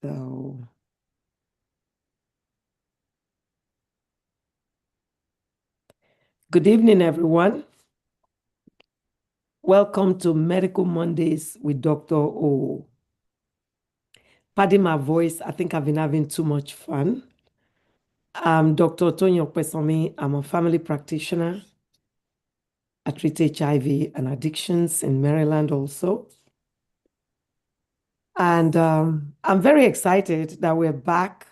So, good evening, everyone. Welcome to Medical Mondays with Dr. O. Pardon my voice, I think I've been having too much fun. I'm Dr. Tonyo Pesomi. I'm a family practitioner. I treat HIV and addictions in Maryland also. And I'm very excited that we're back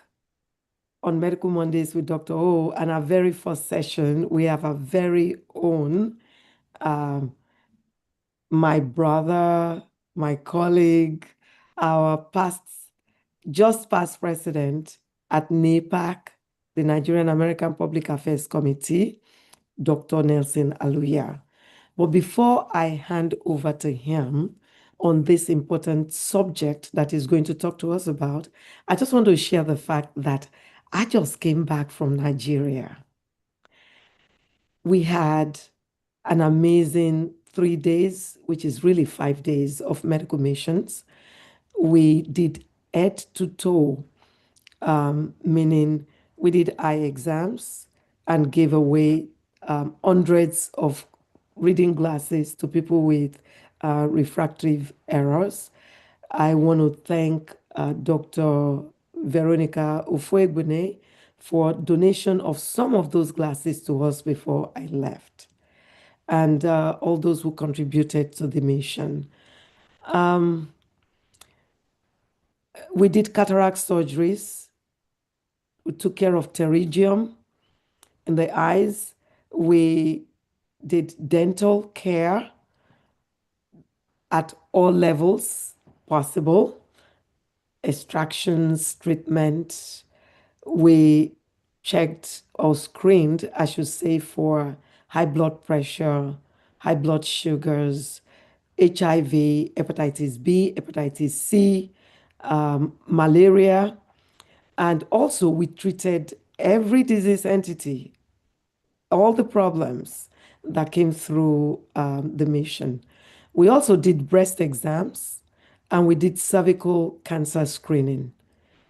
on Medical Mondays with Dr. O. And our very first session, we have our very own um, my brother, my colleague, our just past president at NAPAC, the Nigerian American Public Affairs Committee, Dr. Nelson Aluya. But before I hand over to him on this important subject that he's going to talk to us about, I just want to share the fact that I just came back from Nigeria. We had an amazing 3 days, which is really 5 days of medical missions. We did head to toe, meaning we did eye exams and gave away hundreds of reading glasses to people with refractive errors. I want to thank Dr. Veronica Ofuegbune for donation of some of those glasses to us before I left, and all those who contributed to the mission. We did cataract surgeries. We took care of pterygium in the eyes. We did dental care at all levels possible, extractions, treatment. We checked or screened, I should say, for high blood pressure, high blood sugars, HIV, hepatitis B, hepatitis C, malaria, and also we treated every disease entity, all the problems that came through the mission. We also did breast exams and we did cervical cancer screening.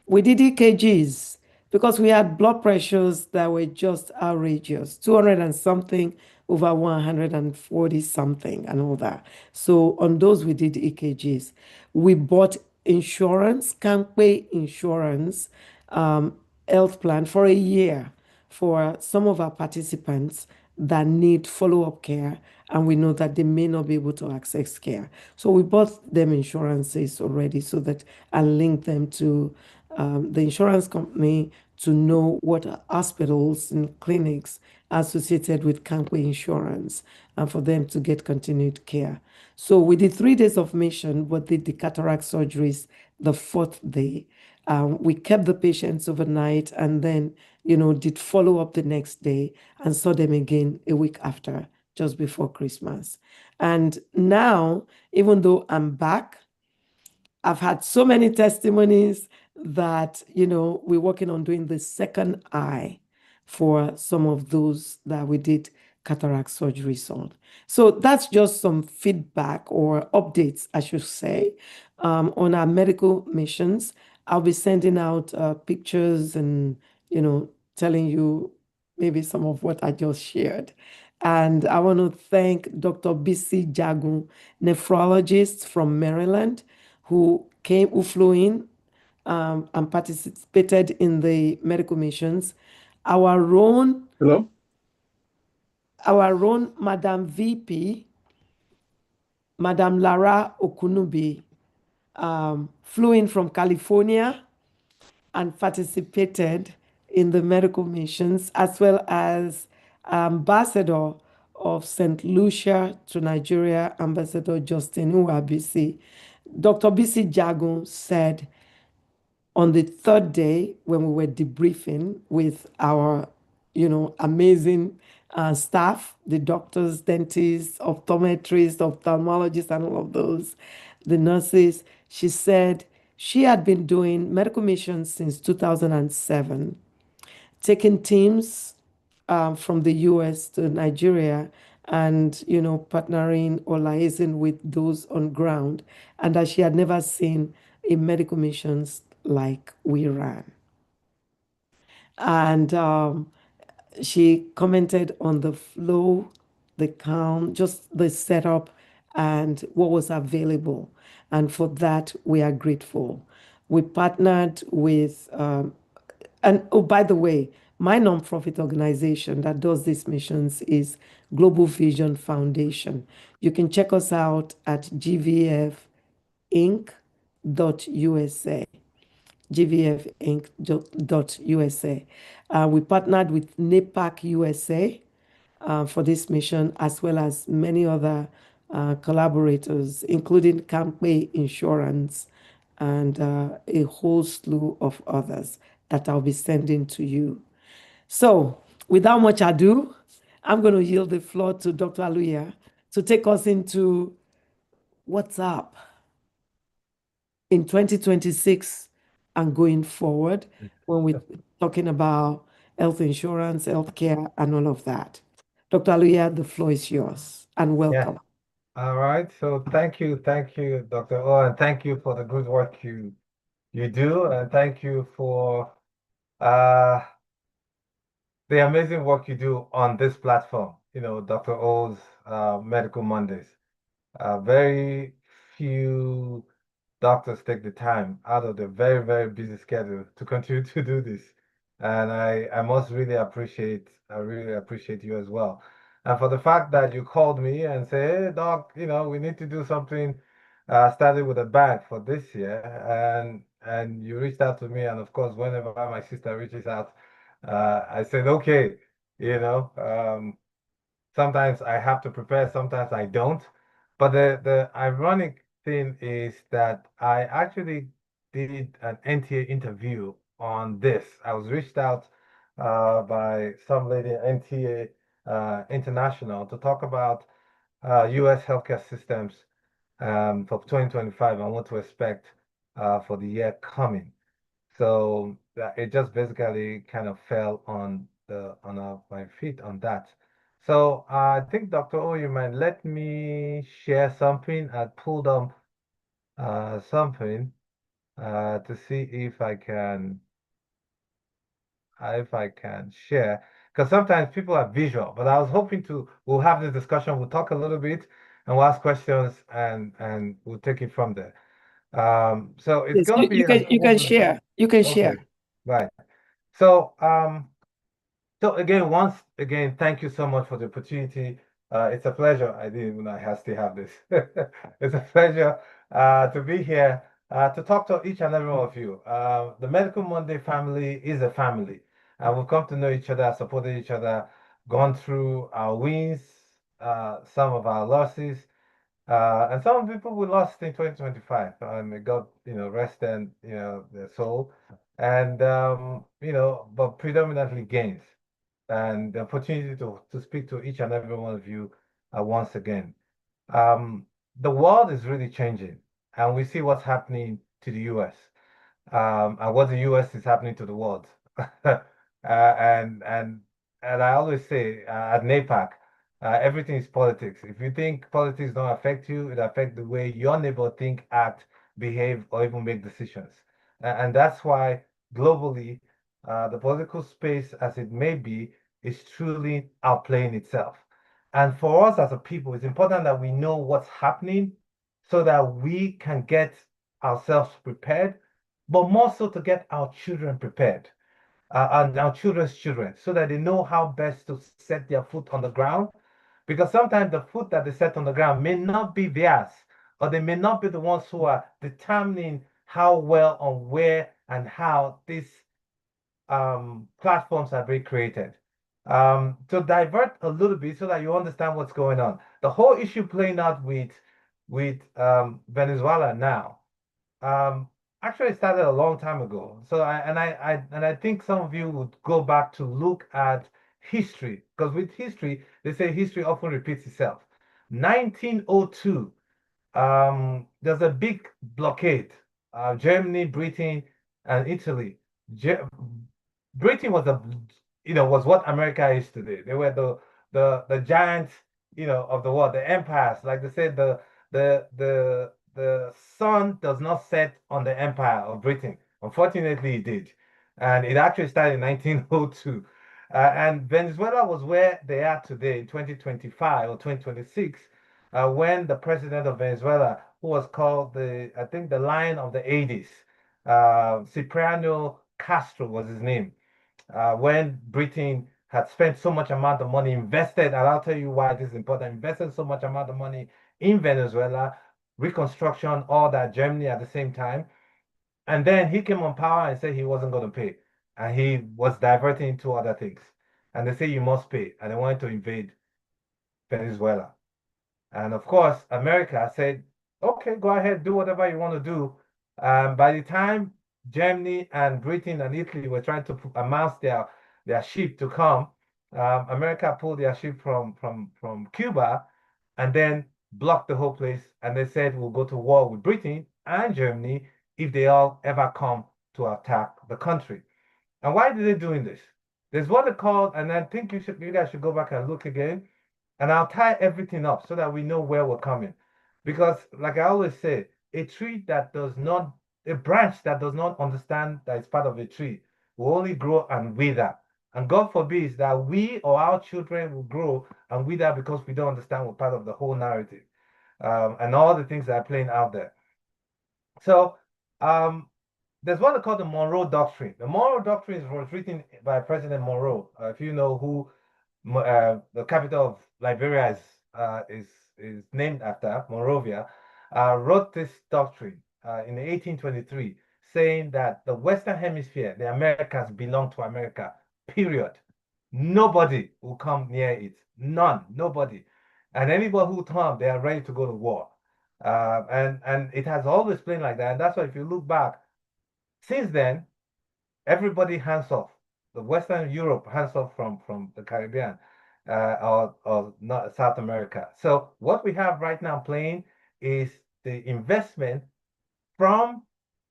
We did EKGs because we had blood pressures that were just outrageous, 200 and something over 140 something and all that. So on those, we did EKGs. We bought insurance, Campe insurance, health plan for a year for some of our participants that need follow-up care and we know that they may not be able to access care. So we bought them insurances already so that I link them to the insurance company to know what hospitals and clinics are associated with Campe insurance and for them to get continued care. So we did 3 days of mission, but did the cataract surgeries the fourth day. We kept the patients overnight and then, did follow up the next day and saw them again a week after, just before Christmas. And now, even though I'm back, I've had so many testimonies that, we're working on doing the second eye for some of those that we did cataract surgeries on. So that's just some feedback or updates, I should say, on our medical missions. I'll be sending out pictures and, telling you maybe some of what I just shared. And I want to thank Dr. BC Jagun, nephrologist from Maryland, who flew in and participated in the medical missions. Our own, Hello? Madam VP, Madam Lara Okunubi, flew in from California and participated in the medical missions, as well as Ambassador of St. Lucia to Nigeria, Ambassador Justin Uwabisi. Dr. BC Jagun said on the third day, when we were debriefing with our, amazing staff, the doctors, dentists, optometrists, ophthalmologists, and all of those, the nurses, she said she had been doing medical missions since 2007, taking teams from the US to Nigeria and, partnering or liaising with those on ground, and that she had never seen a medical missions like we ran. And she commented on the flow, the calm, just the setup and what was available. And for that, we are grateful. We partnered with, and oh, by the way, my nonprofit organization that does these missions is Global Vision Foundation. You can check us out at gvfinc.usa. gvfinc.usa. We partnered with NAPAC USA for this mission, as well as many other collaborators, including Campe Insurance and a whole slew of others that I'll be sending to you. So, without much ado, I'm going to yield the floor to Dr. Aluya to take us into what's up in 2026 and going forward when we're talking about health insurance, healthcare, and all of that. Dr. Aluya, the floor is yours, and Yeah. welcome. All right. So thank you, Dr. O, and thank you for the good work you do, and thank you for uh the amazing work you do on this platform. Dr. O's Medical Mondays. Very few doctors take the time out of their very, very busy schedule to continue to do this. And I must I really appreciate you as well. And for the fact that you called me and say, hey, doc, we need to do something starting with a bang for this year. And you reached out to me. And of course, whenever my sister reaches out, I said, okay, you know, um, sometimes I have to prepare, sometimes I don't. But the ironic thing is that I actually did an NTA interview on this. I was reached out by some lady at NTA International to talk about US healthcare systems for 2025 and what to expect for the year coming. So it just basically kind of fell on my feet on that. So I think Dr. O, you might let me share something. I pulled up something to see if I can share, because sometimes people are visual. But I was hoping we'll have this discussion. We'll talk a little bit and we'll ask questions and we'll take it from there. So it's Yes, gonna you, be you can an you can overview. share. You can Okay, share. right. So, so again, once again, thank you so much for the opportunity. It's a pleasure. I didn't even know I still have this. It's a pleasure to be here to talk to each and every one of you. The Medical Monday family is a family, and we've come to know each other, supported each other, gone through our wins, some of our losses, and some people we lost in 2025. May God, rest and their soul, and but predominantly gains, and the opportunity to speak to each and every one of you once again. Um, the world is really changing, and we see what's happening to the U.S. And what the U.S. is happening to the world. And I always say at NAPAC, everything is politics. If you think politics don't affect you, it affects the way your neighbor think, act, behave, or even make decisions. And that's why globally, the political space, as it may be, is truly outplaying itself. And for us as a people, it's important that we know what's happening so that we can get ourselves prepared, but more so to get our children prepared, and our children's children, so that they know how best to set their foot on the ground. Because sometimes the foot that they set on the ground may not be theirs, or they may not be the ones who are determining how well, on where, and how these platforms are being created. To divert a little bit so that you understand what's going on. The whole issue playing out with Venezuela now um, actually started a long time ago. So I think some of you would go back to look at history, because with history they say history often repeats itself. 1902, there's a big blockade. Germany, Britain, and Italy. Ge Britain was was what America is today. They were the giants, of the world, the empires. Like they said, the sun does not set on the empire of Britain. Unfortunately, it did. And it actually started in 1902. And Venezuela was where they are today in 2025 or 2026, when the president of Venezuela, who was called I think the Lion of the 80s, Cipriano Castro was his name, when Britain had spent so much amount of money invested, and I'll tell you why this is important, invested so much amount of money in Venezuela, reconstruction, all that, Germany at the same time. And then he came on power and said he wasn't going to pay. And he was diverting into other things. And they say you must pay. And they wanted to invade Venezuela. And of course, America said, okay, go ahead, do whatever you want to do. By the time Germany and Britain and Italy were trying to amass their ship to come, America pulled their ship from Cuba and then blocked the whole place. And they said, we'll go to war with Britain and Germany if they all ever come to attack the country. And why did they doing this? There's what they call, and I think you guys should go back and look again, and I'll tie everything up so that we know where we're coming. Because, like I always say, a branch that does not understand that it's part of a tree will only grow and wither. And God forbids that we or our children will grow and wither because we don't understand we're part of the whole narrative, and all the things that are playing out there. So, um, there's what they call the Monroe Doctrine. The Monroe Doctrine was written by President Monroe. If you know who the capital of Liberia is named after, Monrovia, wrote this doctrine in 1823, saying that the Western Hemisphere, the Americas, belong to America. Period. Nobody will come near it. None. Nobody. And anybody who comes, they are ready to go to war. And it has always been like that. And that's why if you look back, since then, everybody hands off. The Western Europe hands off from the Caribbean, or not South America. So what we have right now playing is the investment from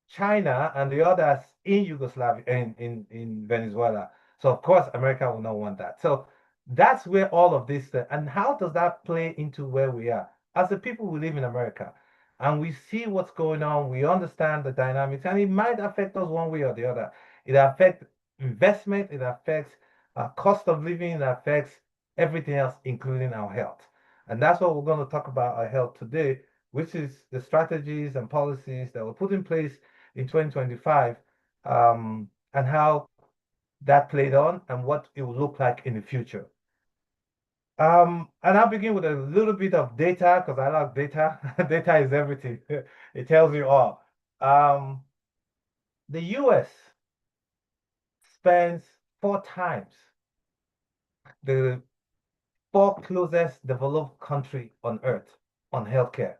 China and the others in Yugoslavia, in Venezuela. So of course America will not want that. So that's where all of this, and how does that play into where we are as the people who live in America, and we see what's going on, we understand the dynamics, and it might affect us one way or the other. It affects investment, it affects cost of living, it affects everything else, including our health. And that's what we're going to talk about, our health today, which is the strategies and policies that were put in place in 2025, and how that played on and what it will look like in the future. And I'll begin with a little bit of data because I like data. Data is everything. It tells you all. Um, the US spends 4 times the fourth closest developed country on earth on healthcare.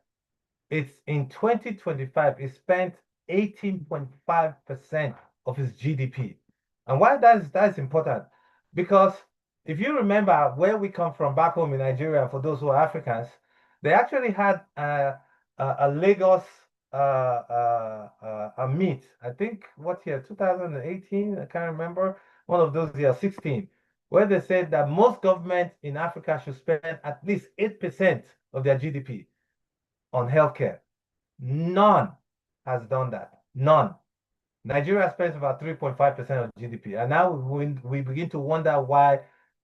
It's in 2025, it spent 18.5% of its GDP. And why that is important? Because if you remember where we come from back home in Nigeria, for those who are Africans, they actually had a Lagos a meet. I think what year? 2018? I can't remember. One of those years, 16, where they said that most governments in Africa should spend at least 8% of their GDP on healthcare. None has done that. None. Nigeria spends about 3.5% of GDP. And now we begin to wonder why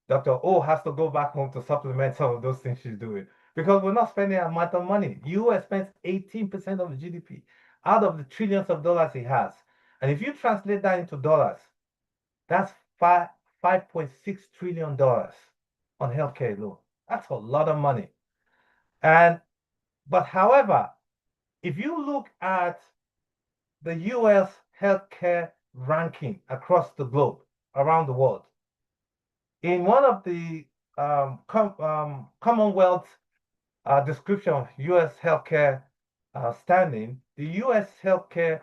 Dr. O has to go back home to supplement some of those things she's doing. Because we're not spending a amount of money. US spends 18% of the GDP out of the trillions of dollars he has. And if you translate that into dollars, that's $5.6 trillion on healthcare alone. That's a lot of money. And but however, if you look at the US healthcare ranking across the globe, around the world, in one of the Commonwealth description of US healthcare standing, the US healthcare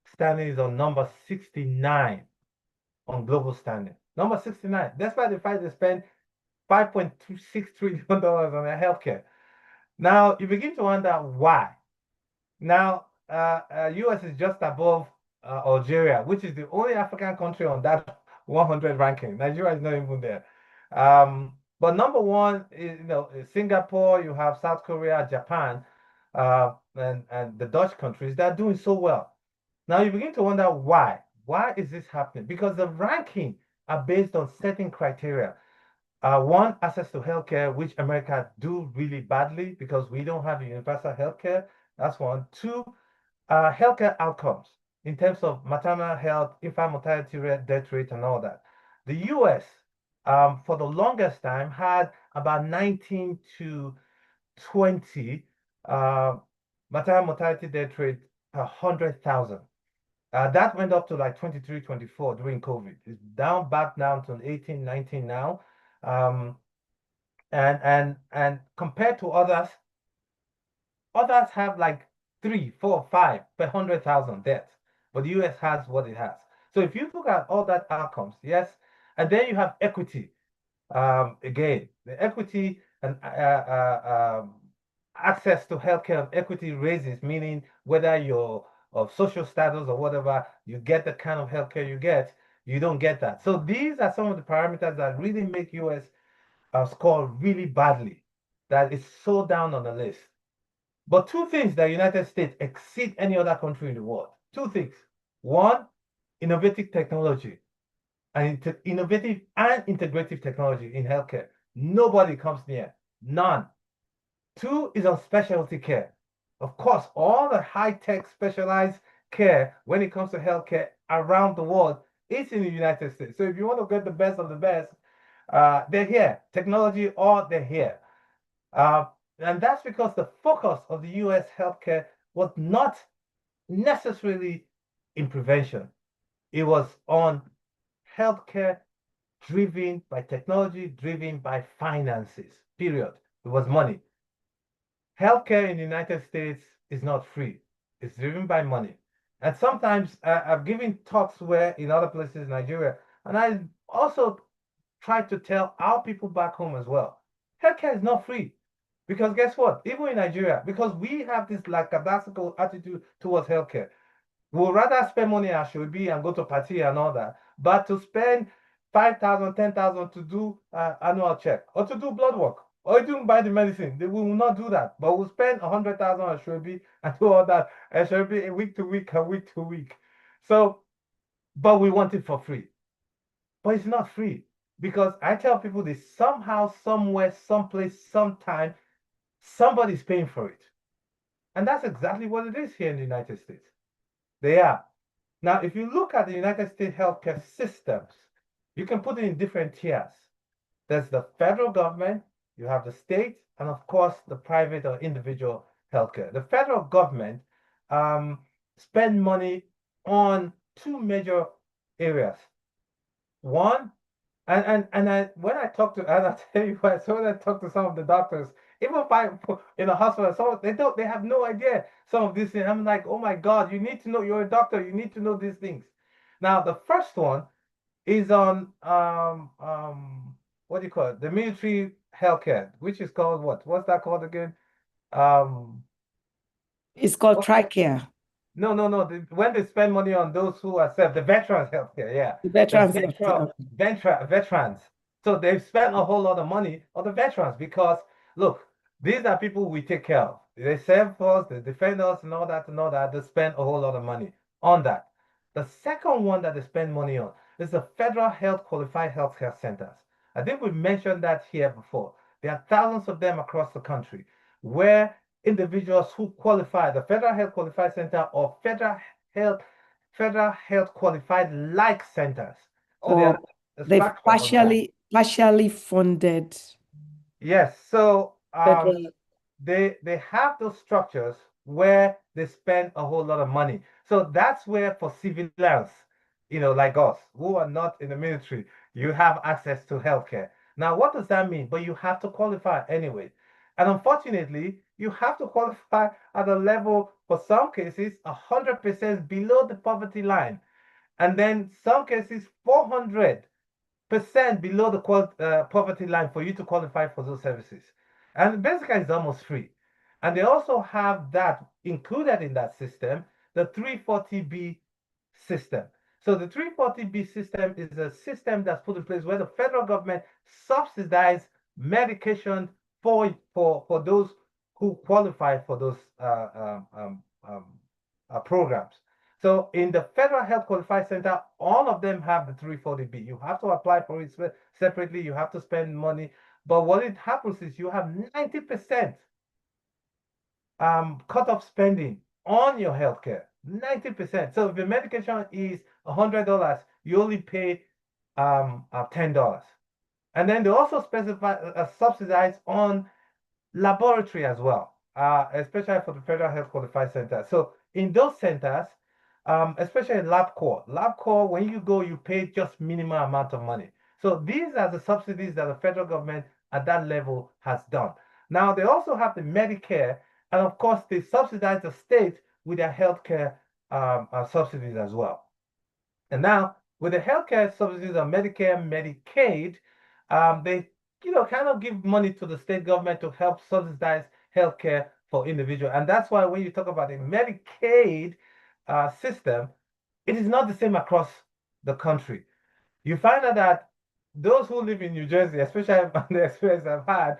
standing is on number 69 on global standing. Number 69, despite the fact they spend $5.26 trillion on their healthcare. Now, you begin to wonder why. Now, US is just above Algeria, which is the only African country on that 100 ranking. Nigeria is not even there. But number one is, is Singapore. You have South Korea, Japan, and the Dutch countries. They're doing so well. Now you begin to wonder why. Why is this happening? Because the ranking are based on certain criteria. One, access to healthcare, which America do really badly because we don't have universal healthcare. That's one. Two, healthcare outcomes in terms of maternal health, infant mortality rate, death rate, and all that. The US, for the longest time, had about 19 to 20 uh, maternal mortality death rate per 100,000. That went up to like 23, 24 during COVID. It's down back down to 18, 19 now. Um, and compared to others, others have like 3, 4, 5 per 100,000 deaths, but the US has what it has. So if you look at all that outcomes, yes, and then you have equity. Again, the equity and access to healthcare equity raises, meaning whether you're of social status or whatever, you get the kind of healthcare you get, you don't get that. So these are some of the parameters that really make US score really badly, that is so down on the list. But two things that United States exceed any other country in the world. Two things. One, innovative technology and innovative and integrative technology in healthcare. Nobody comes near. None. Two is on specialty care. Of course, all the high-tech specialized care when it comes to healthcare around the world is in the United States. So if you want to get the best of the best, they're here. Technology, all they're here. Uh, and that's because the focus of the US healthcare was not necessarily in prevention. It was on healthcare driven by technology, driven by finances, period. It was money. Healthcare in the United States is not free. It's driven by money. And sometimes I've given talks where in other places in Nigeria, and I also try to tell our people back home as well. Healthcare is not free. Because guess what? Even in Nigeria, because we have this like lackadaisical attitude towards healthcare, we'll rather spend money as should be and go to party and all that. But to spend 5,000, 10,000 to do annual check or to do blood work or even buy the medicine, we will not do that. But we'll spend 100,000 as should be and do all that as should be week to week and week to week. So, but we want it for free. But it's not free because I tell people this somehow, somewhere, someplace, sometime, somebody's paying for it. And that's exactly what it is here in the United States. They are. Now, if you look at the United States healthcare systems, you can put it in different tiers. There's the federal government, you have the state, and of course, the private or individual healthcare. The federal government um, spend money on two major areas. One, and I when I talk to and I tell you what, so when I talk to some of the doctors, even if I in a hospital, some they have no idea some of these things. I'm like, oh my God, you need to know. You're a doctor. You need to know these things. Now, the first one is on what do you call it? The military healthcare, which is called what? What's that called again? Um, It's called what TRICARE, No, no, no. When they spend money on those who are served, the veterans healthcare, yeah, the the Veterans Health. veterans. So they've spent a whole lot of money on the veterans because look, these are people we take care of. They serve us, they defend us, and all that, and all that. They spend a whole lot of money on that. The second one that they spend money on is the federal health qualified healthcare centers. I think we mentioned that here before. There are thousands of them across the country where individuals who qualify, the Federal Health Qualified Center or Health Federal Health Qualified like centers. So they are Or a they've spectrum of them. partially funded Yes, so federal. they have those structures where they spend a whole lot of money. So that's where for civilians, like us who are not in the military, you have access to healthcare. Now, what does that mean? But you have to qualify anyway. And unfortunately, you have to qualify at a level, for some cases, 100% below the poverty line. And then some cases, 400% below the poverty line for you to qualify for those services. And basically, it's almost free. And they also have that included in that system, the 340B system. So the 340B system is a system that's put in place where the federal government subsidizes medication for those who qualify for those programs. So in the Federal Health Qualified Center, all of them have the 340B. You have to apply for it separately. You have to spend money. But what it happens is you have 90% cut off spending on your healthcare. 90%. So if your medication is $100, you only pay $10. And then they also specify subsidize on laboratory as well, especially for the Federal Health Qualified Center. So in those centers, especially LabCorp, when you go, you pay just minimal amount of money. So these are the subsidies that the federal government at that level has done. Now they also have the Medicare, and of course they subsidize the state with their healthcare subsidies as well. And now, with the healthcare subsidies on Medicare, Medicaid, they kind of give money to the state government to help subsidize healthcare for individuals. And that's why when you talk about the Medicaid system, it is not the same across the country. You find out that those who live in New Jersey, especially the experience I've had,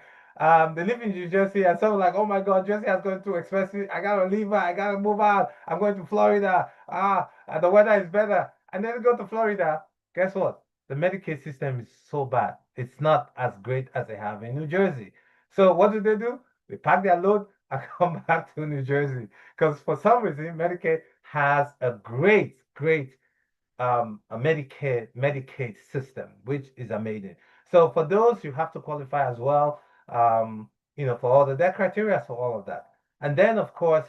they live in New Jersey and some like, oh my God, Jersey has gone too expensive. I gotta leave. I gotta move out. I'm going to Florida. And the weather is better. And then go to Florida. Guess what? The Medicaid system is so bad. It's not as great as they have in New Jersey. So what do? They pack their load and come back to New Jersey because for some reason Medicaid has a great a Medicaid system, which is amazing. So for those, you have to qualify as well. For all the there are criteria for all of that. And then, of course,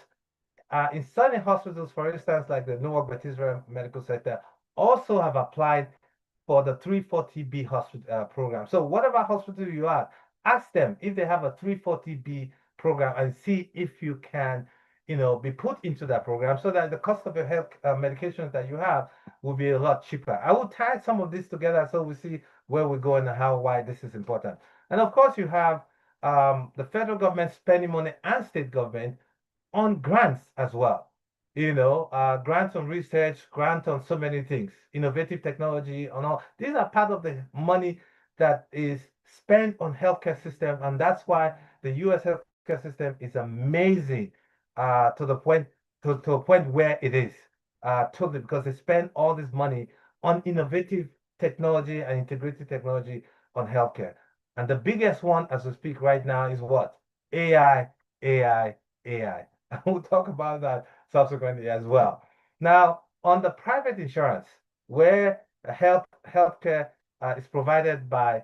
in certain hospitals, for instance, like the Newark Baptist Medical Center, also have applied for the 340B hospital program. So whatever hospital you are, ask them if they have a 340B program and see if you can, be put into that program so that the cost of your health medications that you have will be a lot cheaper. I will tie some of this together so we see where we're going and why this is important. And of course, you have the federal government spending money and state government on grants as well. Grants on research, grants on so many things, innovative technology, and all. These are part of the money that is spent on healthcare system, and that's why the U.S. healthcare system is amazing to the point to a point where it is totally because they spend all this money on innovative technology and integrated technology on healthcare. And the biggest one as we speak right now is what? AI, AI, AI. We'll talk about that subsequently as well. Now, on the private insurance, where healthcare is provided by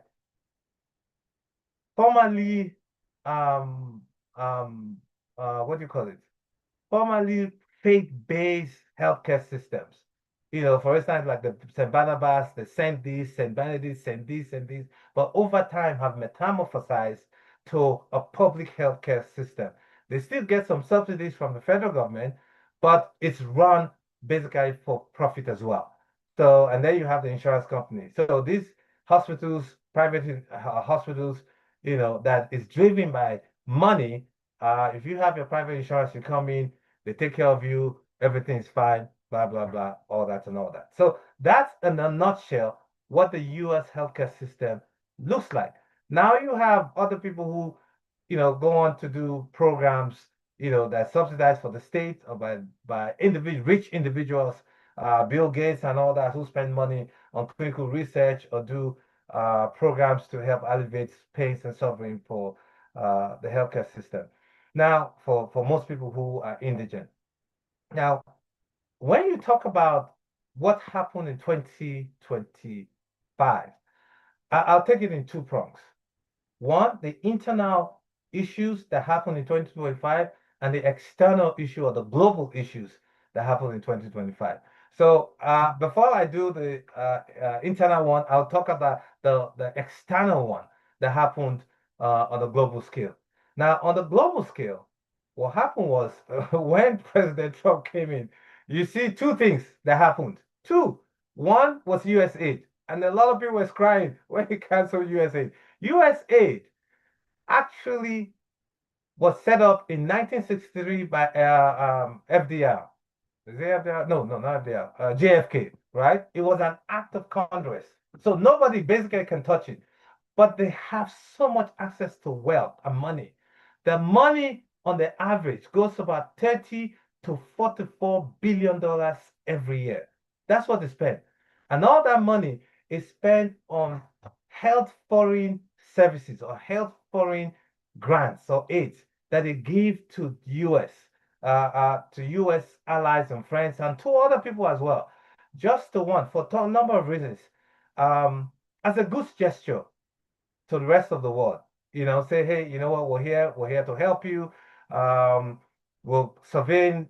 formerly um, what do you call it? Formerly faith-based healthcare systems. For instance, like the St. Barnabas, the St. This, St. Benedict, St. This, St. This, but over time have metamorphosized to a public healthcare system. They still get some subsidies from the federal government, but it's run basically for profit as well. So, and then you have the insurance company. So these hospitals, private hospitals, that is driven by money. If you have your private insurance, you come in, they take care of you, everything's fine, blah, blah, blah, all that and all that. So that's in a nutshell what the US healthcare system looks like. Now you have other people who, go on to do programs, that subsidized for the state or by rich individuals, Bill Gates and all that who spend money on clinical research or do programs to help alleviate pain and suffering for the healthcare system. Now, for most people who are indigent. Now, when you talk about what happened in 2025, I'll take it in two prongs. One, the internal issues that happened in 2025 and the external issue or the global issues that happened in 2025. So before I do the internal one, I'll talk about the external one that happened on the global scale. Now, on the global scale, what happened was when President Trump came in, you see two things that happened. Two. One was USAID. And a lot of people were crying when he canceled USAID. USAID actually was set up in 1963 by FDR. Is it FDR? No, not FDR. JFK, right? It was an act of Congress. So nobody basically can touch it. But they have so much access to wealth and money. The money on the average goes to about 30 to $44 billion every year. That's what they spend. And all that money is spent on health foreign services or health foreign grants or aids that they give to US, to US allies and friends, and to other people as well. Just to one, for a number of reasons. Um, as a good gesture to the rest of the world. Say, hey, you know what, we're here to help you. Um, we'll survey,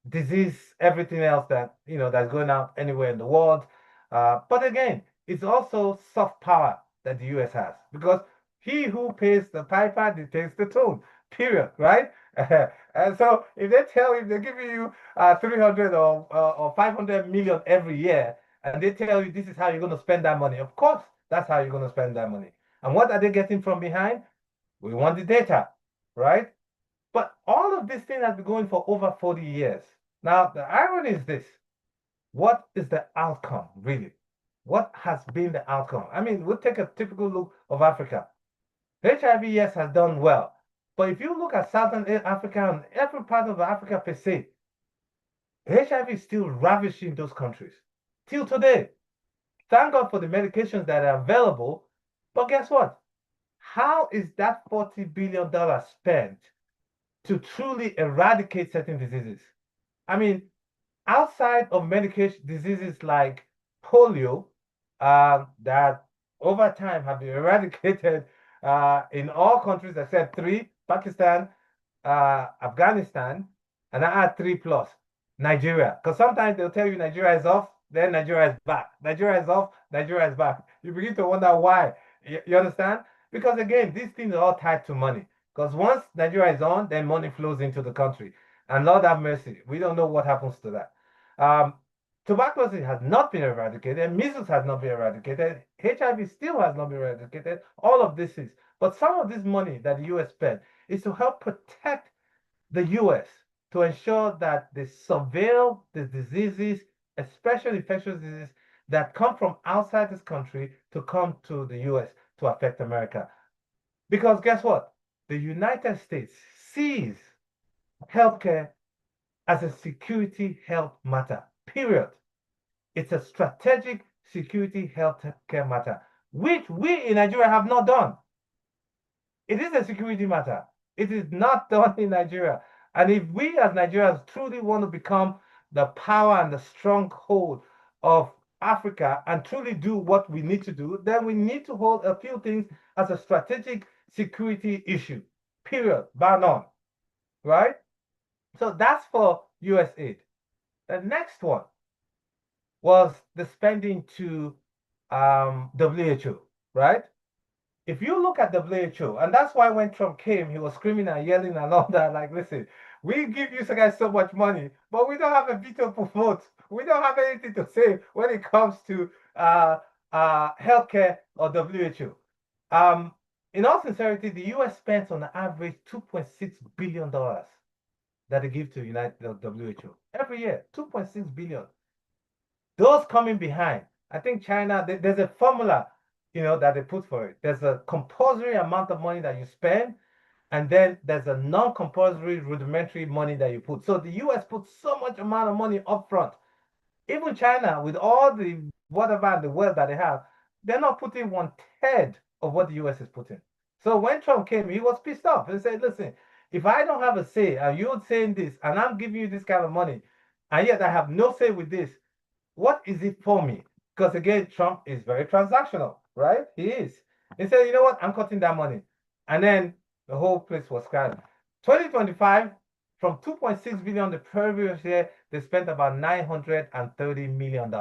disease, everything else that, that's going out anywhere in the world. But again, it's also soft power that the US has because he who pays the piper dictates the tune, period, right? And so if they're giving you 300 or 500 million every year, and they tell you this is how you're going to spend that money, of course, that's how you're going to spend that money. And what are they getting from behind? We want the data, right? But all of this thing has been going for over 40 years. Now, the irony is this. What is the outcome, really? What has been the outcome? I mean, we'll take a typical look of Africa. HIV, yes, has done well. But if you look at Southern Africa and every part of Africa per se, HIV is still ravishing those countries. Till today, thank God for the medications that are available. But guess what? How is that $40 billion spent to truly eradicate certain diseases? I mean, outside of medication diseases like polio, that over time have been eradicated in all countries except three: Pakistan, Afghanistan, and I add three plus Nigeria. Because sometimes they'll tell you Nigeria is off, then Nigeria is back. Nigeria is off, Nigeria is back. You begin to wonder why. You understand? Because again, these things are all tied to money. Because once Nigeria is on, then money flows into the country. And Lord have mercy, we don't know what happens to that. Um, Tuberculosis has not been eradicated, measles has not been eradicated, HIV still has not been eradicated, all of this is. But some of this money that the US spent is to help protect the US, to ensure that they surveil the diseases, especially infectious diseases that come from outside this country to come to the US to affect America. Because guess what? The United States sees healthcare as a security health matter, period. It's a strategic security healthcare matter, which we in Nigeria have not done. It is a security matter. It is not done in Nigeria. And if we as Nigerians truly want to become the power and the stronghold of Africa and truly do what we need to do, then we need to hold a few things as a strategic security issue, period, bar none, right? So that's for USAID. The next one was the spending to WHO, right? If you look at WHO, and that's why when Trump came, he was screaming and yelling and all that, like, listen, we give you guys so much money, but we don't have a veto vote. We don't have anything to say when it comes to healthcare or WHO. In all sincerity, the US spends on average $2.6 billion that they give to United WHO every year. 2.6 billion. Those coming behind, I think China, there's a formula, that they put for it. There's a compulsory amount of money that you spend, and then there's a non-compulsory rudimentary money that you put. So the US puts so much amount of money upfront. Even China, with all the whatever the wealth that they have, they're not putting one third of what the US is putting. So when Trump came, he was pissed off. He said, listen, if I don't have a say, and you're saying this, and I'm giving you this kind of money, and yet I have no say with this, what is it for me? Because again, Trump is very transactional, right? He is. He said, you know what? I'm cutting that money. And then the whole place was scattered. 2025, from 2.6 billion the previous year, they spent about $930 million.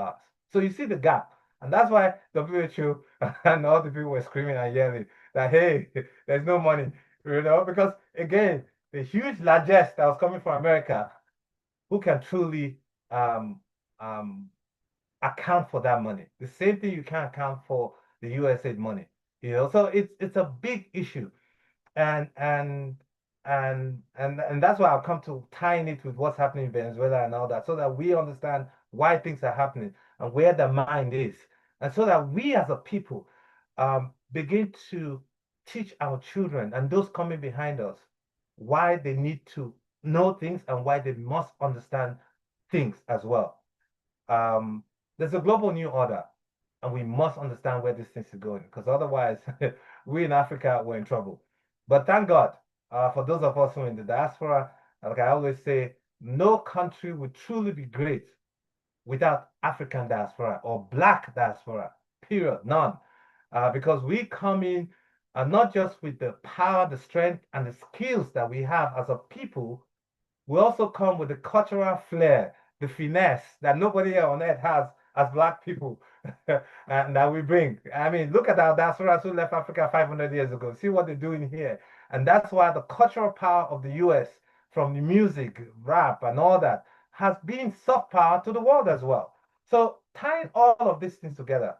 So you see the gap. And that's why WHO and all the people were screaming and yelling that, hey, there's no money, because again, the huge largesse that was coming from America, who can truly um, um, account for that money. The same thing you can't account for the USAID money. So it's a big issue, and and and that's why I've come to tying it with what's happening in Venezuela and all that, so that we understand why things are happening and where the mind is, and so that we as a people begin to teach our children and those coming behind us why they need to know things and why they must understand things as well. Um, there's a global new order, and we must understand where this thing is going, because otherwise, we in Africa we're in trouble. But thank God, for those of us who are in the diaspora, like I always say, no country would truly be great without African diaspora or Black diaspora. Period. None. Because we come in not just with the power, the strength, and the skills that we have as a people, we also come with the cultural flair, the finesse that nobody here on earth has as Black people, and that we bring. I mean, look at our diasporas who left Africa 500 years ago. See what they're doing here. And that's why the cultural power of the US, from the music, rap, and all that, has been soft power to the world as well. So tying all of these things together,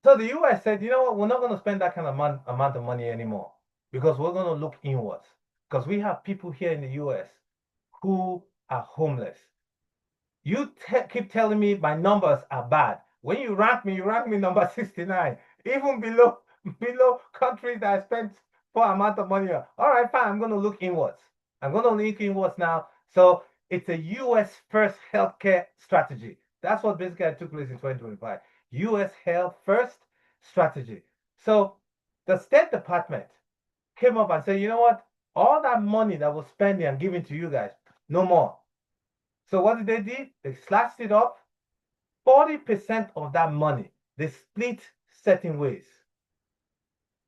so the US said, you know what, we're not going to spend that kind of amount of money anymore, because we're going to look inwards. Because we have people here in the US who are homeless. You keep telling me my numbers are bad. When you rank me number 69, even below countries that I spent for amount of money on. All right, fine, I'm going to look inwards. I'm going to look inwards now. So it's a US first healthcare strategy. That's what basically took place in 2025. US health first strategy. So the State Department came up and said, you know what? All that money that was spending and giving to you guys, no more. So what did they do? They slashed it up. 40% of that money, they split certain ways.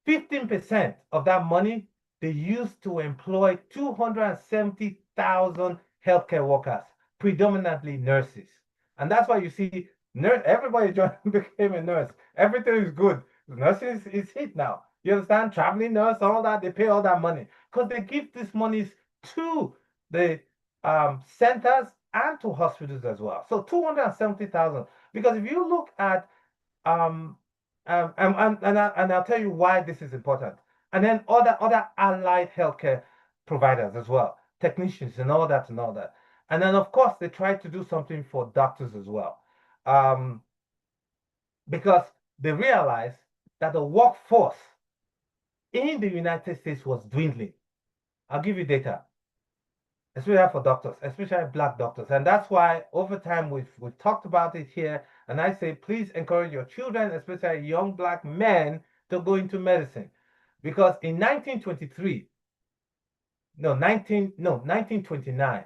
15% of that money, they used to employ 270,000 healthcare workers, predominantly nurses. And that's why you see everybody became a nurse. Everything is good. Nursing is hit now. You understand? Traveling nurse, all that, they pay all that money because they give these monies to the centers and to hospitals as well. So 270,000. Because if you look at um, I'll tell you why this is important. And then other allied healthcare providers as well, technicians and all that and all that. And then of course they try to do something for doctors as well, um, because they realize that the workforce in the United States was dwindling. I'll give you data, especially for doctors, especially Black doctors. And that's why over time we've talked about it here. And I say, please encourage your children, especially young Black men, to go into medicine. Because in 1923, no, 1929,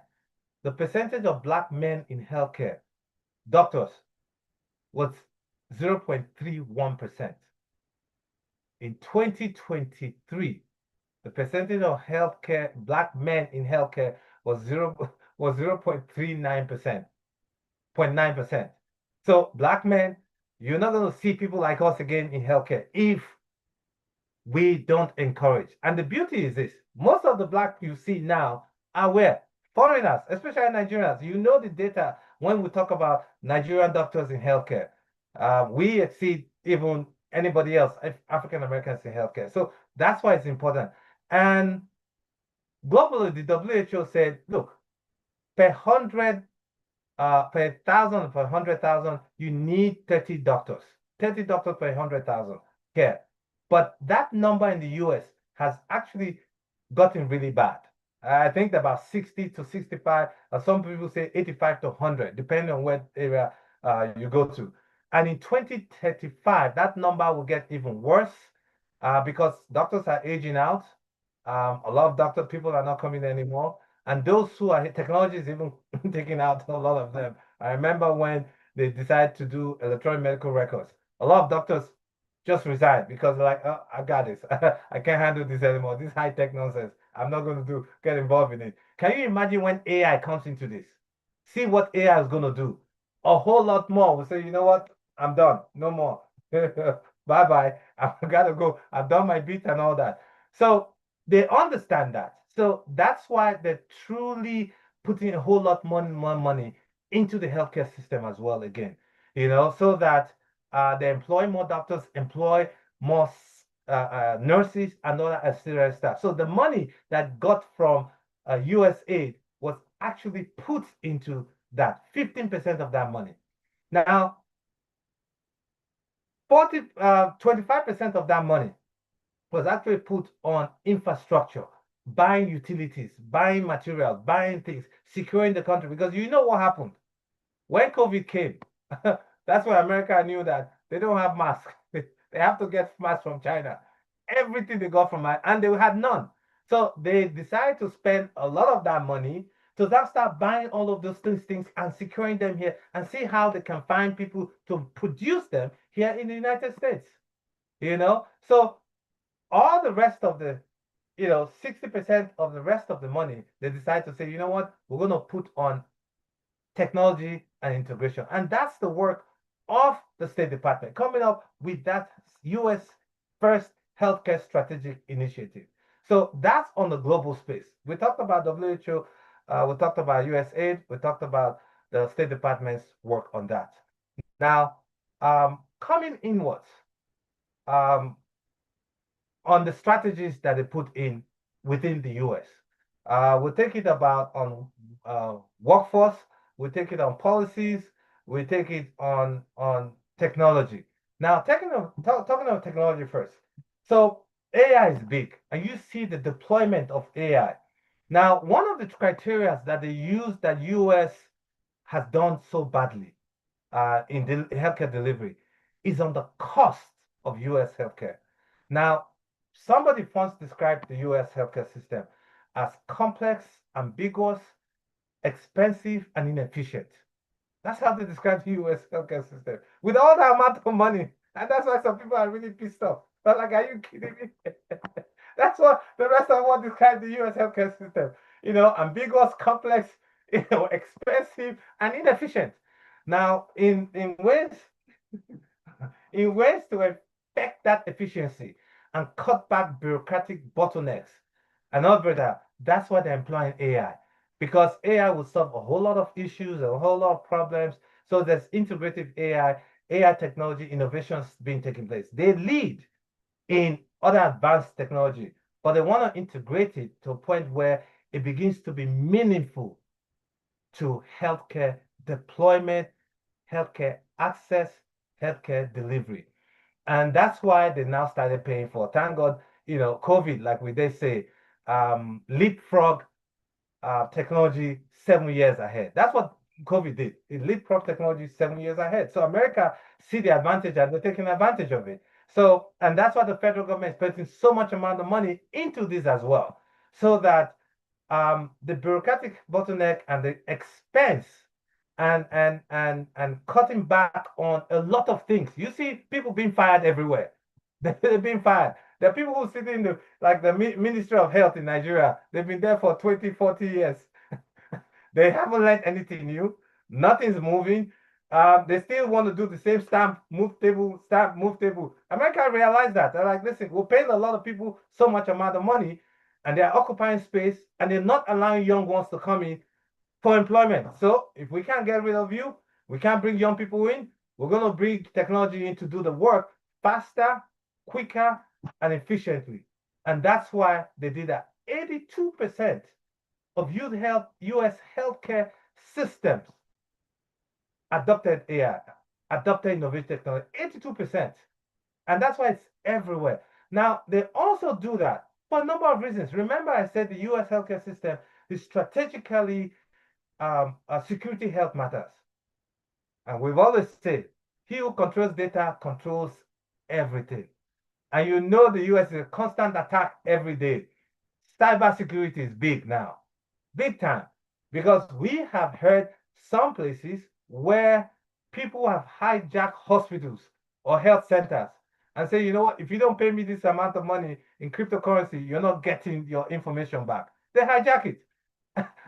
the percentage of Black men in healthcare, doctors, was 0.31%. In 2023, the percentage of healthcare Black men in healthcare was 0.39%, 0.9%. So Black men, you're not going to see people like us again in healthcare if we don't encourage. And the beauty is this: most of the Black you see now are where? Foreigners, especially Nigerians. You know the data when we talk about Nigerian doctors in healthcare. We exceed even anybody else, African Americans in healthcare. So that's why it's important. And globally, the WHO said, look, per 100 per thousand, per 100,000, you need 30 doctors. 30 doctors per 100,000 care. But that number in the US has actually gotten really bad. I think about 60 to 65, some people say 85 to 100, depending on what area you go to. And in 2035, that number will get even worse because doctors are aging out. A lot of doctor people are not coming anymore. And those who are technology is even taking out a lot of them. I remember when they decided to do electronic medical records. A lot of doctors just resigned because they're like, oh, I got this. I can't handle this anymore. This high tech nonsense. I'm not going to get involved in it. Can you imagine when AI comes into this? See what AI is going to do. A whole lot more. We say, you know what? I'm done. No more. Bye bye. I gotta go. I've done my bit and all that. So they understand that. So that's why they're truly putting a whole lot more money into the healthcare system as well again, so that they employ more doctors, employ more nurses and other auxiliary staff. So the money that got from USAID was actually put into that, 15% of that money. Now, 25% of that money was actually put on infrastructure. buying utilities, buying materials, buying things, securing the country. Because you know what happened when COVID came. That's why America knew that they don't have masks. They have to get masks from China. Everything they got from, and they had none. So they decided to spend a lot of that money to then start buying all of those things and securing them here and see how they can find people to produce them here in the United States. So all the rest of the 60% of the rest of the money, they decide to say, you know what, we're going to put on technology and integration. And that's the work of the State Department coming up with that US first healthcare strategic initiative. So that's on the global space. We talked about WHO, we talked about USAID, we talked about the State Department's work on that. Now, coming inwards, um, on the strategies that they put in within the US. We'll take it about on workforce, we'll take it on policies, we'll take it on technology. Now, talking of technology first. So AI is big, and you see the deployment of AI. Now, one of the criteria that they use that US has done so badly in the healthcare delivery is on the cost of US healthcare. Now, somebody once described the US healthcare system as complex, ambiguous, expensive, and inefficient. That's how they describe the US healthcare system with all that amount of money. And that's why some people are really pissed off. But like, are you kidding me? That's what the rest of what describes the US healthcare system. Ambiguous, complex, expensive, and inefficient. Now, in ways to affect that efficiency and cut back bureaucratic bottlenecks and all that, that's why they're employing AI. Because AI will solve a whole lot of issues, a whole lot of problems. So there's integrative AI technology innovations being taken place. They lead in other advanced technology, but they want to integrate it to a point where it begins to be meaningful to healthcare deployment, healthcare access, healthcare delivery. And that's why they now started paying for. Thank God, COVID, like we did say, leapfrog technology 7 years ahead. That's what COVID did. It leapfrog technology 7 years ahead. So America see the advantage and they're taking advantage of it. So, and that's why the federal government is putting so much amount of money into this as well, so that the bureaucratic bottleneck and the expense and cutting back on a lot of things. You see people being fired everywhere. They're being fired. There are people who sit in the Ministry of Health in Nigeria. They've been there for 20, 40 years. They haven't learned anything new. Nothing's moving. They still want to do the same stamp, move table. America realized that. They're like, listen, we're paying a lot of people so much amount of money, and they're occupying space, and they're not allowing young ones to come in for employment. So if we can't get rid of you, we can't bring young people in, we're going to bring technology in to do the work faster, quicker, and efficiently. And that's why they did that. 82% of US healthcare systems adopted AI, adopted innovative technology. 82%. And that's why it's everywhere. Now, they also do that for a number of reasons. Remember, I said the US healthcare system is strategically security health matters. And we've always said, he who controls data controls everything. And the US is a constant attack every day. Cybersecurity is big now, big time, because we have heard some places where people have hijacked hospitals or health centers and say, you know what, if you don't pay me this amount of money in cryptocurrency, you're not getting your information back. They hijack it.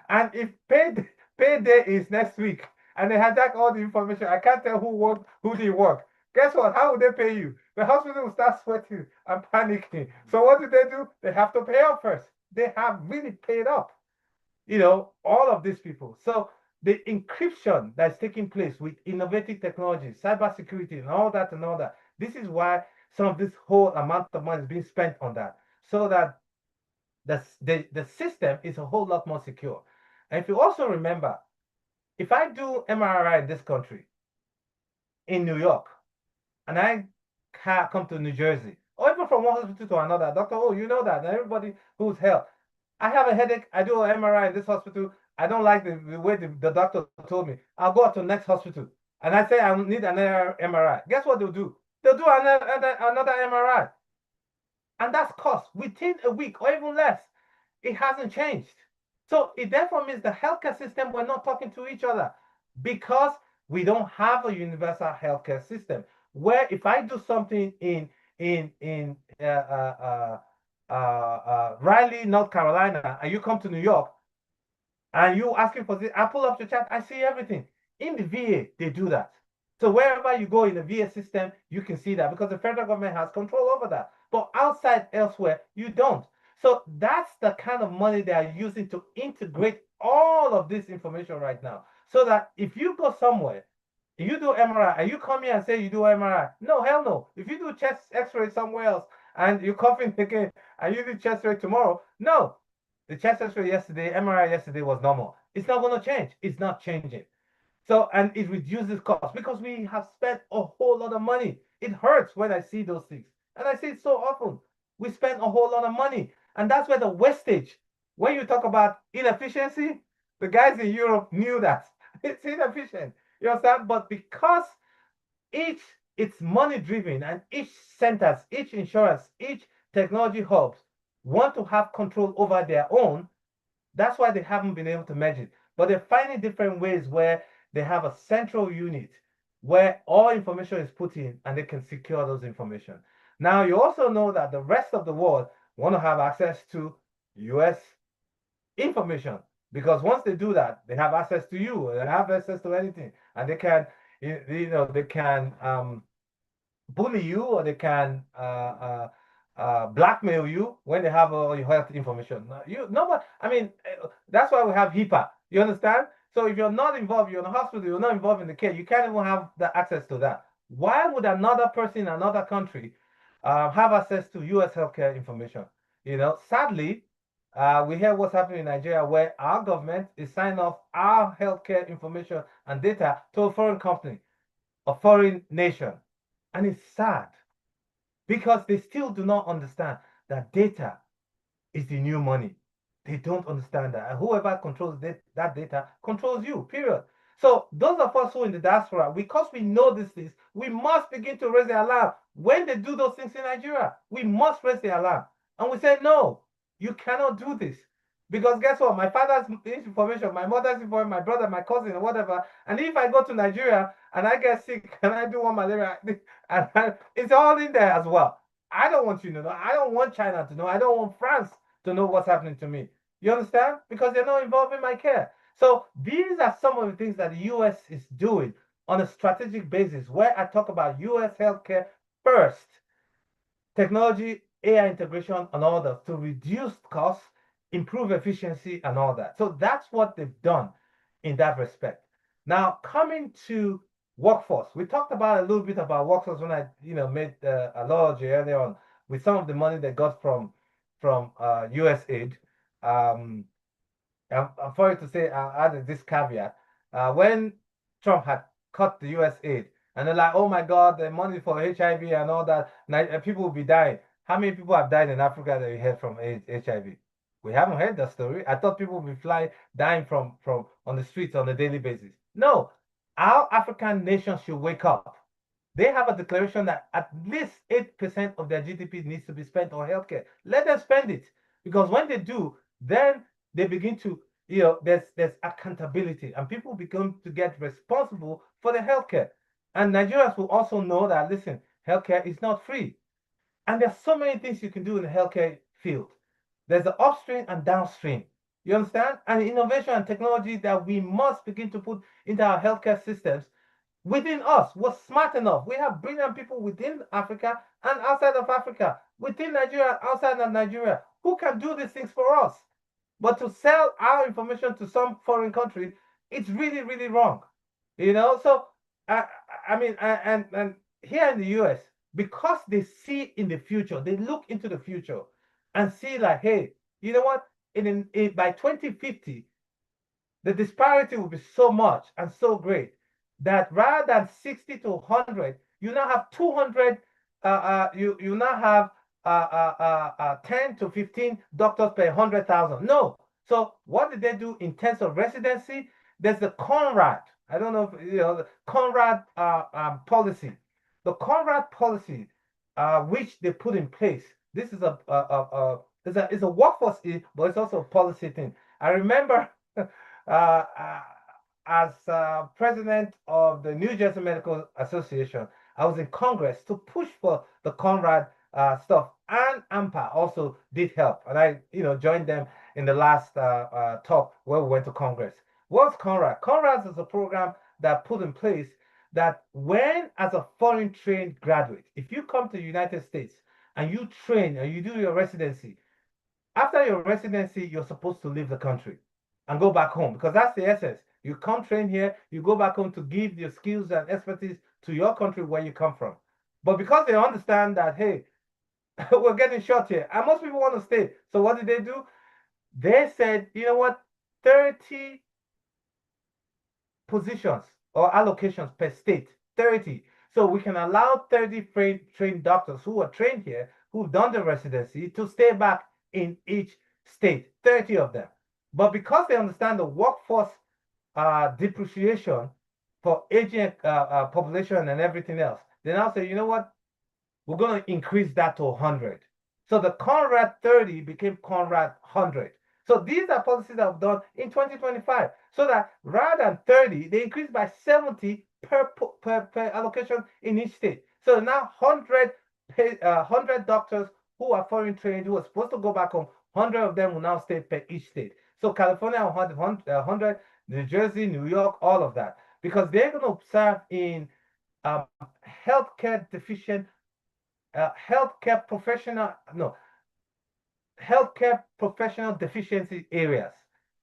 And if payday is next week and they hijack all the information, I can't tell who worked, who didn't work. Guess what? How will they pay you? The hospital will start sweating and panicking. So what do? They have to pay up first. They have really paid up, all of these people. So the encryption that's taking place with innovative technology, cybersecurity, and all that. This is why some of this whole amount of money is being spent on that, so that the system is a whole lot more secure. And if you also remember, if I do MRI in this country, in New York, and I come to New Jersey, or even from one hospital to another, doctor, oh, you know that, and everybody who's health, I have a headache. I do an MRI in this hospital. I don't like the way the doctor told me. I'll go to the next hospital. And I say I need another MRI. Guess what they'll do? They'll do another MRI. And that's cost within a week or even less. It hasn't changed. So it therefore means the healthcare system, we're not talking to each other because we don't have a universal healthcare system where if I do something in Raleigh, North Carolina, and you come to New York, and you asking for this, I pull up the chat, I see everything. In the VA, they do that. So wherever you go in the VA system, you can see that because the federal government has control over that. But outside elsewhere, you don't. So that's the kind of money they are using to integrate all of this information right now. So that if you go somewhere, you do MRI, and you come here and say you do MRI, no, hell no. If you do chest X-ray somewhere else and you're coughing again and you do chest X-ray tomorrow, no, the chest X-ray yesterday, MRI yesterday was normal. It's not going to change. It's not changing. So, and it reduces costs because we have spent a whole lot of money. It hurts when I see those things. And I see it so often. We spend a whole lot of money. And that's where the wastage, when you talk about inefficiency, the guys in Europe knew that. It's inefficient. You understand? But because each it's money driven and each centers, each insurance, each technology hubs want to have control over their own, that's why they haven't been able to merge it. But they're finding different ways where they have a central unit where all information is put in and they can secure those information. Now, you also know that the rest of the world want to have access to US information because once they do that, they have access to you, they have access to anything, and they can, they can bully you or they can blackmail you when they have all your health information. You nobody. I mean, that's why we have HIPAA. You understand? So if you're not involved, you're in the hospital, you're not involved in the care, you can't even have the access to that. Why would another person in another country have access to U.S. healthcare information? Sadly, we hear what's happening in Nigeria, where our government is signing off our healthcare information and data to a foreign company, a foreign nation. And it's sad because they still do not understand that data is the new money. They don't understand that. And whoever controls that data controls you, period. So those of us who are in the diaspora, because we know these things, we must begin to raise the alarm. When they do those things in Nigeria, we must raise the alarm. And we say, no, you cannot do this. Because guess what? My father's information, my mother's information, my brother, my cousin, or whatever. And if I go to Nigeria and I get sick and I do one malaria, it's all in there as well. I don't want you to know. I don't want China to know. I don't want France to know what's happening to me. You understand? Because they're not involved in my care. So these are some of the things that the US is doing on a strategic basis where I talk about US healthcare first, technology, AI integration, and all that to reduce costs, improve efficiency, and all that. So that's what they've done in that respect. Now, coming to workforce, we talked about a little bit about workforce when I, made a analogy earlier on with some of the money they got from USAID. Um, I'm sorry to say, I'll add this caveat. When Trump had cut the US aid, and they're like, oh my God, the money for HIV and all that, people will be dying. How many people have died in Africa that we heard from HIV? We haven't heard that story. I thought people would be dying from on the streets on a daily basis. No, our African nations should wake up. They have a declaration that at least 8% of their GDP needs to be spent on healthcare. Let them spend it. Because when they do, then they begin to, there's accountability and people begin to get responsible for their healthcare. And Nigerians will also know that, listen, healthcare is not free. And there's so many things you can do in the healthcare field. There's the upstream and downstream. You understand? And innovation and technology that we must begin to put into our healthcare systems within us was smart enough. We have brilliant people within Africa and outside of Africa, within Nigeria, outside of Nigeria, who can do these things for us. But to sell our information to some foreign country, it's really, really wrong. So I, I mean, and here in the US, because they see in the future, they look into the future and see like, hey, you know what? By 2050, the disparity will be so much and so great that rather than 60 to 100, you now have 200. You now have 10 to 15 doctors per 100,000. No. So what did they do in terms of residency? There's the Conrad. I don't know if you know the Conrad policy. The Conrad policy, which they put in place. This is a workforce, but it's also a policy thing. I remember as president of the New Jersey Medical Association, I was in Congress to push for the Conrad stuff, and AMPA also did help, and I, joined them in the last talk where we went to Congress. What's Conrad? Conrad is a program that put in place that when, as a foreign trained graduate, if you come to the United States and you train and you do your residency, after your residency, you're supposed to leave the country and go back home because that's the essence. You come train here, you go back home to give your skills and expertise to your country where you come from. But because they understand that, hey, we're getting short here, and most people want to stay. So what did they do? They said, you know what, 30 positions or allocations per state, 30. So we can allow 30 trained doctors who are trained here, who've done the residency, to stay back in each state, 30 of them. But because they understand the workforce depreciation for aging population and everything else, they now say, you know what, we're going to increase that to 100. So the Conrad 30 became Conrad 100. So these are policies that have done in 2025. So that rather than 30, they increased by 70 per allocation in each state. So now 100 doctors who are foreign trained, who are supposed to go back home, 100 of them will now stay per each state. So California 100, New Jersey, New York, all of that. Because they're going to serve in um, healthcare deficient healthcare professional no healthcare professional deficiency areas,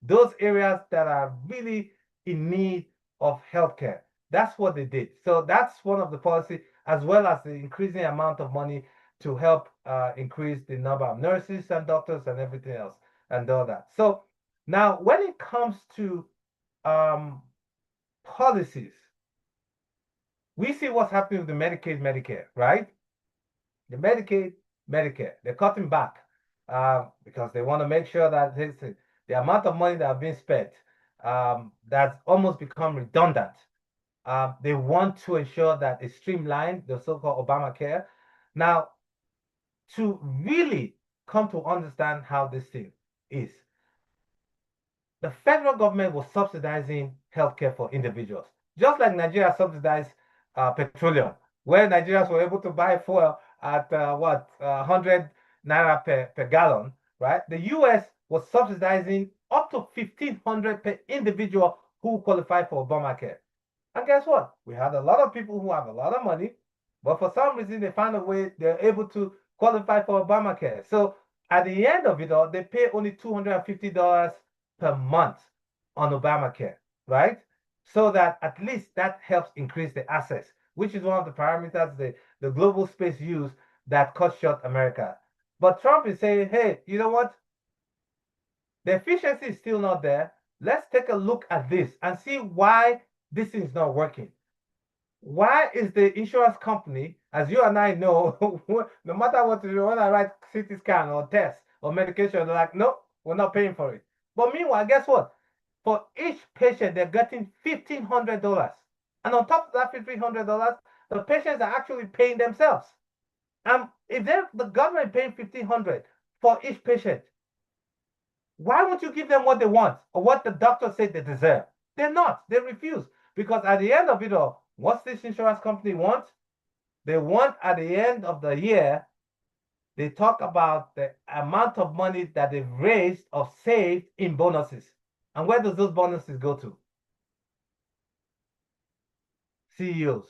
those areas that are really in need of healthcare. That's what they did. So that's one of the policy, as well as the increasing amount of money to help increase the number of nurses and doctors and everything else and all that. So now when it comes to um, policies, we see what's happening with the Medicaid, Medicare, right? The Medicaid, Medicare, they're cutting back because they want to make sure that the amount of money that have been spent that's almost become redundant. They want to ensure that it's streamlined, the so-called Obamacare. Now, to really come to understand how this thing is, the federal government was subsidizing healthcare for individuals, just like Nigeria subsidized petroleum, where Nigerians were able to buy fuel at 100 naira per gallon, right? The US was subsidizing up to 1,500 per individual who qualify for Obamacare. And guess what? We had a lot of people who have a lot of money, but for some reason they found a way they're able to qualify for Obamacare. So at the end of it all, they pay only $250 per month on Obamacare, right? So that at least that helps increase the access, which is one of the parameters the global space use that cut short America. But Trump is saying, hey, you know what? The efficiency is still not there. Let's take a look at this and see why this is not working. Why is the insurance company, as you and I know, no matter what you do, when I write CT scan or test or medication, they're like, no, we're not paying for it. But meanwhile, guess what? For each patient, they're getting $1,500. And on top of that $1,500, the patients are actually paying themselves. And if the government paying $1,500 for each patient, why won't you give them what they want or what the doctor said they deserve? They're not. They refuse. Because at the end of it all, what's this insurance company want? They want at the end of the year, they talk about the amount of money that they've raised or saved in bonuses. And where does those bonuses go to? CEOs.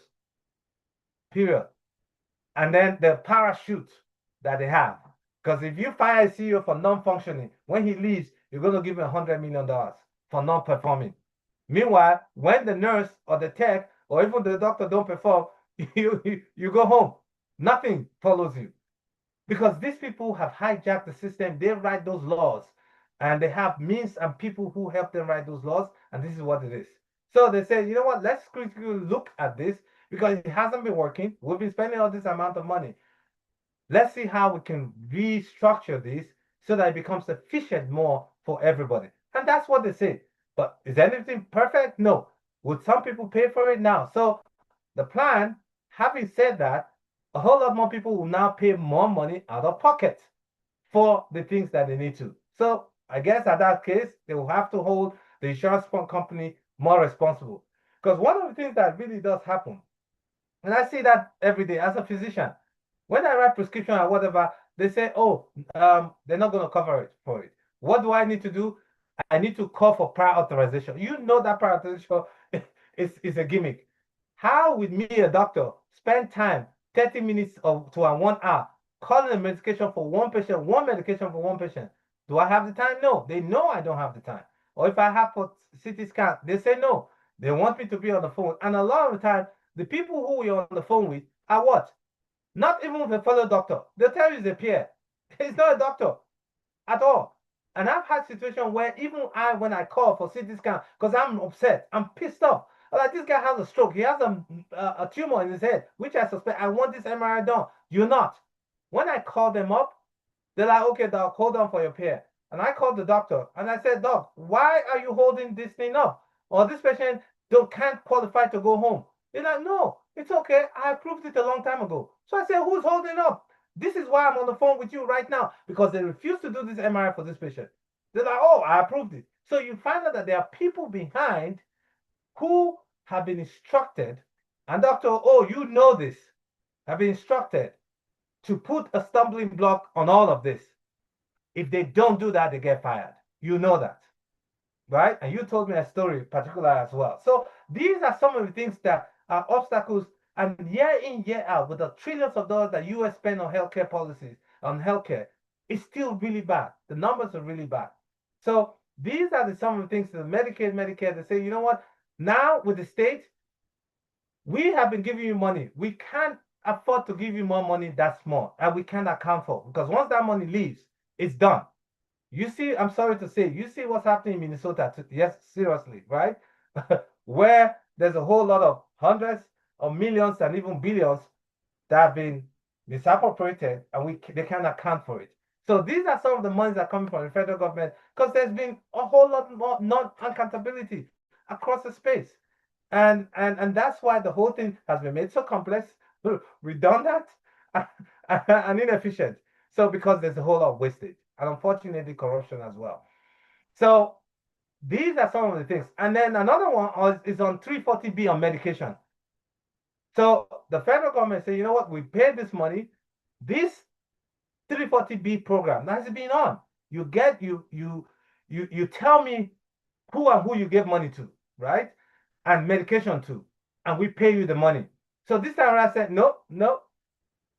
Period. And then the parachute that they have. Because if you fire a CEO for non-functioning, when he leaves, you're going to give him $100 million for non-performing. Meanwhile, when the nurse or the tech or even the doctor don't perform, you go home. Nothing follows you. Because these people have hijacked the system. They write those laws. And they have means and people who help them write those laws. And this is what it is. So they say, you know what, let's critically look at this because it hasn't been working. We've been spending all this amount of money. Let's see how we can restructure this so that it becomes efficient more for everybody. And that's what they say. But is anything perfect? No. Would some people pay for it now? So the plan, having said that, a whole lot more people will now pay more money out of pocket for the things that they need to. So I guess at that case, they will have to hold the insurance company more responsible. Because one of the things that really does happen, and I see that every day as a physician, when I write prescription or whatever, they say, oh, they're not going to cover it for it. What do I need to do? I need to call for prior authorization. You know that prior authorization is a gimmick. How would me, a doctor, spend time, 30 minutes to 1 hour, calling a medication for one patient, one medication for one patient? Do I have the time? No. They know I don't have the time. Or if I have for CT scan, they say no. They want me to be on the phone. And a lot of the time, the people who you're on the phone with are what? Not even the fellow doctor. They'll tell you it's a peer. It's not a doctor at all. And I've had situations where even when I call for CT scan, because I'm upset, I'm pissed off. Like, this guy has a stroke. He has a tumor in his head, which I suspect. I want this MRI done. You're not. When I call them up, they're like, okay, doc, hold on for your pair. And I called the doctor and I said, doc, why are you holding this thing up? Or this patient can't qualify to go home. They're like, no, it's okay. I approved it a long time ago. So I said, who's holding up? This is why I'm on the phone with you right now, because they refuse to do this MRI for this patient. They're like, oh, I approved it. So you find out that there are people behind who have been instructed, and doctor, oh, you know this, have been instructed to put a stumbling block on all of this. If they don't do that, they get fired. You know that, right? And you told me a story particular as well. So these are some of the things that are obstacles. And year in, year out, with the trillions of dollars that US spend on healthcare policies, on healthcare, it's still really bad. The numbers are really bad. So these are some of the things that Medicaid, Medicare, they say, you know what? Now with the state, we have been giving you money. We can't afford to give you more money that small, and we can't account for, because once that money leaves, it's done. You see, I'm sorry to say, you see what's happening in Minnesota. Yes, seriously, right? Where there's a whole lot of hundreds of millions and even billions that have been misappropriated, and they can't account for it. So these are some of the monies that are coming from the federal government, because there's been a whole lot more non-accountability across the space. And that's why the whole thing has been made so complex, redundant, and inefficient. So because there's a whole lot of wastage and unfortunately corruption as well. So these are some of the things. And then another one is on 340B on medication. So the federal government say, you know what, we paid this money. This 340B program that has been on. You tell me who you gave money to, right? And medication to, and we pay you the money. So this time I said, no, no.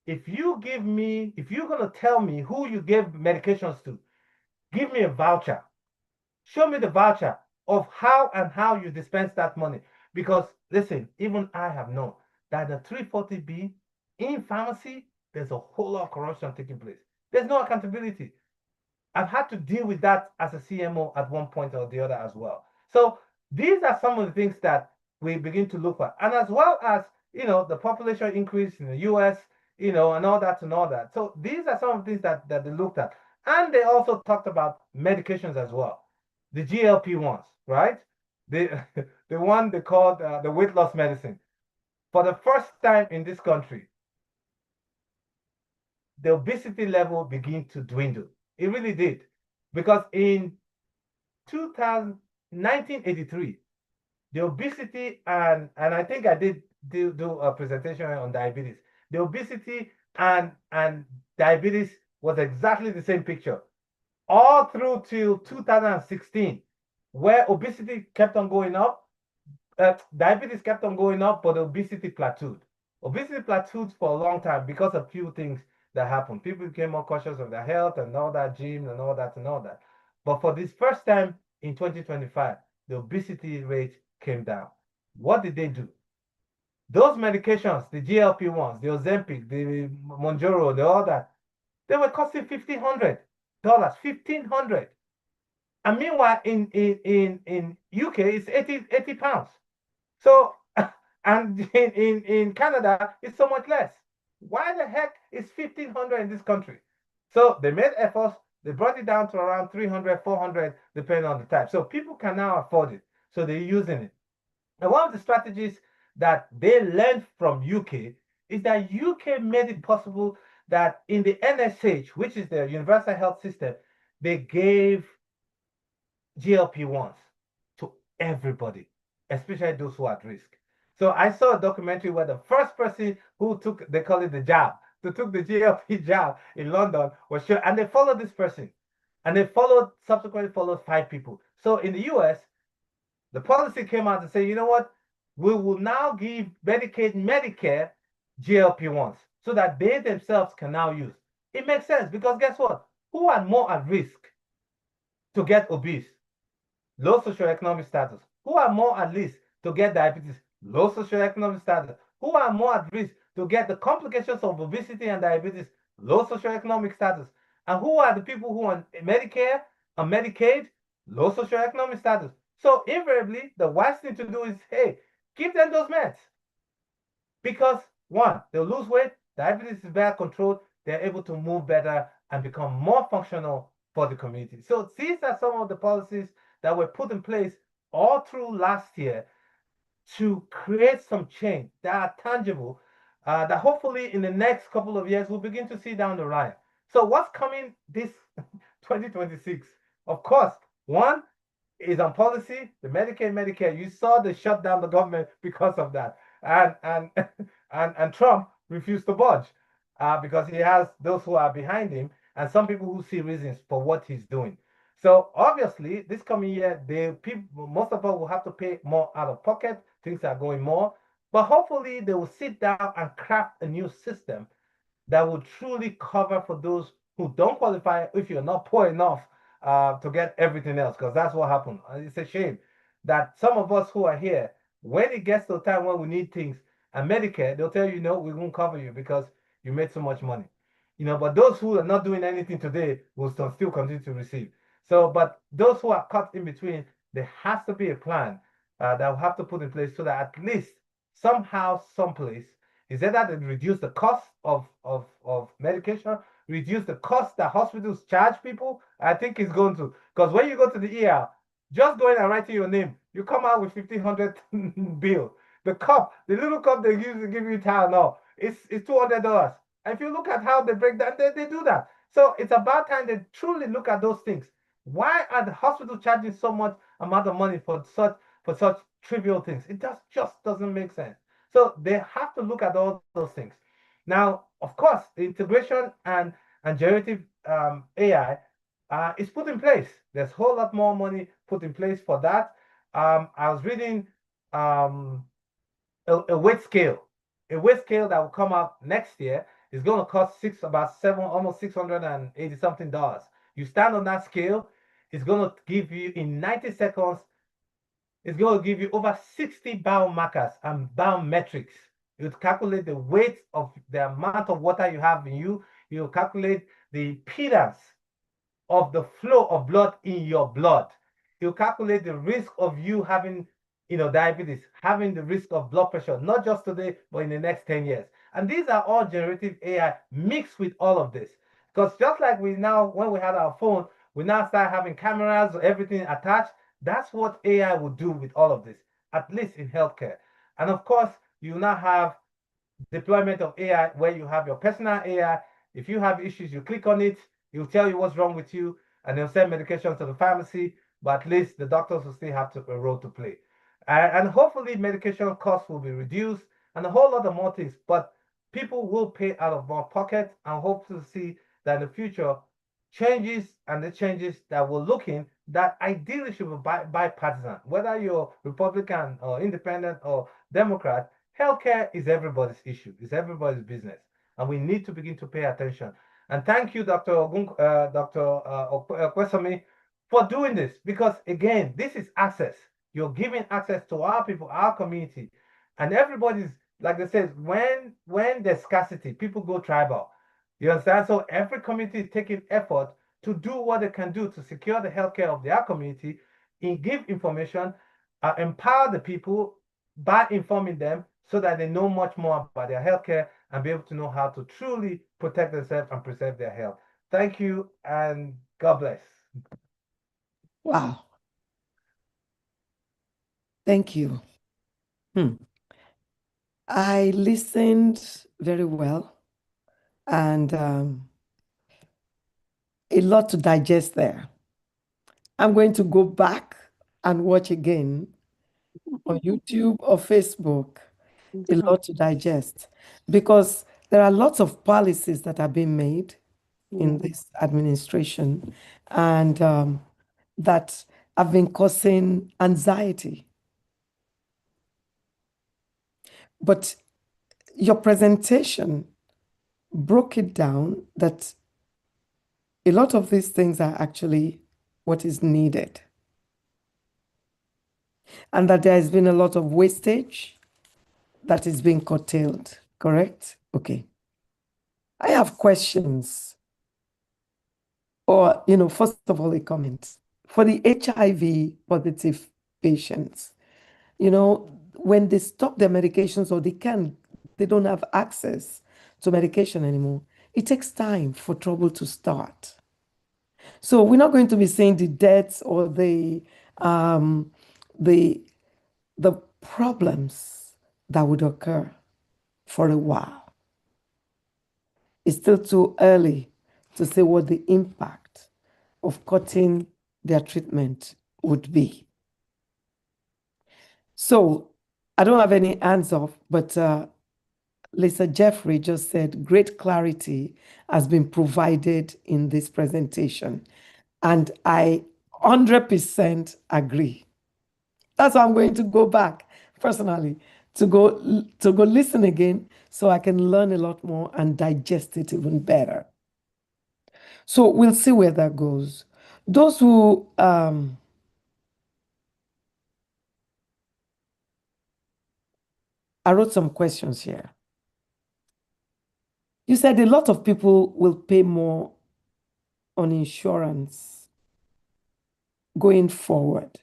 If you're gonna tell me who you gave medications to, give me a voucher. Show me the voucher of how you dispense that money. Because listen, even I have known that the 340B in pharmacy, there's a whole lot of corruption taking place. There's no accountability. I've had to deal with that as a CMO at one point or the other as well. So these are some of the things that we begin to look at, and as well as the population increase in the U.S., and all that and all that. So these are some of the things that they looked at, and they also talked about medications as well, the GLP-1s, right? The the one they called the weight loss medicine. For the first time in this country, the obesity level began to dwindle. It really did. Because in 2000, 1983, the obesity, and I think I did do a presentation on diabetes. The obesity and diabetes was exactly the same picture all through till 2016, where obesity kept on going up, diabetes kept on going up, but obesity plateaued. Obesity plateaued for a long time because of few things that happened. People became more cautious of their health and all that, gym and all that and all that. But for this first time in 2025, the obesity rate came down. What did they do? Those medications, the GLP-1s, the Ozempic, the Monjaro, the all that, they were costing $1,500, 1,500. And meanwhile, in UK, it's 80 pounds. So, and in Canada, it's so much less. Why the heck is 1,500 in this country? So they made efforts. They brought it down to around 300, 400, depending on the type. So people can now afford it. So they're using it. And one of the strategies that they learned from UK is that UK made it possible that in the NSH, which is the Universal Health System, they gave GLP-1s to everybody, especially those who are at risk. So I saw a documentary where the first person who took, they call it the jab, who took the GLP jab in London was sure, and they followed this person. And they subsequently followed 5 people. So in the US, the policy came out to say, you know what? We will now give Medicaid, Medicare GLP-1s so that they themselves can now use. It makes sense because guess what? Who are more at risk to get obese? Low socioeconomic status. Who are more at risk to get diabetes? Low socioeconomic status. Who are more at risk to get the complications of obesity and diabetes? Low socioeconomic status. And who are the people who are on Medicare and Medicaid? Low socioeconomic status. So invariably, the wise thing to do is, hey, give them those meds. Because one, they'll lose weight, diabetes is better controlled, they're able to move better and become more functional for the community. So these are some of the policies that were put in place all through last year to create some change that are tangible, that hopefully in the next couple of years we'll begin to see down the line. So what's coming this 2026? Of course, one is on policy, the Medicaid, Medicare. You saw they shut down the government because of that, and and Trump refused to budge because he has those who are behind him and some people who see reasons for what he's doing. So obviously, this coming year, the people, most of us will have to pay more out of pocket. Things are going more, but hopefully they will sit down and craft a new system that will truly cover for those who don't qualify if you're not poor enough to get everything else, because that's what happened. It's a shame that some of us who are here, when it gets to a time when we need things, and Medicare, they'll tell you, no, we won't cover you because you made so much money. But those who are not doing anything today will still continue to receive. So, but those who are caught in between, there has to be a plan that will have to put in place so that at least somehow, someplace, is either they reduce the cost of medication, reduce the cost that hospitals charge people. I think it's going to, because when you go to the ER, just going and writing your name, you come out with 1,500 bill. The cup, the little cup they use to give you Tylenol, it's $200. And if you look at how they break down, they do that. So it's about time they truly look at those things. Why are the hospitals charging so much amount of money for such trivial things? It just doesn't make sense. So they have to look at all those things. Now, of course, the integration and generative AI is put in place. There's a whole lot more money put in place for that. I was reading um, a weight scale. A weight scale that will come out next year is going to cost about almost $680 something dollars. You stand on that scale, it's going to give you in 90 seconds, it's going to give you over 60 biomarkers and biometrics. It will calculate the weight of the amount of water you have in you. It will calculate the impedance of the flow of blood in your blood. It will calculate the risk of you having, diabetes, having the risk of blood pressure, not just today, but in the next 10 years. And these are all generative AI mixed with all of this. Because just like we now, when we had our phone, we now start having cameras, everything attached. That's what AI will do with all of this, at least in healthcare. And of course, you now have deployment of AI where you have your personal AI. If you have issues, you click on it, it'll tell you what's wrong with you, and they'll send medication to the pharmacy, but at least the doctors will still have a role to play. And hopefully medication costs will be reduced and a whole lot of more things, but people will pay out of more pocket and hope to see that in the future changes and the changes that we're looking that ideally should be bipartisan, whether you're Republican or independent or Democrat. Healthcare is everybody's issue, it's everybody's business, and we need to begin to pay attention. And thank you, Dr. Kwesami, for doing this because, again, this is access. You're giving access to our people, our community, and everybody's, like I said, when there's scarcity, people go tribal. You understand? So every community is taking effort to do what they can do to secure the healthcare of their community, give information, empower the people by informing them so that they know much more about their healthcare and be able to know how to truly protect themselves and preserve their health. Thank you, and God bless. Wow. Thank you. Hmm. I listened very well and a lot to digest there. I'm going to go back and watch again on YouTube or Facebook. A lot to digest because there are lots of policies that are being made in this administration and that have been causing anxiety. But your presentation broke it down that a lot of these things are actually what is needed, and that there has been a lot of wastage that is being curtailed, correct? Okay. I have questions, or, first of all, a comment. For the HIV positive patients, when they stop their medications or they don't have access to medication anymore, it takes time for trouble to start. So we're not going to be seeing the deaths or um, the the problems that would occur for a while. It's still too early to say what the impact of cutting their treatment would be. So I don't have any hands off, but Lisa Jeffrey just said great clarity has been provided in this presentation. And I 100% agree. That's why I'm going to go back personally to go listen again so I can learn a lot more and digest it even better. So we'll see where that goes. Those who I wrote some questions here. You said a lot of people will pay more on insurance going forward.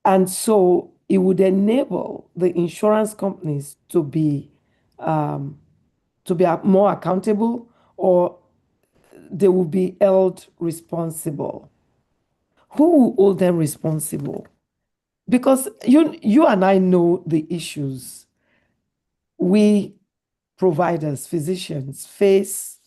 And so it would enable the insurance companies um, to be more accountable, or they will be held responsible. Who will hold them responsible? Because you and I know the issues we providers, physicians face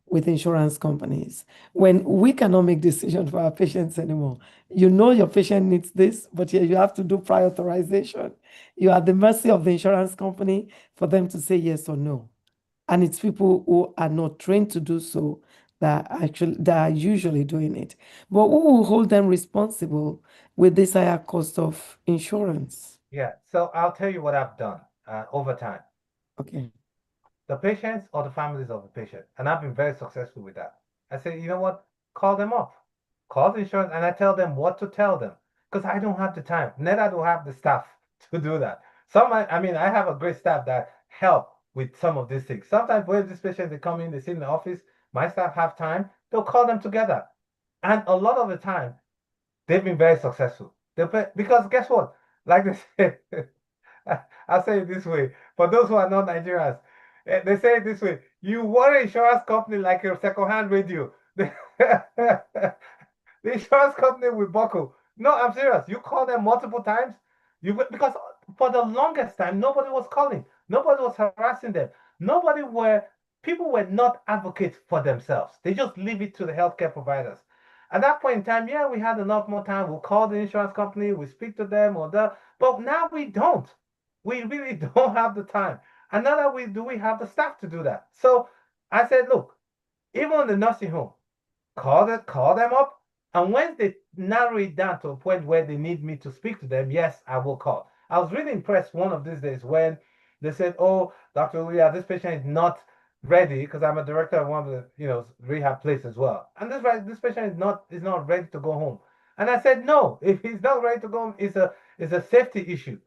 with insurance companies when we cannot make decisions for our patients anymore. You know your patient needs this, but you have to do prior authorization. You are at the mercy of the insurance company for them to say yes or no. And it's people who are not trained to do so that are usually doing it. But who will hold them responsible with this higher cost of insurance? Yeah, so I'll tell you what I've done over time. Okay. The patients or the families of the patient. And I've been very successful with that. I say, you know what? Call them up. Call the insurance and I tell them what to tell them. Because I don't have the time. Neither do I have the staff to do that. I have a great staff that help with some of these things. Sometimes when these patients they come in, they sit in the office, my staff have time, they'll call them together. And a lot of the time, they've been very successful. Because guess what? Like they say, I'll say it this way. For those who are not Nigerians, they say it this way. You want an insurance company like a second-hand radio. The insurance company will buckle. No, I'm serious. You call them multiple times, because for the longest time nobody was calling, nobody was harassing them, nobody were people were not advocates for themselves. They just leave it to the healthcare providers. At that point in time, yeah, we had enough more time. We'll call the insurance company, we speak to them, but now we don't. We really don't have the time. And now that we do, we have the staff to do that. So I said, look, even in the nursing home, call them up, and when they narrow it down to a point where they need me to speak to them, yes, I will call. I was really impressed one of these days when they said, "Oh, Dr. Aluya, this patient is not ready," because I'm a director of one of the rehab place as well, and this patient is not ready to go home. And I said, "No, if he's not ready to go home, it's a safety issue."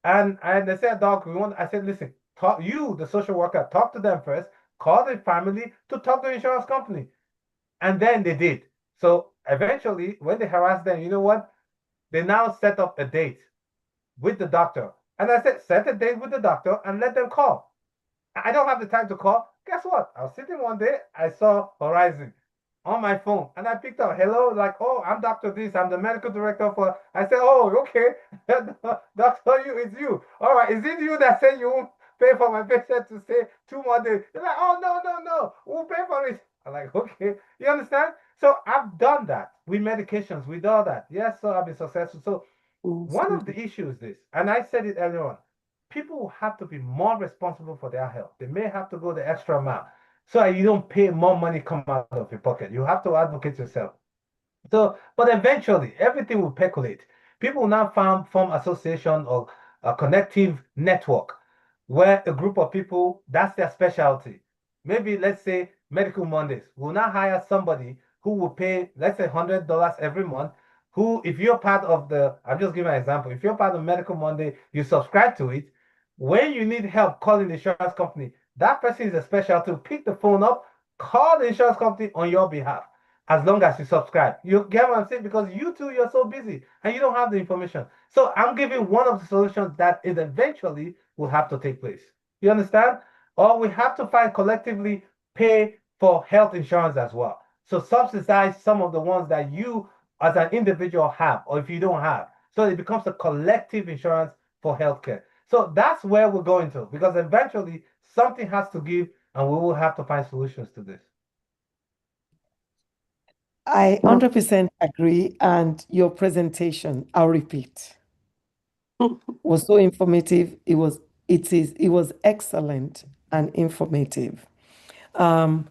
And they said, "Doc, we want." I said, "Listen, talk you, the social worker, talk to them first. Call the family to talk to the insurance company." And then they did. So eventually, when they harassed them, you know what? They now set up a date with the doctor. And I said, set a date with the doctor and let them call. I don't have the time to call. Guess what? I was sitting one day, I saw Horizon on my phone, and I picked up, hello, like, oh, I'm Dr. This, I'm the medical director for. I said, oh, okay, Dr. You, it's you. All right, is it you that said you won't pay for my patient to stay 2 more days? They're like, oh, no, no, no, we'll pay for it. I'm like, okay, you understand? So I've done that with medications, with all that. Yes, so I've been successful. So one of the Absolutely. issues is, and I said it earlier on, people will have to be more responsible for their health. They may have to go the extra mile so that you don't pay more money come out of your pocket. You have to advocate yourself. So, but eventually, everything will percolate. People will now form association or a connective network where a group of people, that's their specialty. Maybe let's say Medical Mondays will now hire somebody who will pay, let's say $100 every month. Who, if you're part of the, I'm just giving an example. If you're part of Medical Monday, you subscribe to it. When you need help calling the insurance company, that person is a specialty to pick the phone up, call the insurance company on your behalf as long as you subscribe. You get what I'm saying? Because you too, you're so busy and you don't have the information. So I'm giving one of the solutions that is eventually will have to take place. You understand? Or we have to find collectively pay for health insurance as well. So subsidize some of the ones that you as an individual have, or if you don't have. So it becomes a collective insurance for healthcare. So that's where we're going to, because eventually something has to give and we will have to find solutions to this. I 100% agree. And your presentation, I'll repeat, was so informative. It was excellent and informative. Um,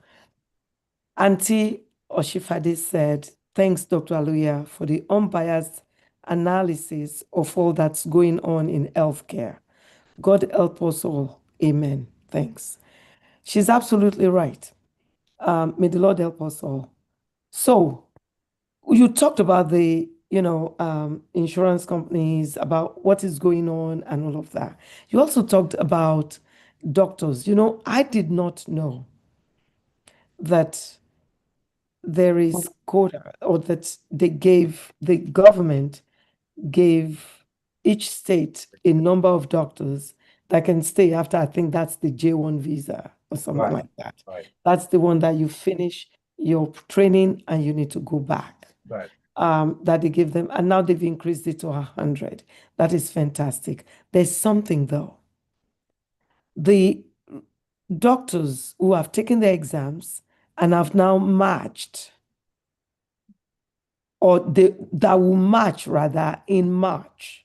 Auntie Oshifade said, thanks, Dr. Aluya, for the unbiased analysis of all that's going on in healthcare. God help us all. Amen. Thanks. She's absolutely right. May the Lord help us all. So, you talked about the, insurance companies, about what is going on and all of that. You also talked about doctors. I did not know that there is quota, or that the government gave each state a number of doctors that can stay after, I think that's the J1 visa or something Right, like that. right, That's the one that you finish your training and you need to go back. right. That they give them, and now they've increased it to 100. That is fantastic. There's something though. The doctors who have taken their exams and have now matched, or that will match rather in March,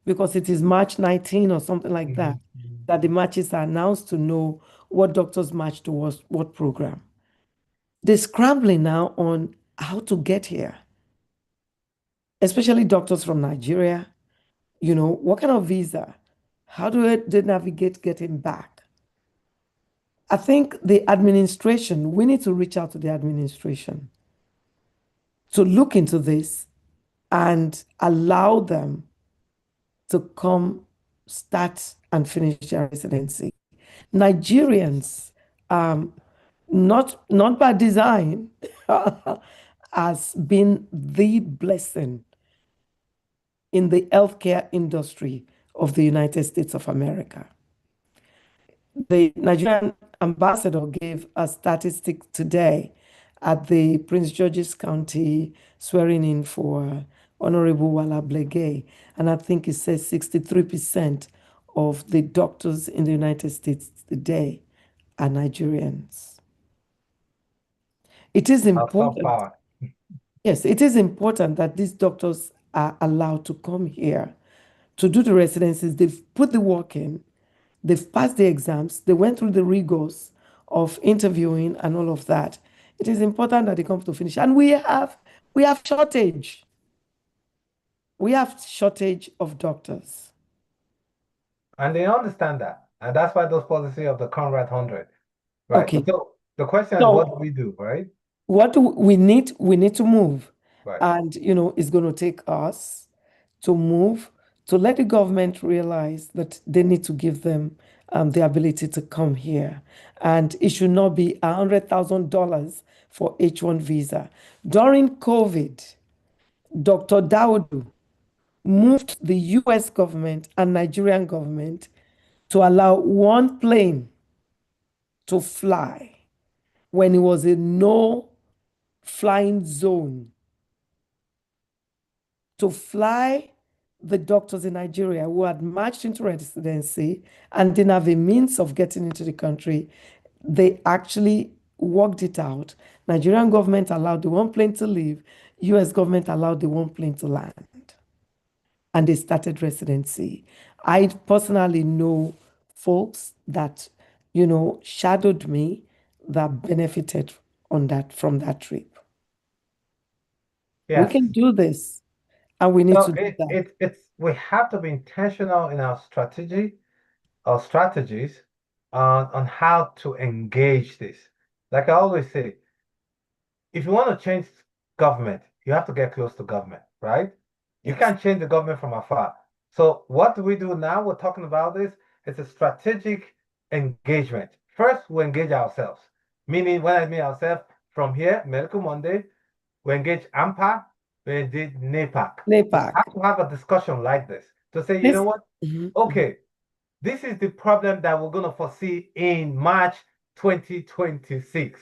because it is March 19 or something like that, Mhm, mhm. that the matches are announced to know what doctors match towards what program. They're scrambling now on how to get here, especially doctors from Nigeria. What kind of visa? How do they navigate getting back? I think the administration, we need to reach out to the administration to look into this and allow them to come start and finish their residency. Nigerians, um, not by design, has been the blessing in the healthcare industry of the United States of America. The Nigerian ambassador gave a statistic today at the Prince George's County swearing in for Honorable Wala Blege, and I think it says 63% of the doctors in the United States today are Nigerians. It is Our soft important, power. yes, it is important that these doctors are allowed to come here to do the residencies. They've put the work in, they've passed the exams, they went through the rigors of interviewing and all of that. It is important that they come to finish. And we have shortage. We have shortage of doctors. And they understand that. And that's why those policy of the Conrad 100. Right. Okay. So the question is, what do So we do? Right. what do we need? We need to move. Right. And it's going to take us to move, to let the government realize that they need to give them the ability to come here. And it should not be $100,000 for H1 visa. During COVID, Dr. Daudu moved the US government and Nigerian government to allow one plane. to fly when it was a no flying zone, to fly the doctors in Nigeria who had marched into residency and didn't have a means of getting into the country. They actually worked it out. Nigerian government allowed the one plane to leave, US government allowed the one plane to land, and they started residency. I personally know folks that, shadowed me that benefited on that from that trip. We can Yes. do this, and we need So to do that. it's we have to be intentional in our strategy or strategies on how to engage this. Like I always say, if you want to change government, you have to get close to government, right? You Yes. can't change the government from afar. So what do we do now? We're talking about this. It's a strategic engagement. First, we engage ourselves. Meaning, when I mean ourselves, from here, Medical Monday, we engage AMPA, we engage NAPAC. We NAPAC. have to have a discussion like this to say, you know This, what? mhm, mhm. Okay, this is the problem that we're going to foresee in March 2026.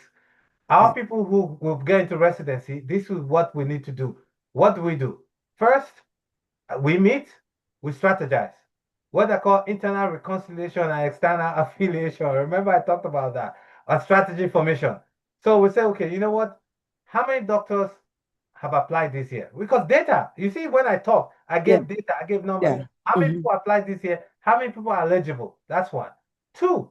Our Yeah. people who will get into residency, this is what we need to do. What do we do? First, we meet, we strategize. What I call internal reconciliation and external affiliation. Remember, I talked about that. A strategy formation. So we say, okay, you know what? How many doctors have applied this year? Because data, you see, when I talk, I Yeah. gave data, I gave numbers. Yeah. How many Mhm. people applied this year? How many people are eligible? That's one. Two,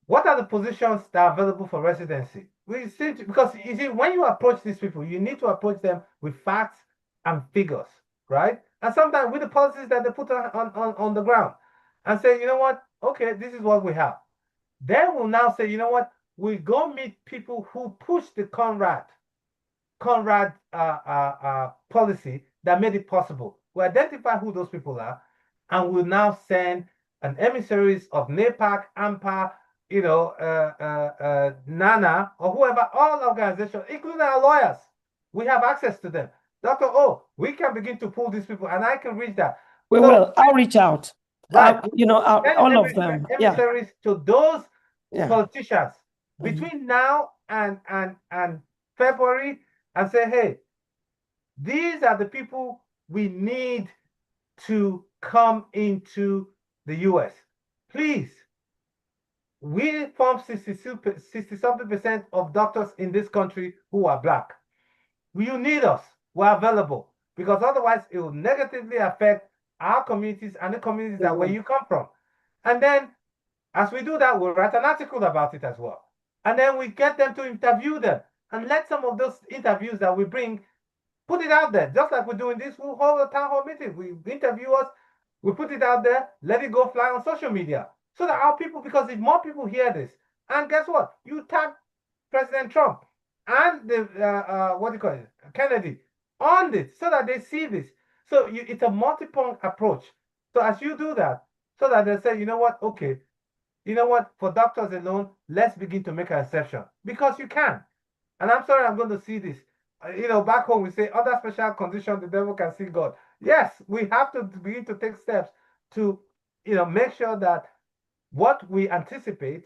what are the positions that are available for residency? We see, because you see, when you approach these people, you need to approach them with facts and figures, right? And sometimes with the policies that they put on the ground and say, you know what? Okay, this is what we have. Then we'll now say, you know what? We go meet people who push the Conrad policy that made it possible. We identify who those people are, and we'll now send an emissaries of NAPAC, AMPA, NANA, or whoever, all organizations, including our lawyers. We have access to them. Doctor, oh, we can begin to pull these people, and I can reach that. We So, will. I'll reach out. right, send All of them. Yeah. emissaries to those Yeah. politicians Mhm. between now and February and say, hey, these are the people we need to come into the US. Please, we form 60 something percent of doctors in this country who are black. You need us. We're available because otherwise it will negatively affect our communities and the communities They that where will. you come from. And then as we do that, we'll write an article about it as well. And then we get them to interview them and let some of those interviews that we bring put it out there. Just like we're doing this, we'll hold a town hall meeting. We interview us, we put it out there, let it go fly on social media. So that our people, because if more people hear this, and guess what? You tag President Trump and the what do you call it, Kennedy on this, so that they see this. So it's a multi-pronged approach. So as you do that, so that they say, you know what, okay, you know what, for doctors alone, let's begin to make an exception because you can. And I'm sorry, I'm going to see this. Back home we say under special conditions the devil can see God. Yes, we have to begin to take steps to, make sure that what we anticipate,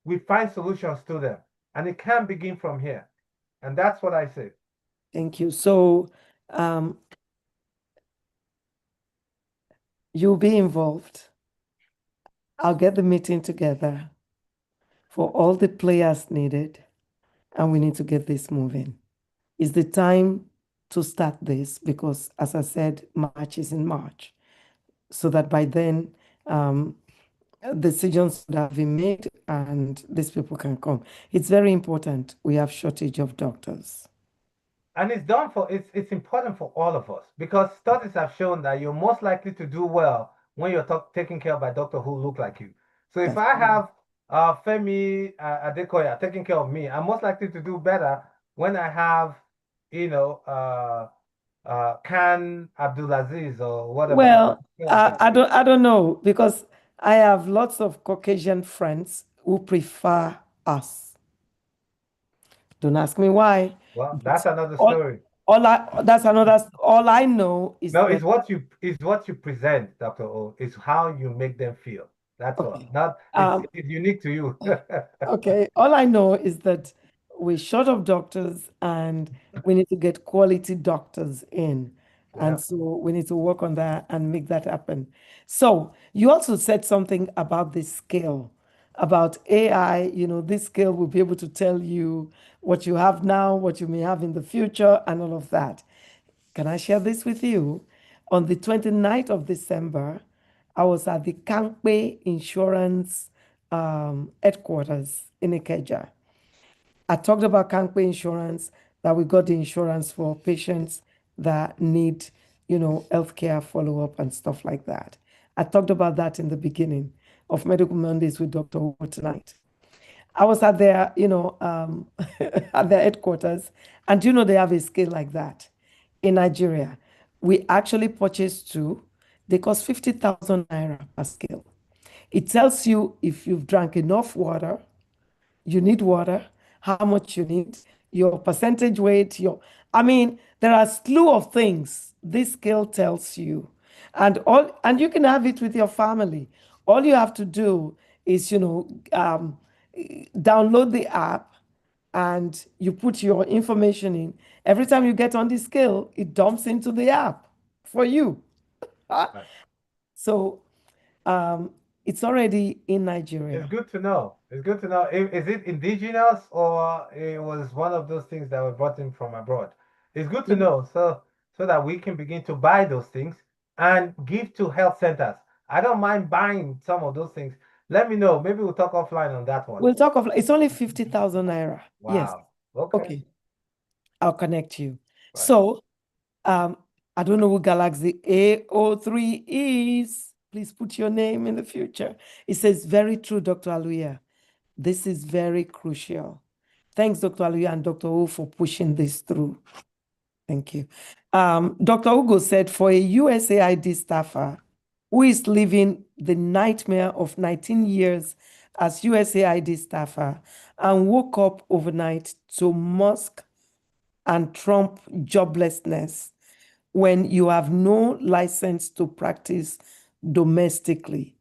we find solutions to them, and it can begin from here. And that's what I say. Thank you. So, um, you'll be involved. I'll get the meeting together for all the players needed, and we need to get this moving. It's the time to start this because, as I said, March is in March, so that by then, decisions would have been made and these people can come. It's very important. We have shortage of doctors. And it's important for all of us because studies have shown that you're most likely to do well when you're taken care of by doctors who look like you. So if That's I have Femi Adekoya taking care of me, I'm most likely to do better when I have, Khan Abdulaziz or whatever. well, I don't know because I have lots of Caucasian friends who prefer us. Don't ask me why, Well, but that's another all story. all I know is No, that it's what you present, Dr. O. It's how you make them feel. That's all. Okay. Not Um, it's unique to you. Okay, all I know is that we're short of doctors and we need to get quality doctors in. Yeah. And so we need to work on that and make that happen. So you also said something about this scale, about AI. This scale will be able to tell you what you have now, what you may have in the future, and all of that. Can I share this with you? On the 29th of December, I was at the Kankpe Insurance headquarters in Ikeja. I talked about Kankpe Insurance, that we got the insurance for patients that need, healthcare follow-up and stuff like that. I talked about that in the beginning of Medical Mondays with Dr. Hugo tonight. I was at their, at their headquarters, and they have a scale like that in Nigeria. We actually purchased two. They cost 50,000 naira per scale. It tells you if you've drank enough water, you need water, how much you need, your percentage weight, I mean, there are a slew of things this scale tells you. And you can have it with your family. All you have to do is, download the app and you put your information in. Every time you get on the scale, it dumps into the app for you. Right. So it's already in It's Nigeria. good to know. It's good to know. Is it indigenous or it was one of those things that were brought in from abroad? It's good to know so that we can begin to buy those things and give to health centers. I don't mind buying some of those things. Let me know. Maybe we'll talk offline on that one. We'll talk of it's only 50,000 naira. Yes. Wow. Okay. Okay. I'll connect you. Right. So, um, I don't know who Galaxy A03 is. Please put your name in the future. It says, very true, Dr. Aluya. This is very crucial. Thanks, Dr. Aluya and Dr. O for pushing this through. Thank you. Dr. Ugo said, for a USAID staffer who is living the nightmare of 19 years as USAID staffer and woke up overnight to Musk and Trump joblessness when you have no license to practice domestically,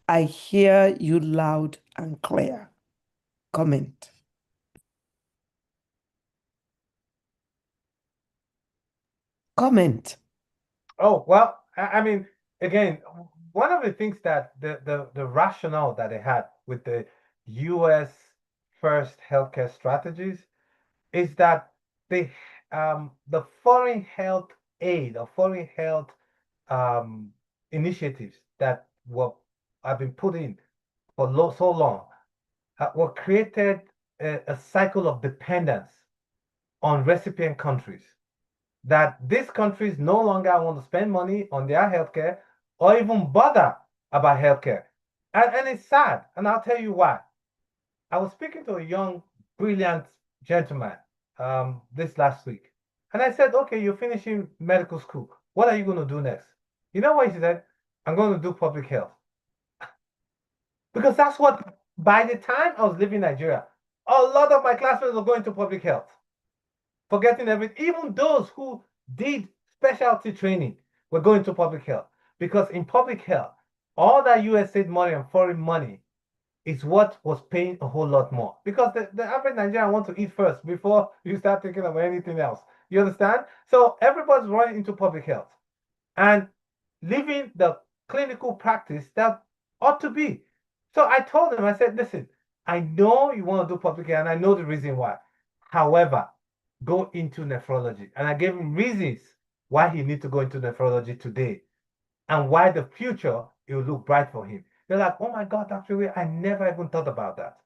I hear you loud and clear. Comment. Comment. Oh, well, I mean, again, one of the things that the rationale that they had with the US first healthcare strategies is that the foreign health aid or foreign health um, initiatives that were have been put in for so long were created a cycle of dependence on recipient countries that these countries no longer want to spend money on their healthcare or even bother about healthcare. And it's sad, and I'll tell you why. I was speaking to a young, brilliant gentleman this last week, and I said, "Okay, you're finishing medical school. What are you going to do next?" You know what he said? "I'm going to do public health." Because that's what, by the time I was living in Nigeria, a lot of my classmates were going to public health, forgetting everything. Even those who did specialty training were going to public health. Because in public health, all that USAID money and foreign money is what was paying a whole lot more. Because the average Nigerian wants to eat first before you start thinking of anything else. You understand? So everybody's running into public health and living the clinical practice that ought to be. So I told him, I said, listen, I know you want to do public health and I know the reason why. However, go into nephrology. And I gave him reasons why he needs to go into nephrology today and why the future it will look bright for him. You're like, oh my God, actually, I never even thought about that.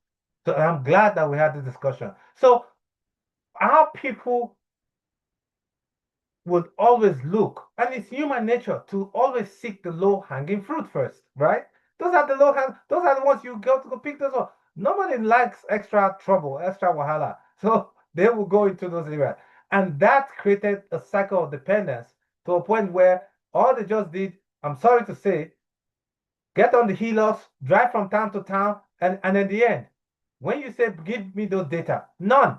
So I'm glad that we had the discussion. So our people would always look, and it's human nature to always seek the low-hanging fruit first, right? Those are the ones you go pick those up. Nobody likes extra trouble, extra wahala. So they will go into those areas. And that created a cycle of dependence to a point where all they just did, I'm sorry to say, get on the healers, drive from town to town, and in the end, when you say give me those data, none.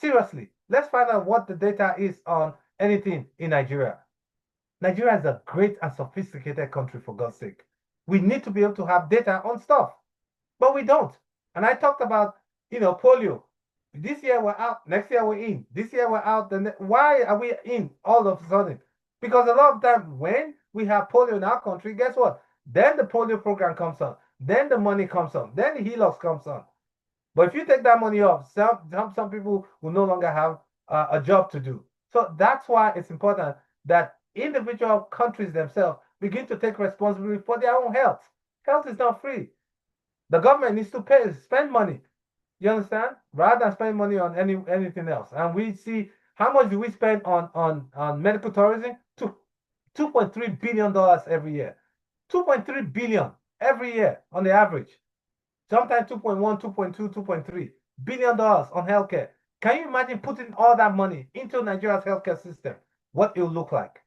Seriously, let's find out what the data is on anything in Nigeria. Nigeria is a great and sophisticated country, for God's sake. We need to be able to have data on stuff, but we don't. And I talked about, polio. This year we're out, next year we're in. This year we're out. Why are we in all of a sudden? Because a lot of time when we have polio in our country, guess what? Then the polio program comes on. Then the money comes on. Then the HELOCs comes on. But if you take that money off, some people will no longer have a job to do. So that's why it's important that individual countries themselves begin to take responsibility for their own health. Health is not free. The government needs to spend money. You understand? Rather than spend money on anything else. And we see how much do we spend on medical tourism? $2.3 billion every year. 2.3 billion every year on the average. Sometimes 2.1, 2.2, 2.3 billion dollars on healthcare. Can you imagine putting all that money into Nigeria's healthcare system? What it will look like?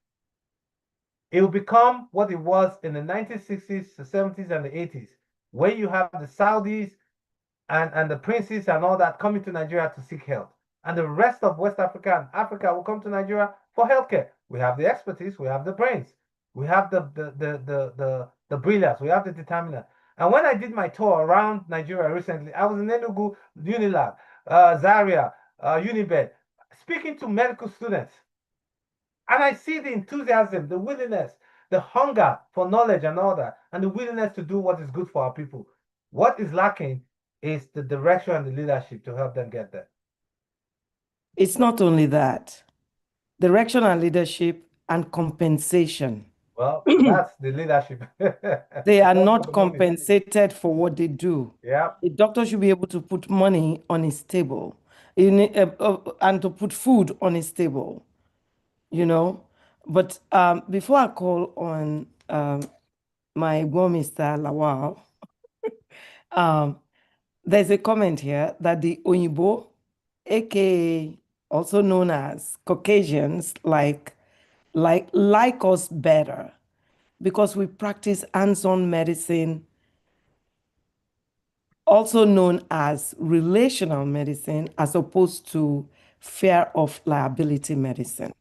It will become what it was in the 1960s, the 70s, and the 80s, where you have the Saudis and the princes and all that coming to Nigeria to seek help. And the rest of West Africa and Africa will come to Nigeria for healthcare. We have the expertise, we have the brains, we have the brilliance, we have the determinant. And when I did my tour around Nigeria recently, I was in Enugu, Unilab, Zaria, Unibed, speaking to medical students. And I see the enthusiasm, the willingness, the hunger for knowledge and all that, and the willingness to do what is good for our people. What is lacking is the direction and the leadership to help them get there. It's not only that, direction and leadership and compensation. Well, that's the leadership. They are That's not the money. compensated for what they do. Yeah. A doctor should be able to put money on his table and to put food on his table, you know. But before I call on my war Mr. Lawal, there's a comment here that the Oyibo, aka also known as Caucasians, like us better because we practice hands-on medicine, also known as relational medicine, as opposed to fear of liability medicine.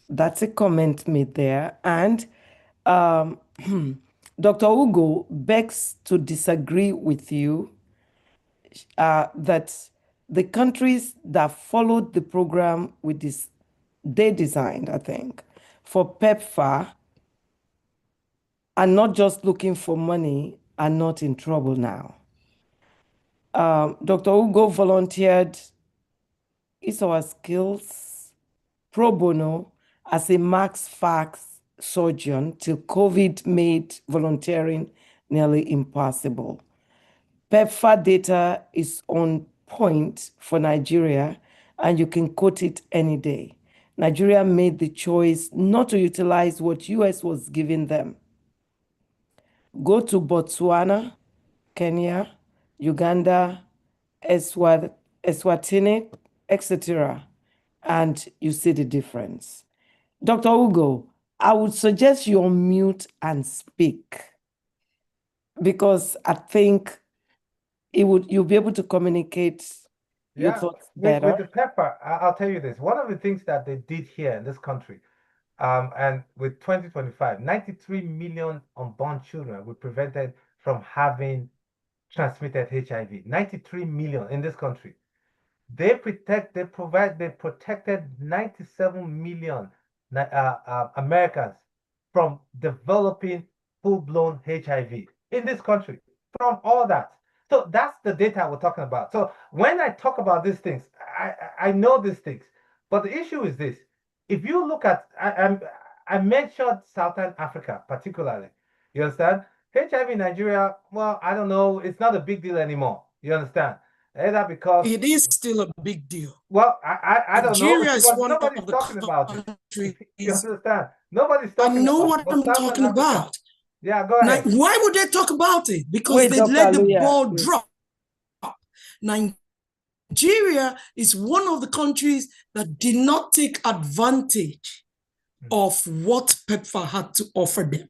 That's a comment made there. And Dr. Ugo begs to disagree with you that the countries that followed the program with this, they designed, I think, for PEPFAR are not just looking for money, are not in trouble now. Dr. Ugo volunteered his or her skills pro bono as a max fax surgeon till COVID made volunteering nearly impossible. PEPFAR data is on point for Nigeria, and you can quote it any day. Nigeria made the choice not to utilize what US was giving them. Go to Botswana, Kenya, Uganda, Eswatini, etc., and you see the difference. Dr. Ugo, I would suggest you unmute and speak because I think you'll be able to communicate your thoughts better. With the pepper, I'll tell you this. One of the things that they did here in this country, and with 2025, 93 million unborn children were prevented from having transmitted HIV. 93 million in this country. They protected 97 million Americans from developing full-blown HIV in this country from all that. So that's the data we're talking about. So when I talk about these things, I know these things. But the issue is this. If you look at, I mentioned Southern Africa particularly. You understand? HIV in Nigeria, well, I don't know. It's not a big deal anymore. You understand? Either because it is still a big deal. Well, I don't know. Nigeria is one nobody's of the talking about it. countries. You understand? Nobody's talking I know about it. what I'm talking about. Yeah, go ahead. Now, why would they talk about it? Because Wait, they Dr. let the Aluya, ball wait. drop. Nigeria is one of the countries that did not take advantage of what PEPFAR had to offer them.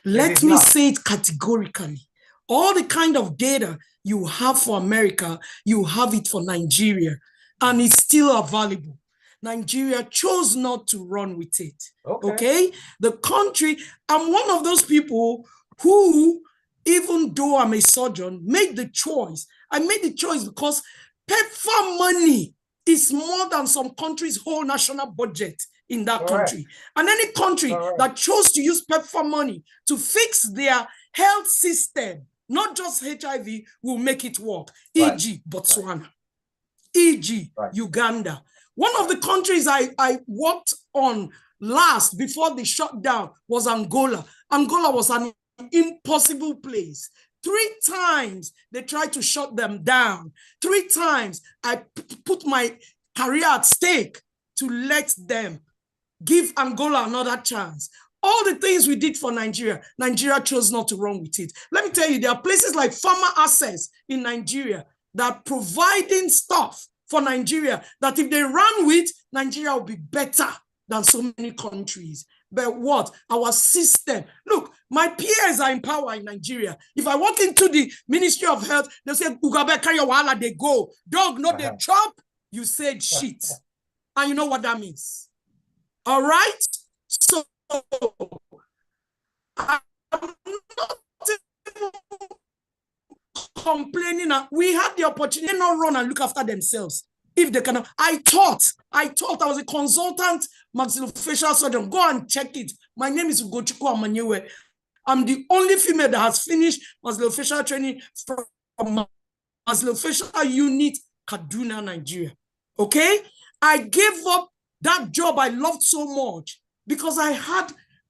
Let me say it categorically. All the kind of data you have for America, you have it for Nigeria, and it's still available. Nigeria chose not to run with it. Okay? The country, I'm one of those people who, even though I'm a surgeon, made the choice. I made the choice because PEPFAR money is more than some countries' whole national budget in that country. And any country that chose to use PEPFAR money to fix their health system, not just HIV, will make it work. E.g. Botswana, e.g. Uganda. One of the countries I worked on last before the shutdown was Angola. Angola was an impossible place. 3 times they tried to shut them down. 3 times I put my career at stake to let them give Angola another chance. All the things we did for Nigeria, Nigeria chose not to run with it. Let me tell you, there are places like Farmer Access in Nigeria that are providing stuff for Nigeria that if they run with, Nigeria will be better than so many countries. But what? Our system. Look, my peers are in power in Nigeria. If I walk into the Ministry of Health, they say, Ugabe, carry your wahala, they go. Dog, not they chop. You said shit. And you know what that means. All right? So, I'm not complaining. We had the opportunity to not run and look after themselves. If they cannot, I thought I was a consultant maxillofacial surgeon. Go and check it. My name is Ugochukwu Amanyewe. I'm the only female that has finished maxillofacial training from maxillofacial unit, Kaduna, Nigeria. Okay? I gave up that job I loved so much because I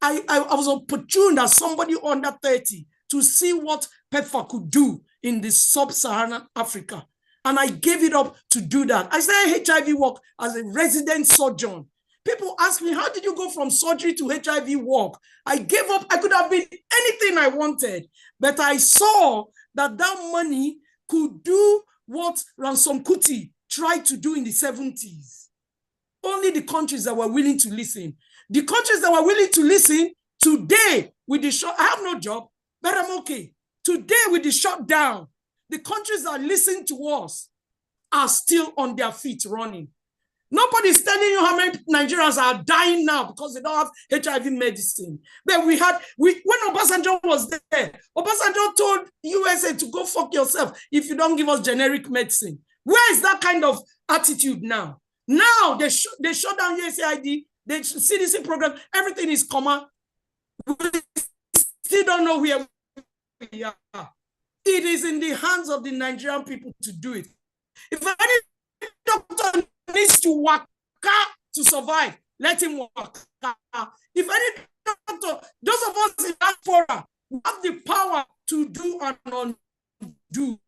was opportune as somebody under 30 to see what PEPFAR could do in the sub-Saharan Africa. And I gave it up to do that. I started HIV work as a resident surgeon. People ask me, how did you go from surgery to HIV work? I gave up. I could have been anything I wanted. But I saw that that money could do what Ransom Kuti tried to do in the 70s. Only the countries that were willing to listen. The countries that were willing to listen, today, with the shut, I have no job, but I'm okay. Today, with the shutdown, the countries that listen to us are still on their feet running. Nobody's telling you how many Nigerians are dying now because they don't have HIV medicine. But when Obasanjo was there, Obasanjo told USA to go fuck yourself if you don't give us generic medicine. Where is that kind of attitude now? Now they shut down USAID, the CDC program, everything is comma. We still don't know where we are. It is in the hands of the Nigerian people to do it. If any doctor needs to work to survive, let him work. If any doctor, those of us in diaspora have the power to do and undo,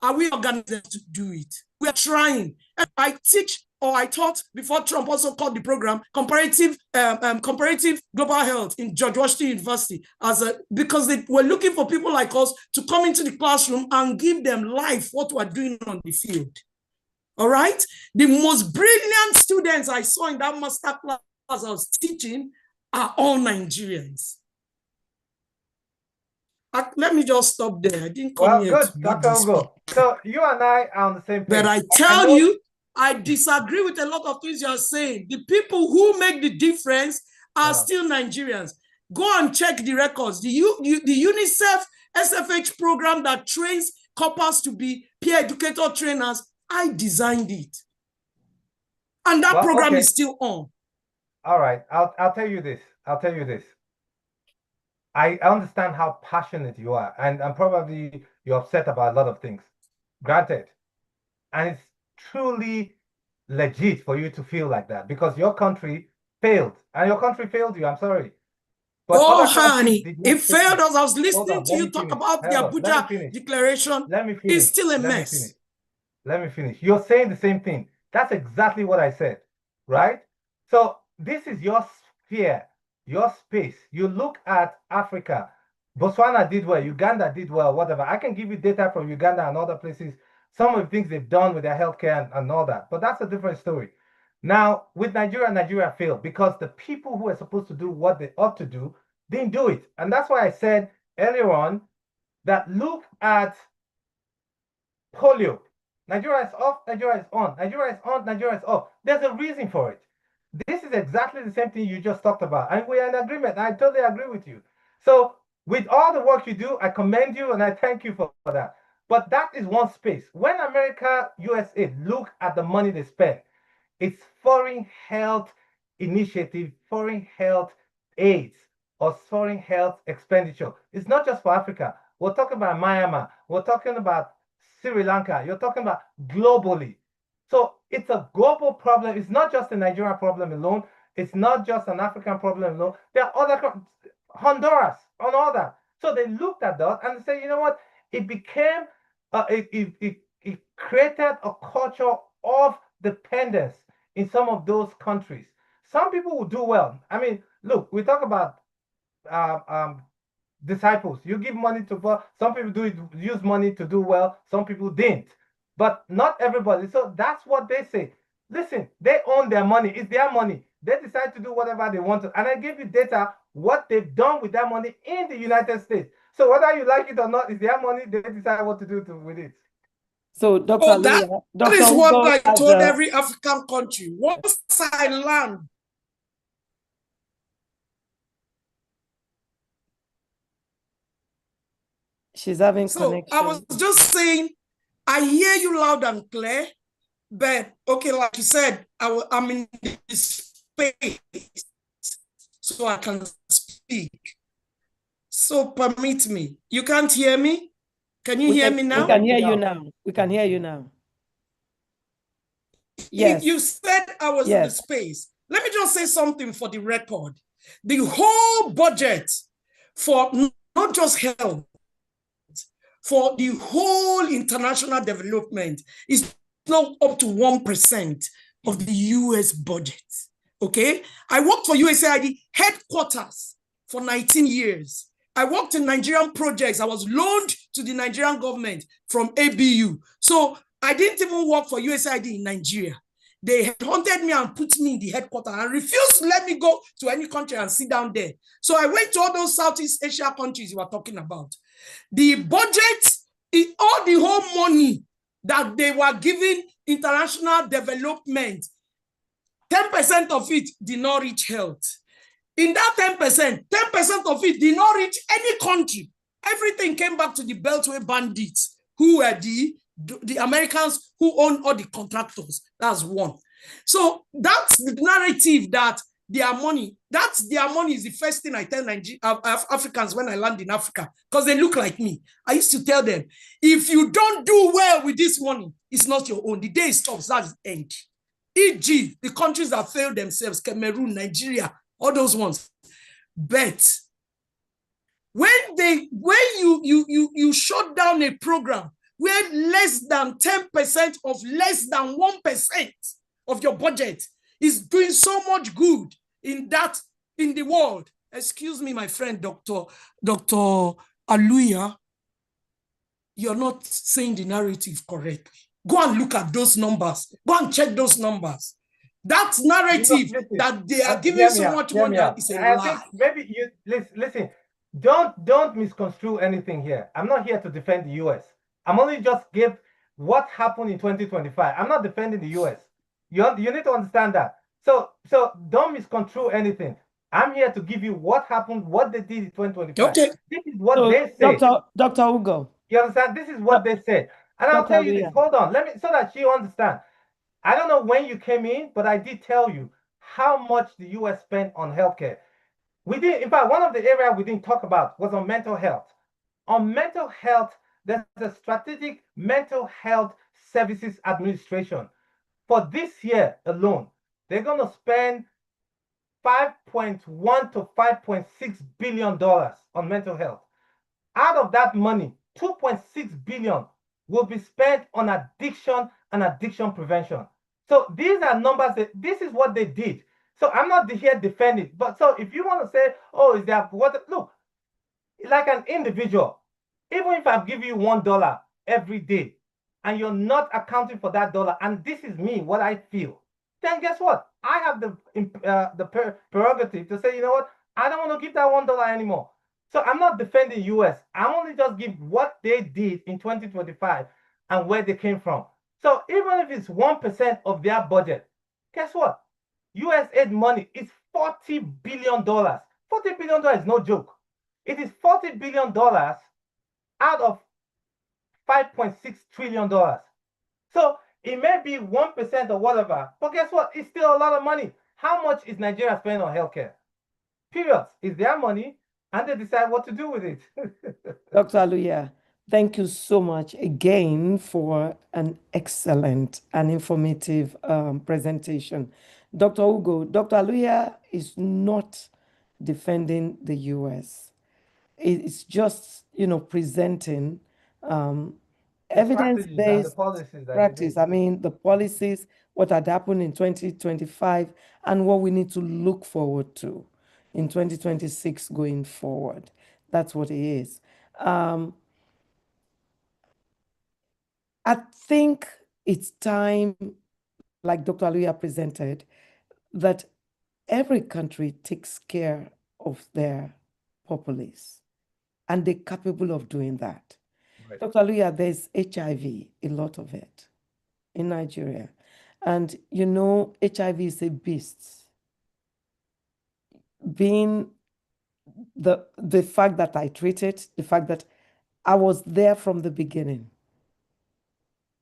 are we organized to do it? We are trying. And I teach, or I taught before Trump also called the program comparative global health in George Washington University because they were looking for people like us to come into the classroom and give them life what we're doing on the field. All right. The most brilliant students I saw in that master class I was teaching are all Nigerians. Let me just stop there. I didn't come here to Dr. Ugo. So you and I are on the same page. But I tell you, I disagree with a lot of things you're saying. The people who make the difference are still Nigerians. Go and check the records. The UNICEF SFH program that trains couples to be peer educator trainers, I designed it. And that program is still on. All right. I'll tell you this. I understand how passionate you are, and probably you're upset about a lot of things. Granted. And it's truly legit for you to feel like that because your country failed. And your country failed you, I'm sorry. But honey, it failed us. I was listening to you talk about the Abuja declaration. Let me finish. It's still a mess. Let me finish. You're saying the same thing. That's exactly what I said, right? So this is your sphere, your space. You look at Africa. Botswana did well. Uganda did well, whatever. I can give you data from Uganda and other places, some of the things they've done with their healthcare and all that. But that's a different story. Now, with Nigeria failed because the people who are supposed to do what they ought to do didn't do it. And that's why I said earlier on that look at polio. Nigeria is off, Nigeria is on, Nigeria is on, Nigeria is off. There's a reason for it. This is exactly the same thing you just talked about. And we are in agreement. I totally agree with you. So, with all the work you do, I commend you and I thank you for that. But that is one space. When America, USA look at the money they spend, it's foreign health initiative, foreign health aids, or foreign health expenditure. It's not just for Africa. We're talking about Myanmar. We're talking about Sri Lanka. You're talking about globally. So it's a global problem. It's not just a Nigerian problem alone. It's not just an African problem alone. There are other Honduras and all that. So they looked at that and they said, you know what? It became it created a culture of dependence in some of those countries. Some people will do well. I mean, look, we talk about uh, um, disciples. You give money to some people use money to do well. Some people didn't, but not everybody. So that's what they say. Listen, they own their money. It's their money. They decide to do whatever they want to. And I give you data what they've done with that money in the United States. So whether you like it or not, it's their money. They decide what to do with it. So, Dr. Oh, that Aluya, Dr. is what Ugo I has told every African country. Once I land, she's having so connection. I was just saying, I hear you loud and clear, but okay, like you said, I'm in this space, so I can speak. So permit me. You can't hear me? Can you hear me now? We can hear you now. We can hear you now. Yes. You said I was in the space. Let me just say something for the record. The whole budget for not just health, for the whole international development is not up to 1% of the US budget. Okay? I worked for USAID headquarters for 19 years. I worked in Nigerian projects. I was loaned to the Nigerian government from ABU. So I didn't even work for USAID in Nigeria. They hunted me and put me in the headquarters and refused to let me go to any country and sit down there. So I went to all those Southeast Asia countries you were talking about. The budget, all the whole money that they were giving international development, 10% of it did not reach health. In that 10%, 10% of it did not reach any country. Everything came back to the Beltway bandits, who were the Americans who own all the contractors. That's one. So that's the narrative that their money is the first thing I tell Africans when I land in Africa, because they look like me. I used to tell them, if you don't do well with this money, it's not your own. The day it stops, that's the end. E.g., the countries that failed themselves, Cameroon, Nigeria, all those ones. But when you shut down a program where less than 10% of less than 1% of your budget is doing so much good in the world. Excuse me, my friend, Dr. Aluya, you're not saying the narrative correctly. Go and look at those numbers. Go and check those numbers. That narrative that they are giving so much money is a lie. I think maybe you listen. Don't misconstrue anything here. I'm not here to defend the US. I'm only just give what happened in 2025. I'm not defending the US. You need to understand that. So don't misconstrue anything. I'm here to give you what happened, what they did in 2025. Okay. This is what they say. Dr. Ugo. You understand? This is what they said. And I'll tell you this. Hold on. Let me so that you understand. I don't know when you came in, but I did tell you how much the US spent on healthcare. In fact, one of the areas we didn't talk about was on mental health. On mental health, there's a strategic mental health services administration. For this year alone, they're going to spend $5.1 to $5.6 billion on mental health. Out of that money, $2.6 billion will be spent on addiction and addiction prevention. So these are numbers this is what they did. So I'm not here defending, but so if you want to say, oh, is there what? Look, like an individual, even if I give you $1 every day, and you're not accounting for that dollar, and this is me, what I feel, then guess what? I have the prerogative to say, you know what? I don't want to give that $1 anymore. So I'm not defending US. I'm only just give what they did in 2025 and where they came from. So even if it's 1% of their budget, guess what? USAID money is $40 billion. $40 billion is no joke. It is $40 billion out of $5.6 trillion. So it may be 1% or whatever, but guess what? It's still a lot of money. How much is Nigeria spending on healthcare? Period. It's their money, and they decide what to do with it. Dr. Aluya, thank you so much again for an excellent and informative presentation. Dr. Ugo, Dr. Aluya is not defending the US. It's just, presenting The strategies and the evidence-based policies that they practice. did. I mean, the policies, what had happened in 2025, and what we need to look forward to in 2026 going forward. That's what it is. I think it's time, like Dr. Aluya presented, that every country takes care of their populace, and they're capable of doing that. Right. Dr. Aluya, there's HIV, a lot of it in Nigeria. And HIV is a beast. Being the fact that I treated, the fact that I was there from the beginning.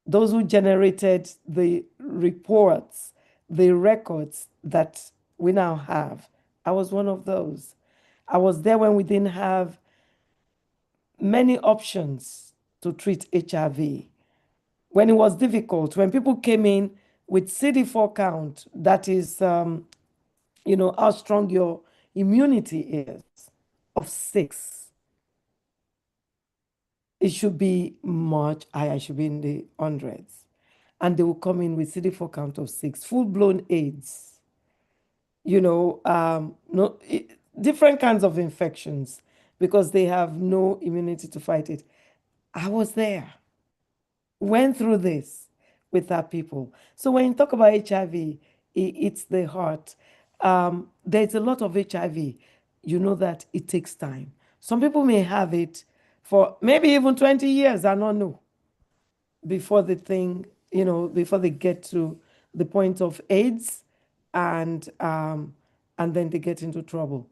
Those who generated the reports, the records that we now have, I was one of those. I was there when we didn't have many options to treat HIV. When it was difficult, when people came in with CD4 count, that is, how strong your immunity is, of 6. It should be much higher, it should be in the hundreds. And they will come in with CD4 count of 6, full-blown AIDS, no, different kinds of infections because they have no immunity to fight it. I was there, went through this with our people. So when you talk about HIV, it's the heart. There's a lot of HIV. You know that it takes time. Some people may have it for maybe even 20 years and not know before the thing, before they get to the point of AIDS and then they get into trouble.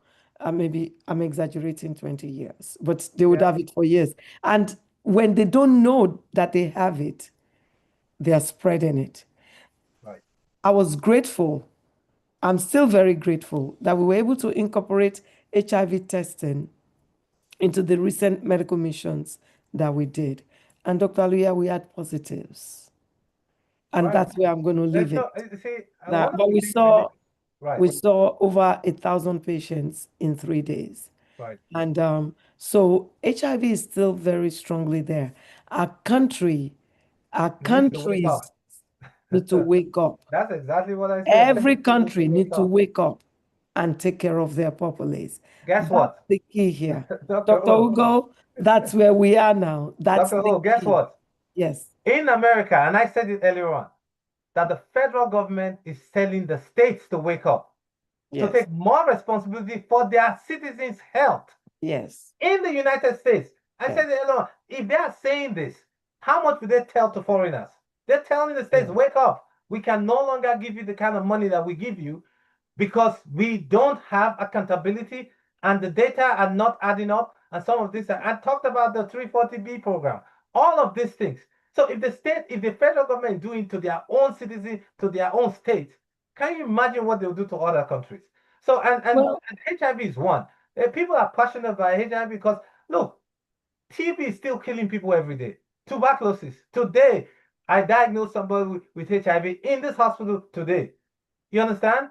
Maybe I'm exaggerating 20 years, but they would Yeah. have it for years. And when they don't know that they have it, they are spreading it. Right. I was grateful. I'm still very grateful that we were able to incorporate HIV testing into the recent medical missions that we did. And Dr. Aluya, we had positives. And Right. that's where I'm going to leave it. See, one That, of but the we things we saw need. Right. we saw over 1,000 patients in 3 days. Right. And so HIV is still very strongly there. Our country, our Needs to wake countries up. need to wake up. That's exactly what I said. Every Everybody needs country wake need to up. wake up and take care of their populace. Guess That's what? the key here. Dr. Dr. O. Ugo, that's where we are now. That's Dr. the O, guess key. what? Yes. In America, and I said it earlier on, that the federal government is telling the states to wake up, to Yes. take more responsibility for their citizens' health. Yes. In the United States, I Yes. said it earlier on, if they are saying this, how much would they tell to foreigners? They're telling the states, Yeah. wake up. We can no longer give you the kind of money that we give you because we don't have accountability and the data are not adding up. And some of this, I talked about the 340B program, all of these things. So if the federal government is doing to their own citizens, to their own states, can you imagine what they'll do to other countries? So, and HIV is one. People are passionate about HIV because, look, TB is still killing people every day. Tuberculosis. Today, I diagnosed somebody with HIV in this hospital today. You understand?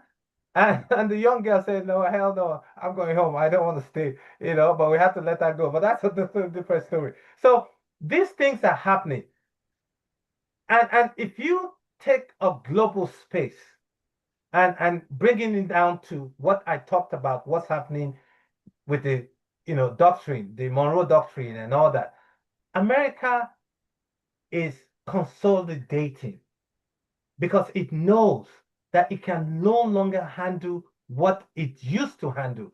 And the young girl said, no, hell no, I'm going home. I don't want to stay, but we have to let that go. But that's a different story. So these things are happening. And if you take a global space and bringing it down to what I talked about, what's happening with the, doctrine, the Monroe Doctrine and all that, America is consolidating because it knows that it can no longer handle what it used to handle.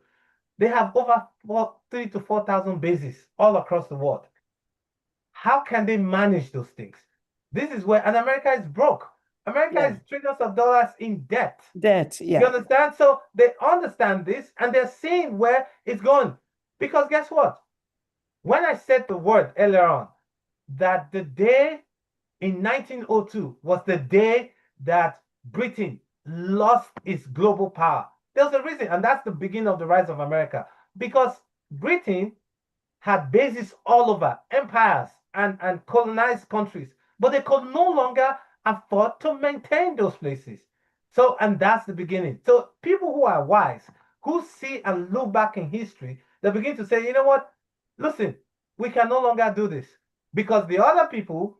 They have over 3,000 to 4,000 bases all across the world. How can they manage those things? This is where, and America is broke. America Yeah. is trillions of dollars in debt. Debt, You yeah. understand? So they understand this and they're seeing where it's going. Because guess what? When I said the word earlier on, that the day in 1902 was the day that Britain lost its global power. There's a reason, and that's the beginning of the rise of America. Because Britain had bases all over, empires and colonized countries, but they could no longer afford to maintain those places. So, and that's the beginning. So, people who are wise, who see and look back in history, they begin to say, you know what? Listen, we can no longer do this because the other people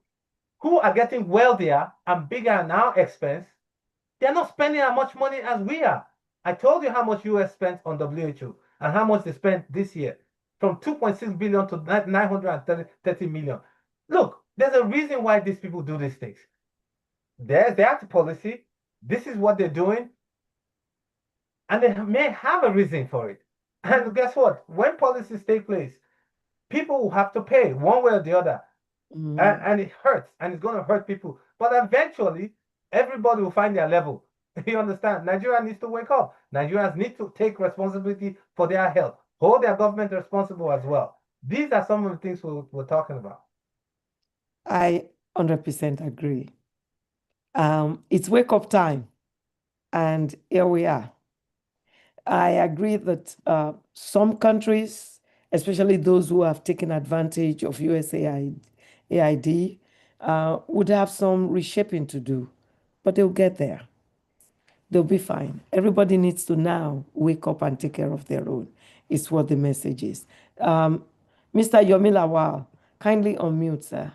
who are getting wealthier and bigger at our expense, they're not spending as much money as we are. I told you how much US spent on WHO and how much they spent this year, from 2.6 billion to 930 million. Look, there's a reason why these people do these things. There's their policy. This is what they're doing. And they may have a reason for it. And guess what? When policies take place, people will have to pay one way or the other. And it hurts, and it's going to hurt people. But eventually, everybody will find their level. You understand? Nigeria needs to wake up. Nigerians need to take responsibility for their health, hold their government responsible as well. These are some of the things we're talking about. I 100% agree. It's wake up time, and here we are. I agree that some countries, especially those who have taken advantage of USAID, would have some reshaping to do, but they'll get there. They'll be fine. Everybody needs to now wake up and take care of their own, is what the message is. Mr. Yomi Lawal, kindly unmute, sir.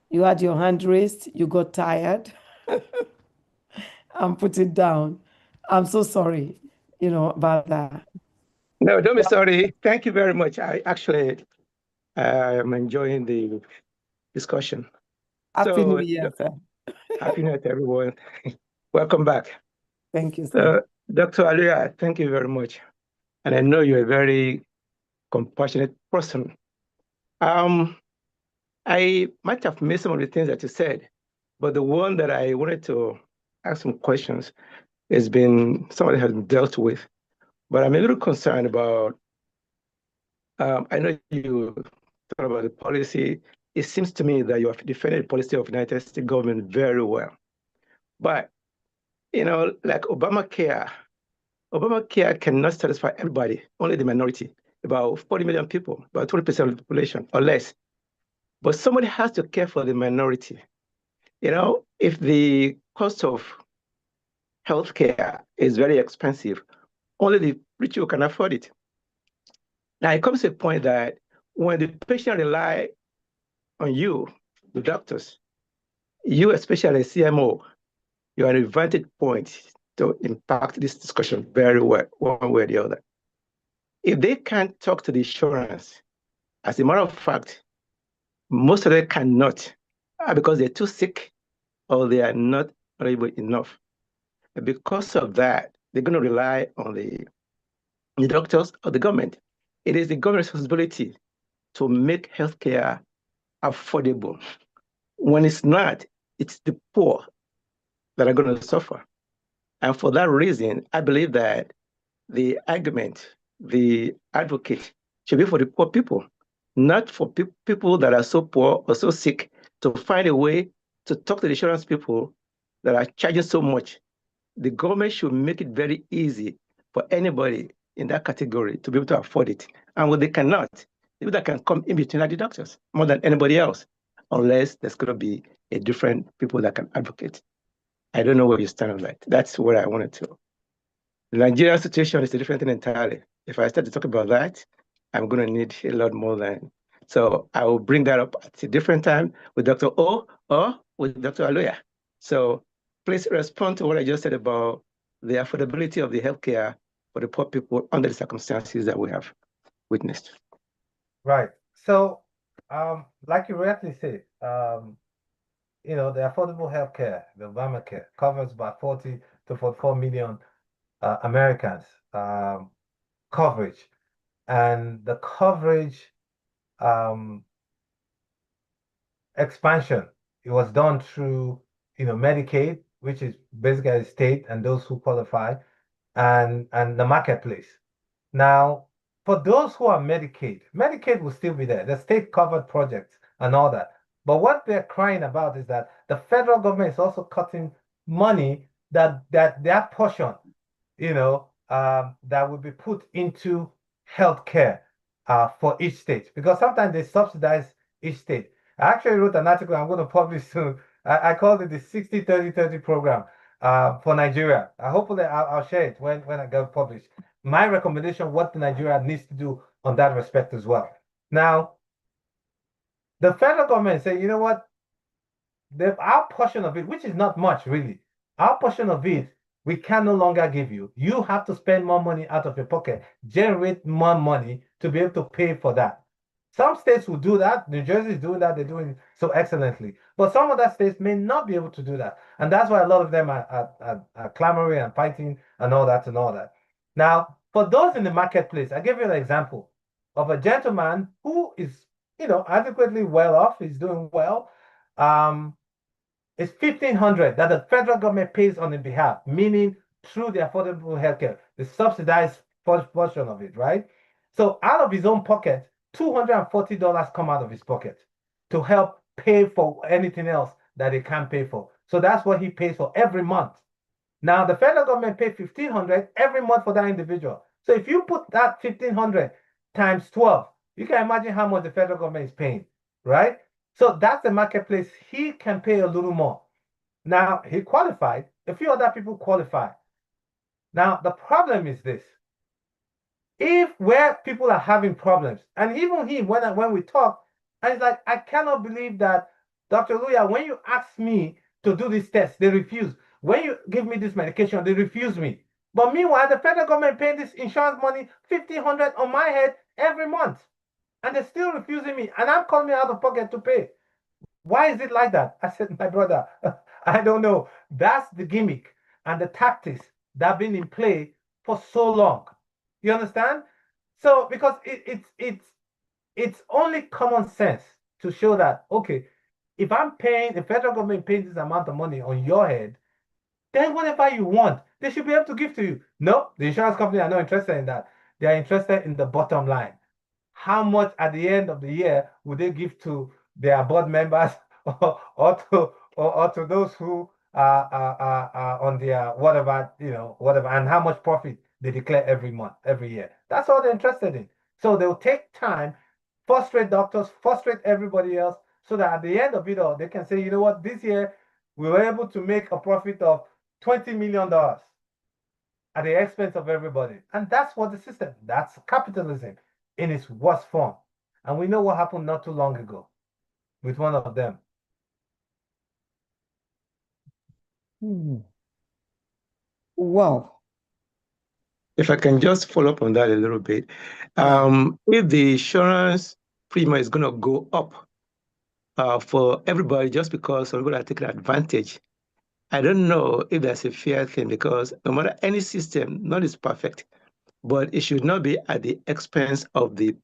You had your hand raised, you got tired, and put it down. I'm so sorry, about that. No, don't be sorry. Thank you very much. I actually am enjoying the discussion. Happy New Year, sir. Happy New Year to everyone. Welcome back. Thank you, sir. Dr. Aluya, thank you very much. And I know you're a very compassionate person. I might have missed some of the things that you said, but the one that I wanted to ask some questions has been something that has been dealt with. But I'm a little concerned about, I know you talk about the policy. It seems to me that you have defended the policy of the United States government very well. But, like Obamacare cannot satisfy everybody, only the minority, about 40 million people, about 20% of the population or less. But somebody has to care for the minority. If the cost of healthcare is very expensive, only the rich people can afford it. Now, it comes to a point that when the patient rely on you, the doctors, you, especially a CMO, you're at a vantage point to impact this discussion very well, one way or the other. If they can't talk to the insurance, as a matter of fact, most of them cannot because they're too sick or they are not able enough. And because of that, they're going to rely on the doctors or the government. It is the government's responsibility to make healthcare affordable. When it's not, it's the poor that are going to suffer. And for that reason, I believe that the argument, the advocate should be for the poor people, not for people that are so poor or so sick, to find a way to talk to the insurance people that are charging so much. The government should make it very easy for anybody in that category to be able to afford it. And when they cannot, people that can come in between are the doctors more than anybody else, unless there's going to be a different people that can advocate. I don't know where you stand on that. That's where I wanted to. The Nigerian situation is a different thing entirely. If I start to talk about that, I'm going to need a lot more than. So I will bring that up at a different time with Dr. O or with Dr. Aluya. So please respond to what I just said about the affordability of the healthcare for the poor people under the circumstances that we have witnessed. Right. So, like you rightly said, the affordable healthcare, the Obamacare, covers about 40 to 44 million Americans coverage, and the coverage expansion it was done through, Medicaid, which is basically a state and those who qualify, and the marketplace. Now, for those who are Medicaid will still be there. The state covered projects and all that. But what they're crying about is that the federal government is also cutting money that portion, that will be put into healthcare for each state, because sometimes they subsidize each state. I actually wrote an article I'm going to publish soon. I called it the 60-30-30 program for Nigeria. Hopefully I'll share it when I get published. My recommendation, what Nigeria needs to do on that respect as well. Now, the federal government say, you know what, our portion of it, which is not much really, our portion of it, we can no longer give you. You have to spend more money out of your pocket, generate more money to be able to pay for that. Some states will do that. New Jersey is doing that. They're doing it so excellently. But some other states may not be able to do that. And that's why a lot of them are clamoring and fighting and all that and all that. Now, for those in the marketplace, I give you an example of a gentleman who is, adequately well off. He's doing well. It's $1,500 that the federal government pays on his behalf, meaning through the affordable healthcare, the subsidized portion of it, right? So out of his own pocket, $240 come out of his pocket to help pay for anything else that he can't pay for. So that's what he pays for every month. Now the federal government pays $1,500 every month for that individual. So if you put that $1,500 times 12, you can imagine how much the federal government is paying, right? So that's the marketplace. He can pay a little more. Now, he qualified. A few other people qualify. Now, the problem is this. If where people are having problems, and even he, when we talk, and it's like, I cannot believe that, Dr. Aluya, when you ask me to do this test, they refuse. When you give me this medication, they refuse me. But meanwhile, the federal government paying this insurance money, $1,500 on my head every month. And they're still refusing me, and I'm coming out of pocket to pay. Why is it like that? I said, my brother, I don't know. That's the gimmick and the tactics that have been in play for so long. You understand? So because it's only common sense to show that, okay, if I'm paying, the federal government paying this amount of money on your head, then whatever you want, they should be able to give to you. No, the insurance company are not interested in that. They are interested in the bottom line. How much at the end of the year would they give to their board members or to those who are on their whatever, and how much profit they declare every month, every year. That's all they're interested in. So they'll take time, frustrate doctors, frustrate everybody else, so that at the end of it all, they can say, you know what, this year we were able to make a profit of $20 million at the expense of everybody. And that's what the system, that's capitalism in its worst form. And we know what happened not too long ago with one of them. Wow. If I can just follow up on that a little bit. If the insurance premium is going to go up for everybody just because some people are taking advantage, I don't know if that's a fair thing, because no matter any system, none is perfect, but it should not be at the expense of the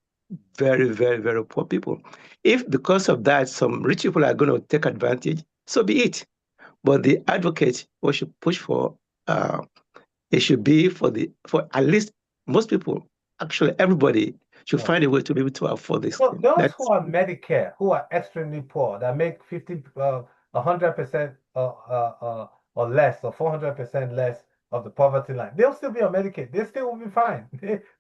very, very, very poor people. If because of that, some rich people are going to take advantage, so be it. But the advocate, what should push for, it should be for at least most people, actually everybody, should find a way to be able to afford this. So those who are Medicare, who are extremely poor, that make 100% or less, or 400% less of the poverty line, they'll still be on Medicaid. They still will be fine.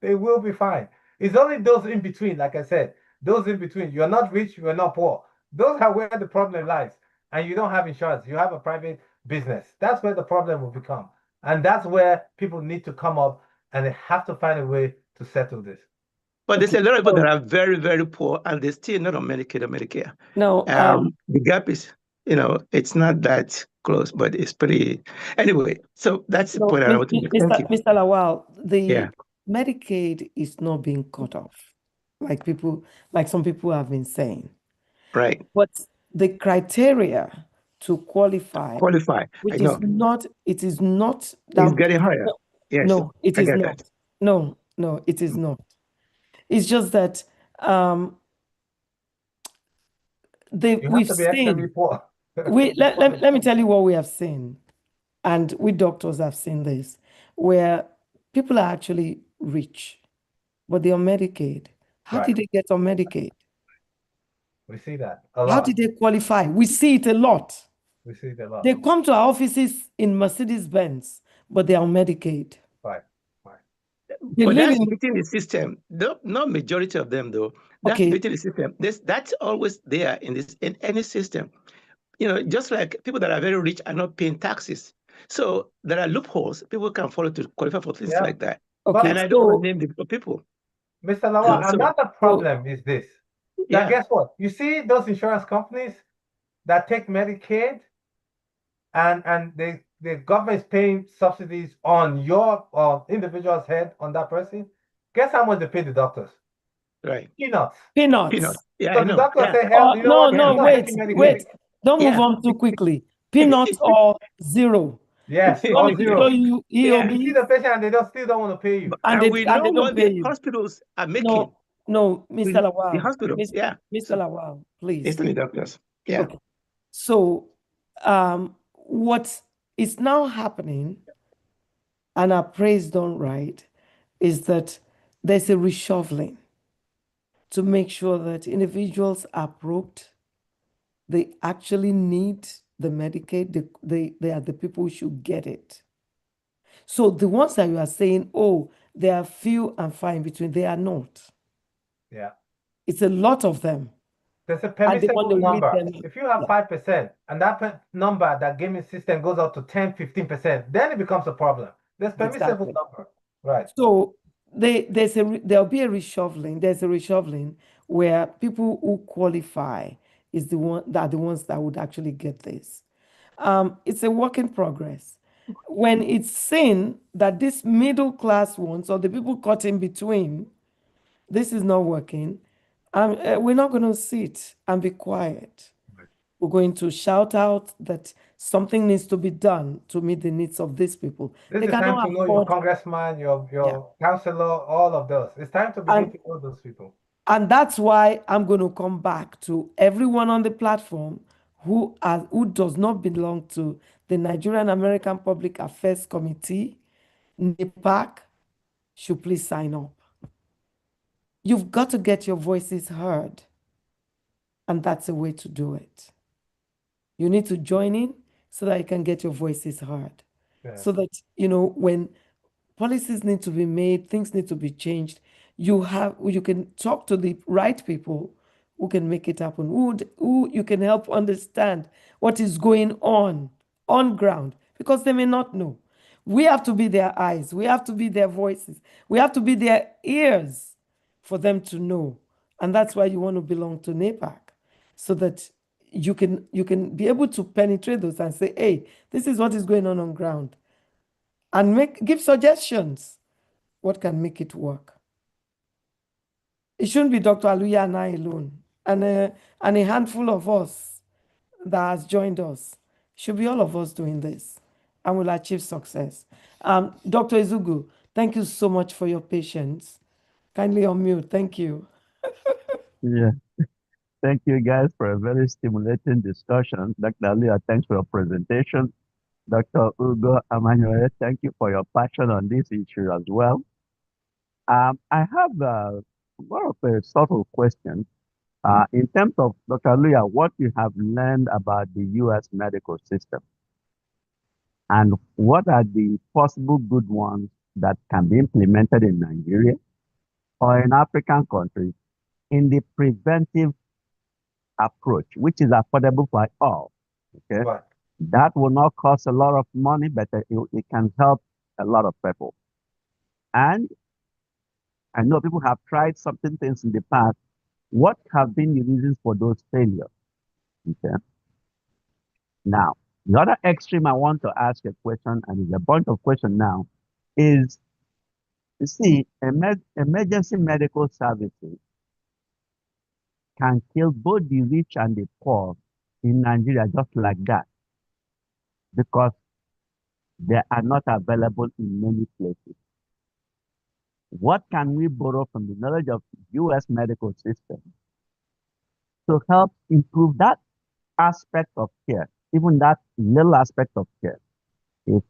They will be fine. It's only those in between, like I said, those in between. You're not rich, you're not poor. Those are where the problem lies. And you don't have insurance. You have a private business. That's where the problem will become. And that's where people need to come up, and they have to find a way to settle this. But there's a lot of people that are very, very poor, and they're still not on Medicaid or Medicare. No, the gap is, it's not that close, but it's pretty. Anyway, so that's the point I want to make. Thank you. Mr. Lawal, the Medicaid is not being cut off, like some people have been saying. Right. But the criteria to qualify, which is not, it is not that it's getting higher. Yes. No, it is not. That. No, it is not. It's just that we've seen Let me tell you what we have seen, and we doctors have seen this, where people are actually rich, but they're on Medicaid. How did they get on Medicaid? We see that a How lot. did they qualify? We see it a lot. We see it a lot. They come to our offices in Mercedes-Benz, but they're on Medicaid. Right. They But live that's in beating the system. Not majority of them, though. That's okay. beating the system. That's always there in any system. Just like people that are very rich are not paying taxes. So there are loopholes. People can follow to qualify for things like that. Okay, And I don't want to name the people. Mr. Lawal, So, another problem is this. Now, guess what? You see those insurance companies that take Medicaid and the government is paying subsidies on your individual's head on that person. Guess how much they pay the doctors? right. Peanuts. peanuts. Yeah, So I the know. doctor Yeah. say, hell, you know what? No, I'm not wait, taking Medicaid. wait. Don't move Yeah. on too quickly. Peanuts or zero. Yes, You or want me to zero. show you Yeah. You see EOBs? the patient and they still don't want to pay you. And And we know they don't what pay the you. hospitals are making. No, Mr. The Lawal. hospital. Yeah. Mr. Lawal, please. Instantly doctors. Yeah. Okay. So, what is now happening, and our praise done right, is that there's a reshuffling to make sure that individuals are probed. They actually need the Medicaid. They are the people who should get it. So the ones that you are saying, oh, they are few and far in between, they are not. Yeah. It's a lot of them. There's a And they want permissible to meet number. them. If you have 5% and that number, that gaming system goes up to 10, 15%, then it becomes a problem. There's permissible Exactly. number. Right. So there'll be a reshuffling. There's a reshuffling where people who qualify is the ones that would actually get this. It's a work in progress. When it's seen that these middle class ones or the people caught in between, this is not working, we're not going to sit and be quiet. We're going to shout out that something needs to be done to meet the needs of these people. This They is time cannot to know your afford, congressman, your councilor, all of those. It's time to begin to know those people. and that's why I'm going to come back to everyone on the platform who does not belong to the Nigerian American Public Affairs Committee, NIPAC, should please sign up. You've got to get your voices heard, and that's a way to do it. You need to join in so that you can get your voices heard. So that, when policies need to be made, things need to be changed, you can talk to the right people who can make it happen, who you can help understand what is going on ground, because they may not know. We have to be their eyes, we have to be their voices, we have to be their ears for them to know. And that's why you want to belong to NAPAC, so that you can be able to penetrate those and say, hey, this is what is going on ground, and give suggestions. What can make it work? It shouldn't be Dr. Aluya and I alone, and a handful of us that has joined us. It should be all of us doing this, and we'll achieve success. Dr. Izugu, thank you so much for your patience. Kindly unmute. Thank you. Yeah, thank you guys for a very stimulating discussion. Dr. Aluya, thanks for your presentation. Dr. Ugo Emmanuel, thank you for your passion on this issue as well. I have more of a subtle question. In terms of Dr. Aluya, what you have learned about the U.S. medical system, and what are the possible good ones that can be implemented in Nigeria or in African countries in the preventive approach, which is affordable for all. Okay, Right. that will not cost a lot of money, but it can help a lot of people. And I know people have tried certain things in the past. What have been the reasons for those failures? Okay. Now, the other extreme I want to ask a question, and it's a bunch of questions now, is you see, emergency medical services can kill both the rich and the poor in Nigeria just like that, because they are not available in many places. What can we borrow from the knowledge of the U.S. medical system to help improve that aspect of care, even that little aspect of care. If,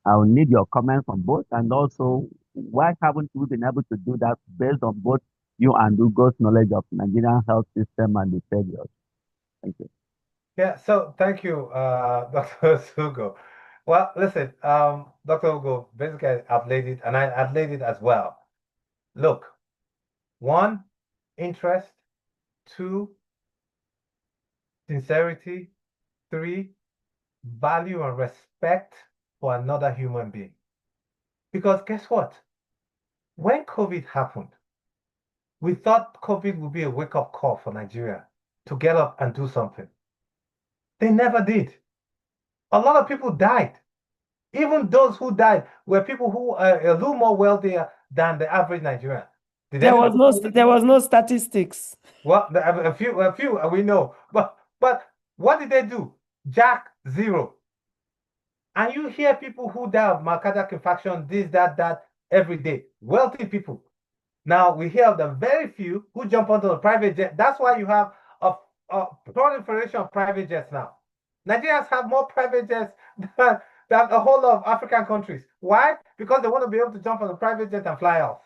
I'll need your comments on both. And also, why haven't we been able to do that based on both you and Ugo's knowledge of Nigerian health system and the failures? Thank you. Yeah, so thank you, Dr. Hugo. Well, listen, Dr. Hugo, basically I've laid it, and I've laid it as well. Look, one, interest, two, sincerity, three, value and respect for another human being. Because guess what? When COVID happened, we thought COVID would be a wake-up call for Nigeria to get up and do something. They never did. A lot of people died. Even those who died were people who are a little more wealthier than the average Nigerian. There was no statistics. Well, a few we know, but what did they do? Jack zero. And you hear people who die of myocardial infarction, this, that, every day. Wealthy people. Now we hear of the very few who jump onto the private jet. That's why you have a proliferation of private jets now. Nigerians have more private jets than a whole lot of African countries. Why? Because they want to be able to jump on a private jet and fly off.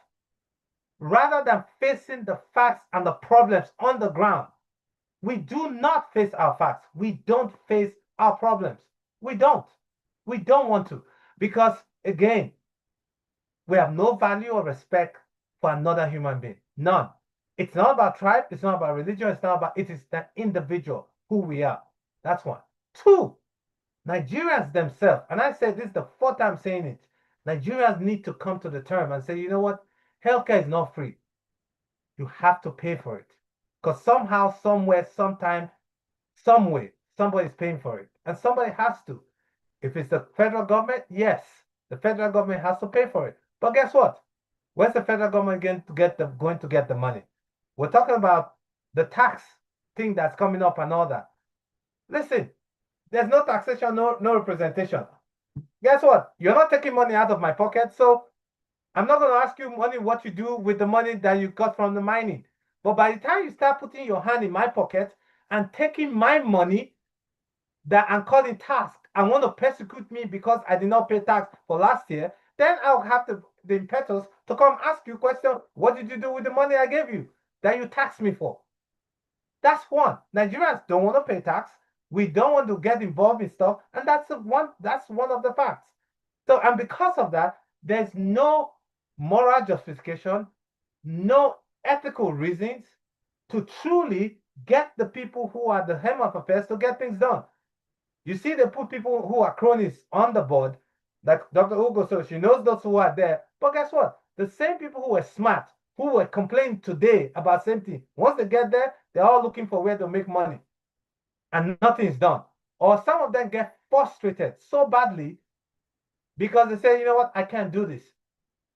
Rather than facing the facts and the problems on the ground, we do not face our facts. We don't face our problems. We don't. We don't want to. Because, again, we have no value or respect for another human being. None. It's not about tribe. It's not about religion. It's not about, it is the individual, who we are. That's one. Two, Nigerians themselves, and I said this is the fourth time saying it, Nigerians need to come to the term and say, you know what? Healthcare is not free. You have to pay for it. Because somehow, somewhere, sometime, some way, somebody's paying for it. And somebody has to. If it's the federal government, yes, the federal government has to pay for it. But guess what? Where's the federal government going to get the money? We're talking about the tax thing that's coming up and all that. Listen, there's no taxation, no representation. Guess what? You're not taking money out of my pocket, so I'm not going to ask you money what you do with the money that you got from the mining. But by the time you start putting your hand in my pocket and taking my money that I'm calling tax and want to persecute me because I did not pay tax for last year, then I'll have the impetus to come ask you a question. What did you do with the money I gave you that you taxed me for? That's one. Nigerians don't want to pay tax. We don't want to get involved in stuff, and that's one of the facts. So, and because of that, there's no moral justification, no ethical reasons to truly get the people who are the hem of affairs to get things done. You see, they put people who are cronies on the board, like Dr. Ugo, so she knows those who are there. But guess what? The same people who were smart, who were complaining today about same thing, once they get there, they're all looking for where to make money. And nothing is done. Or some of them get frustrated so badly because they say, you know what, I can't do this.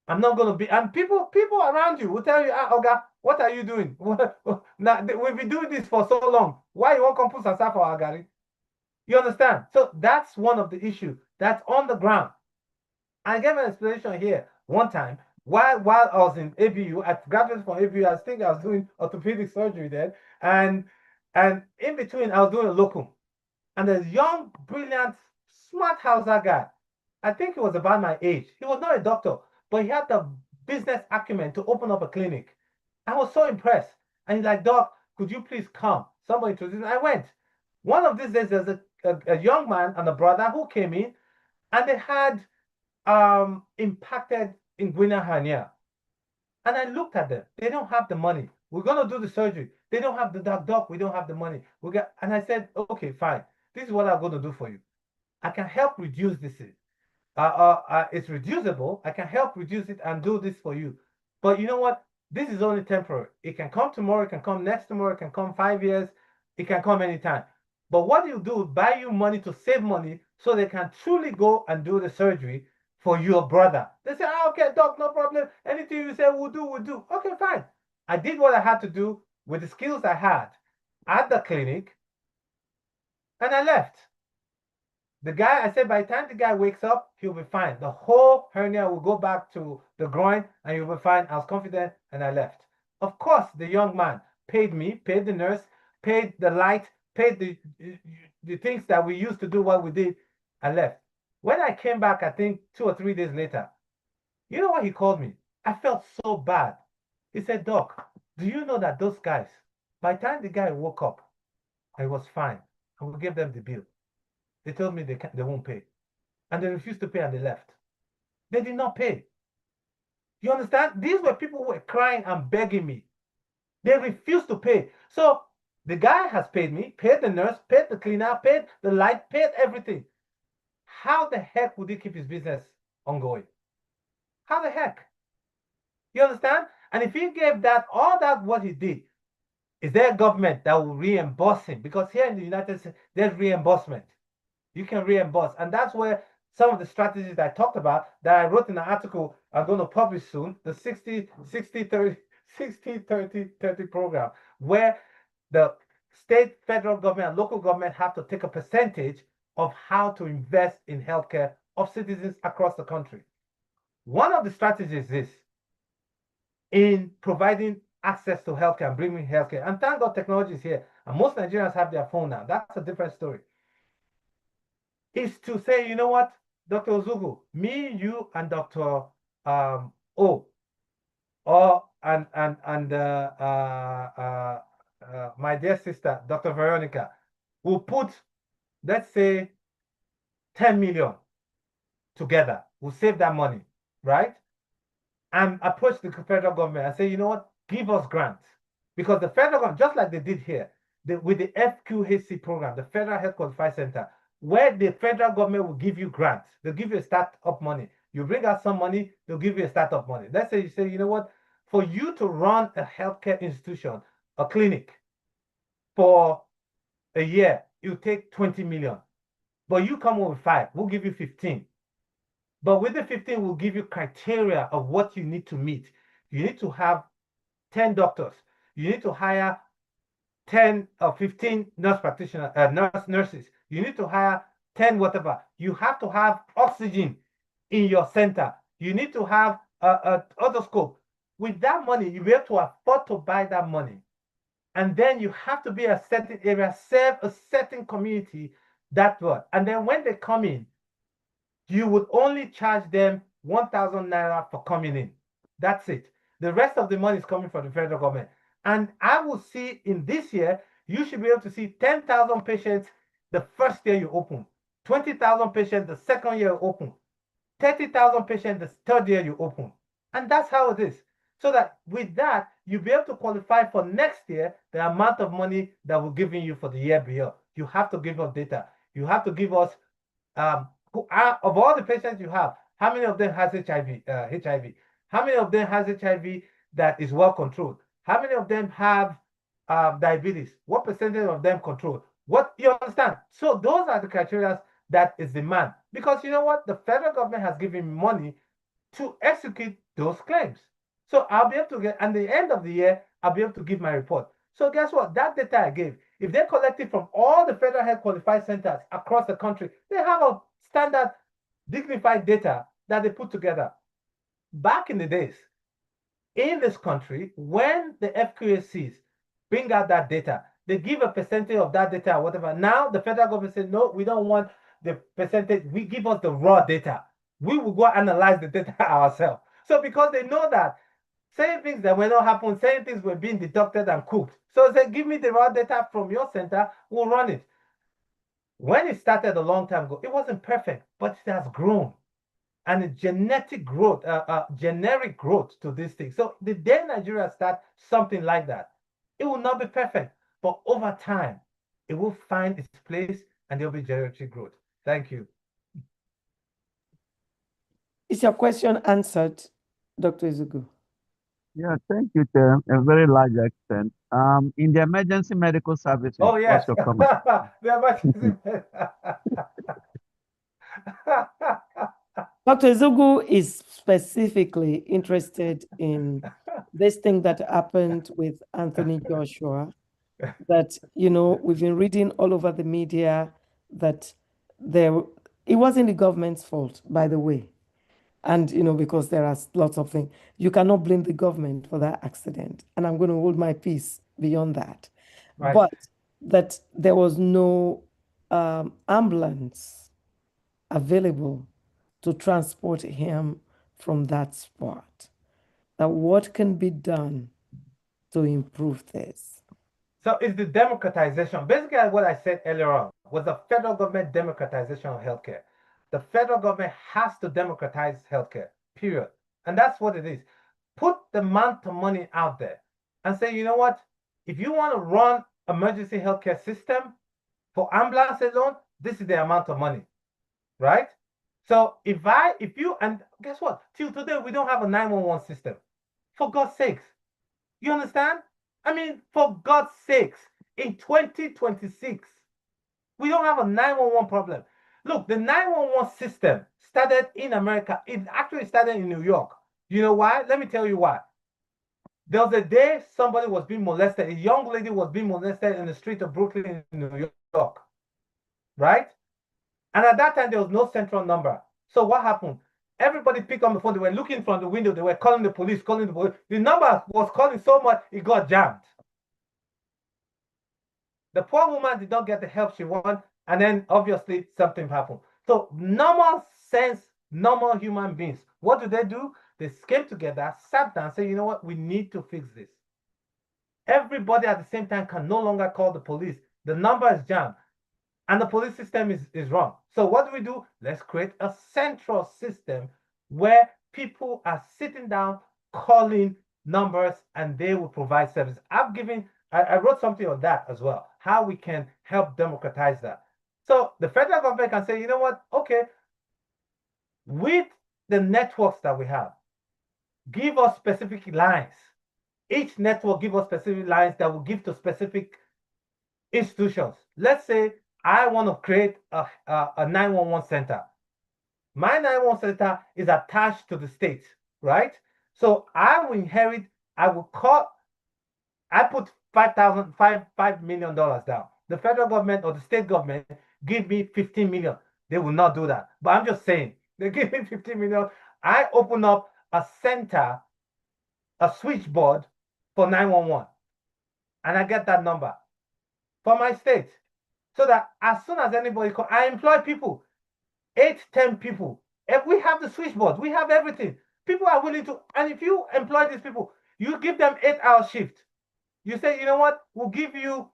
I'm not going to be, and people around you will tell you, Oga, what are you doing? Now, we've been doing this for so long. Why you won't come put some stuff for Agari? You understand? So that's one of the issues that's on the ground. I gave an explanation here one time. While I was in ABU, I graduated from ABU. I think I was doing orthopedic surgery then, and in between I was doing a locum. And a young, brilliant, smart Hausa guy, I think he was about my age. He was not a doctor, but he had the business acumen to open up a clinic. I was so impressed. And he's like, Doc, could you please come? Somebody introduced me. I went. One of these days, there's a young man and a brother who came in, and they had impacted inguinal hernia. And I looked at them. They don't have the money. We're going to do the surgery. They don't have the doc. We don't have the money. And I said, okay, fine. This is what I'm going to do for you. I can help reduce this. It's reducible. I can help reduce it and do this for you. But you know what? This is only temporary. It can come tomorrow. It can come next tomorrow. It can come 5 years. It can come anytime. But what you do, buy you money to save money so they can truly go and do the surgery for your brother. They say, okay, doc, no problem. Anything you say, we'll do. Okay, fine. I did what I had to do with the skills I had at the clinic, and I left. The guy, I said, by the time the guy wakes up, he'll be fine. The whole hernia will go back to the groin, and you'll be fine. I was confident, and I left. Of course, the young man paid me, paid the nurse, paid the light, paid the things that we used to do what we did, and left. When I came back, I think 2 or 3 days later, you know what he called me? I felt so bad. He said, Doc, do you know that those guys, by the time the guy woke up, I was fine. I will give them the bill. They told me they won't pay. And they refused to pay and they left. They did not pay. You understand? These were people who were crying and begging me. They refused to pay. So the guy has paid me, paid the nurse, paid the cleaner, paid the light, paid everything. How the heck would he keep his business ongoing? How the heck? You understand? And if he gave that, all that what he did, is there a government that will reimburse him? Because here in the United States, there's reimbursement. You can reimburse. And that's where some of the strategies that I talked about, that I wrote in an article I'm going to publish soon, the 60-30 program, where the state, federal government, and local government have to take a percentage of how to invest in healthcare of citizens across the country. One of the strategies is in providing access to healthcare and bringing healthcare. And thank God technology is here. And most Nigerians have their phone now. That's a different story. Is to say, you know what, Dr. Ozugu, me, you, and Dr. O, or and my dear sister, Dr. Veronica, will put, let's say, 10 million together. We'll save that money, right? And approach the federal government and say, you know what, give us grants. Because the federal government, just like they did here, with the FQHC program, the Federal Health Qualified Center, where the federal government will give you grants. They'll give you a startup money. You bring out some money, they'll give you a startup money. Let's say you say, you know what, for you to run a healthcare institution, a clinic, for a year, you take 20 million. But you come up with 5, we'll give you 15. But with the 15, we'll give you criteria of what you need to meet. You need to have 10 doctors. You need to hire 10 or 15 nurse practitioners, nurses. You need to hire 10 whatever. You have to have oxygen in your center. You need to have a otoscope. With that money, you'll be able to afford to buy that money. And then you have to be a certain area, serve a certain community that way. And then when they come in, you would only charge them 1,000 naira for coming in. That's it. The rest of the money is coming from the federal government. And I will see in this year, you should be able to see 10,000 patients the first year you open, 20,000 patients the second year you open, 30,000 patients the third year you open. And that's how it is. So that with that, you'll be able to qualify for next year the amount of money that we're giving you for the year beyond. You have to give us data. You have to give us of all the patients you have, how many of them has HIV? How many of them has HIV that is well controlled? How many of them have diabetes? What percentage of them control? What you understand? So those are the criteria that is demand. Because you know what? The federal government has given me money to execute those claims. So I'll be able to get, at the end of the year, I'll be able to give my report. So guess what? That data I gave, if they're collected from all the federal health qualified centers across the country, they have a standard dignified data that they put together. Back in the days, in this country, when the FQACs bring out that data, they give a percentage of that data or whatever. Now the federal government says, no, we don't want the percentage. We give us the raw data. We will go analyze the data ourselves. So because they know that certain things that were not happening, certain things were being deducted and cooked. So they give me the raw data from your center, we'll run it. When it started a long time ago, it wasn't perfect, but it has grown. And a genetic growth, generic growth to this thing. So the day Nigeria start something like that, it will not be perfect, but over time, it will find its place and there will be generic growth. Thank you. Is your question answered, Dr. Izugu? Yeah, thank you to a very large extent. In the emergency medical services, oh, yes. what's your comment? The emergency. Dr. Izugu is specifically interested in this thing that happened with Anthony Joshua, that, you know, we've been reading all over the media that it wasn't the government's fault, by the way. And, you know, because there are lots of things, you cannot blame the government for that accident. And I'm going to hold my peace beyond that. Right. But that there was no ambulance available to transport him from that spot. Now, what can be done to improve this? So it's the democratization. Basically, what I said earlier on was the federal government democratization of healthcare. The federal government has to democratize healthcare, period. And that's what it is. Put the amount of money out there and say, you know what? If you want to run emergency healthcare system for ambulance alone, this is the amount of money, right? So if you, and guess what? Till today, we don't have a 911 system. For God's sakes. You understand? I mean, for God's sakes, in 2026, we don't have a 911 problem. Look, the 911 system started in America. It actually started in New York. You know why? Let me tell you why. There was a day somebody was being molested. A young lady was being molested in the street of Brooklyn in New York, right? And at that time, there was no central number. So what happened? Everybody picked on the phone. They were looking from the window. They were calling the police, calling the police. The number was calling so much, it got jammed. The poor woman did not get the help she wanted, and then obviously something happened. So normal sense, normal human beings, what do? They came together, sat down, said, you know what, we need to fix this. Everybody at the same time can no longer call the police. The number is jammed, and the police system is wrong. So what do? Let's create a central system where people are sitting down, calling numbers, and they will provide service. I wrote something on that as well, how we can help democratize that. So the federal government can say, you know what, okay, with the networks that we have, give us specific lines. Each network give us specific lines that will give to specific institutions. Let's say I want to create a 911 center. My 911 center is attached to the state, right? So I will inherit, I put $5 million down. The federal government or the state government give me 15 million. They will not do that. But I'm just saying, they give me 15 million. I open up a center, a switchboard for 911. And I get that number for my state. So that as soon as anybody calls, I employ people, 8, 10 people. If we have the switchboard, we have everything. People are willing to, and if you employ these people, you give them 8-hour shift. You say, you know what, we'll give you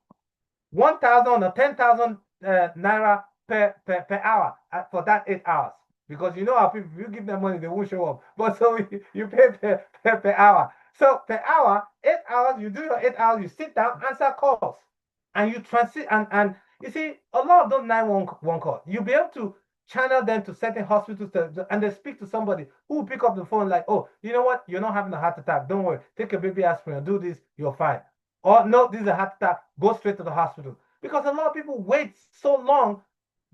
1,000 or 10,000 naira per hour for that 8 hours. Because you know how people, if you give them money, they won't show up. But so you pay per hour. So per hour, 8 hours, you do your 8 hours, you sit down, answer calls. And you transit, and you see, a lot of those 911 calls, you'll be able to channel them to certain hospitals and they speak to somebody who will pick up the phone like, oh, you know what, you're not having a heart attack. Don't worry, take a baby aspirin, do this, you're fine. Or no, this is a heart attack, go straight to the hospital. Because a lot of people wait so long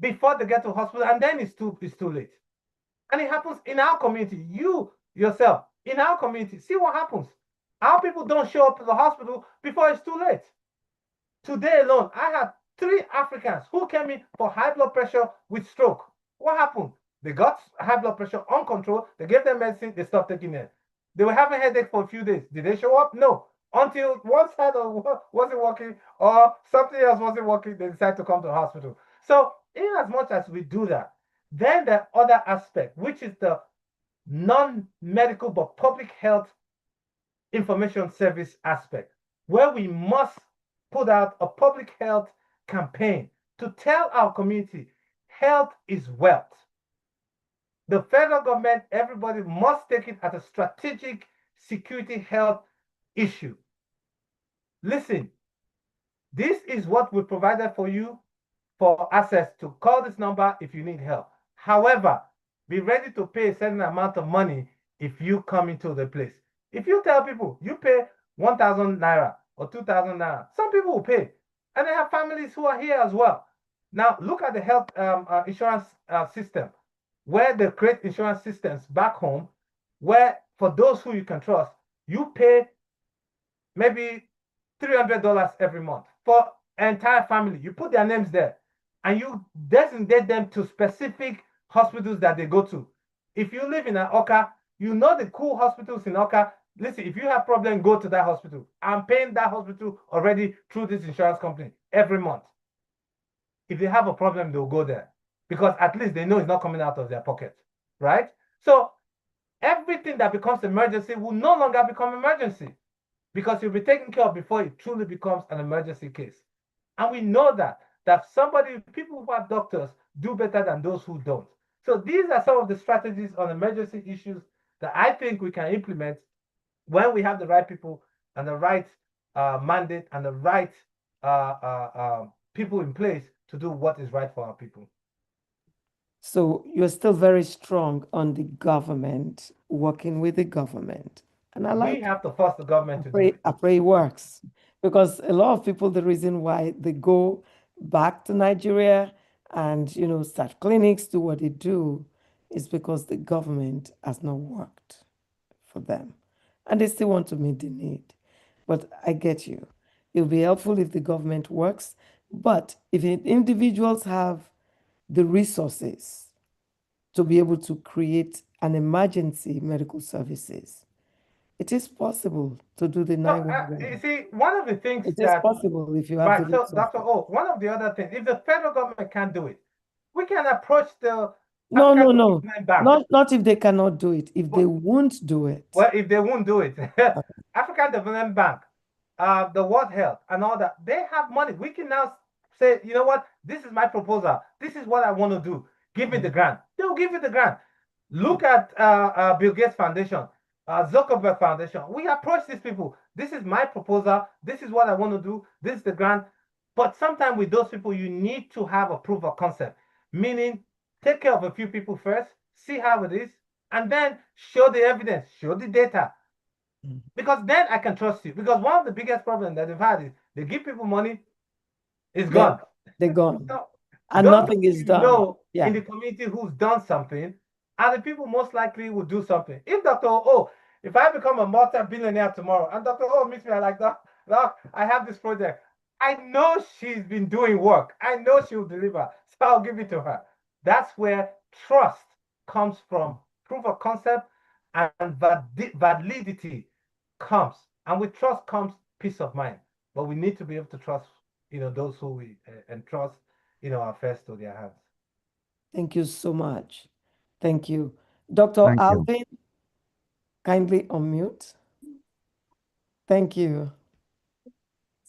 before they get to the hospital, and then it's too late. And it happens in our community. You yourself, in our community, see what happens. Our people don't show up to the hospital before it's too late. Today alone, I had 3 Africans who came in for high blood pressure with stroke. What happened? They got high blood pressure uncontrolled. They gave them medicine. They stopped taking it. They were having headache for a few days. Did they show up? No. Until one side wasn't working or something else wasn't working, they decided to come to the hospital. So in as much as we do that, then the other aspect, which is the non-medical but public health information service aspect, where we must put out a public health campaign to tell our community health is wealth. The federal government, everybody must take it as a strategic security health issue. Listen, this is what we provided for you for access to. Call this number if you need help. However, be ready to pay a certain amount of money if you come into the place. If you tell people you pay 1,000 naira or 2,000 naira, some people will pay. And they have families who are here as well. Now, look at the health insurance system, where they create insurance systems back home, where for those who you can trust, you pay maybe $300 every month for an entire family. You put their names there and you designate them to specific hospitals that they go to. If you live in Oka, you know the cool hospitals in Oka, listen, if you have problem, go to that hospital. I'm paying that hospital already through this insurance company every month. If they have a problem, they'll go there because at least they know it's not coming out of their pocket, right? So everything that becomes emergency will no longer become emergency because you'll be taken care of before it truly becomes an emergency case. And we know that people who have doctors do better than those who don't. So these are some of the strategies on emergency issues that I think we can implement when we have the right people and the right mandate and the right people in place to do what is right for our people. So you're still very strong on the government, working with the government. And we have to force the government to do it. I pray it works. Because a lot of people, the reason why they go back to Nigeria and, you know, start clinics, do what they do, is because the government has not worked for them. And they still want to meet the need. But I get you. It'll be helpful if the government works. But if individuals have the resources to be able to create an emergency medical services, it is possible to do the 911. You see, one of the things it is possible if you have right. the So, Dr. O, one of the other things, if the federal government can't do it, we can approach the no, African no, Development Bank. not if they cannot do it. If they won't do it. Well, if they won't do it, African Development Bank, the World Health, and all that, they have money. We can now say, you know what, this is my proposal. This is what I want to do. Give me the grant. They'll give you the grant. Look at Bill Gates Foundation, Zuckerberg Foundation. We approach these people. This is my proposal. This is what I want to do. This is the grant. But sometimes with those people, you need to have a proof of concept, meaning take care of a few people first, see how it is, and then show the evidence, show the data. Because then I can trust you. Because one of the biggest problems that they've had is they give people money, it's gone. They're gone. So and nothing is done. In the community who's done something, and the people most likely will do something. If Dr. O, if I become a multi-billionaire tomorrow, and Dr. O meets me, I like, Doc, I have this project. I know she's been doing work. I know she'll deliver. So I'll give it to her. That's where trust comes from. Proof of concept and validity comes. And with trust comes peace of mind. But we need to be able to trust, those who we entrust, our affairs to their hands. Thank you so much. Thank you. Dr. Thank you. Alvin, kindly unmute. Thank you.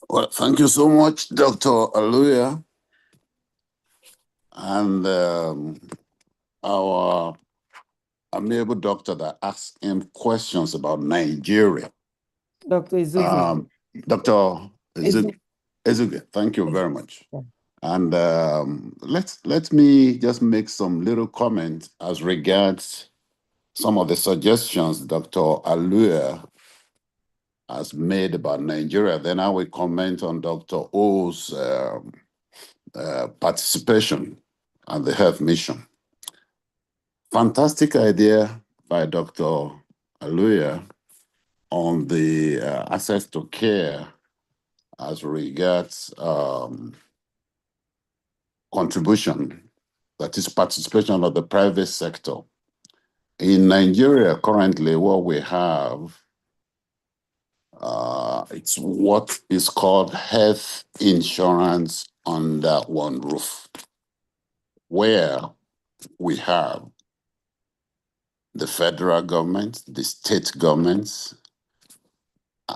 Well, thank you so much, Dr. Aluya, and our amiable doctor that asked him questions about Nigeria. Dr. Izuge. Dr. Izuge, thank you very much. Yeah. And let me just make some little comments as regards some of the suggestions Dr. Aluya has made about Nigeria. Then I will comment on Dr. O's participation at the health mission. Fantastic idea by Dr. Aluya on the access to care as regards contribution, that is participation of the private sector. In Nigeria, currently, what we have, it's what is called health insurance under one roof, where we have the federal government, the state governments,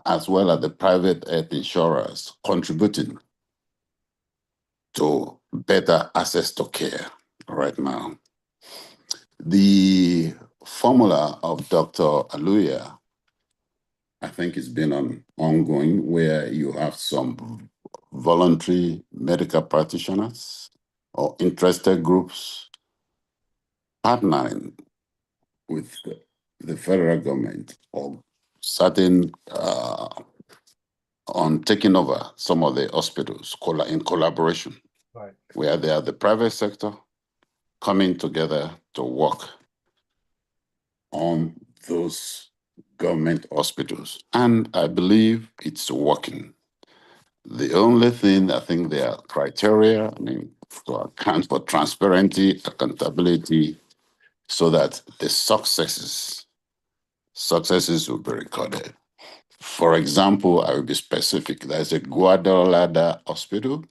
as well as the private health insurers contributing to better access to care right now. The formula of Dr. Aluya, I think it's been ongoing, where you have some voluntary medical practitioners or interested groups partnering with the federal government or certain on taking over some of the hospitals in collaboration, right, where they are the private sector coming together to work on those government hospitals. And I believe it's working. The only thing, I think there are criteria, to account for transparency, accountability, so that the successes successes will be recorded. For example, I will be specific. There's a Guadalajara hospital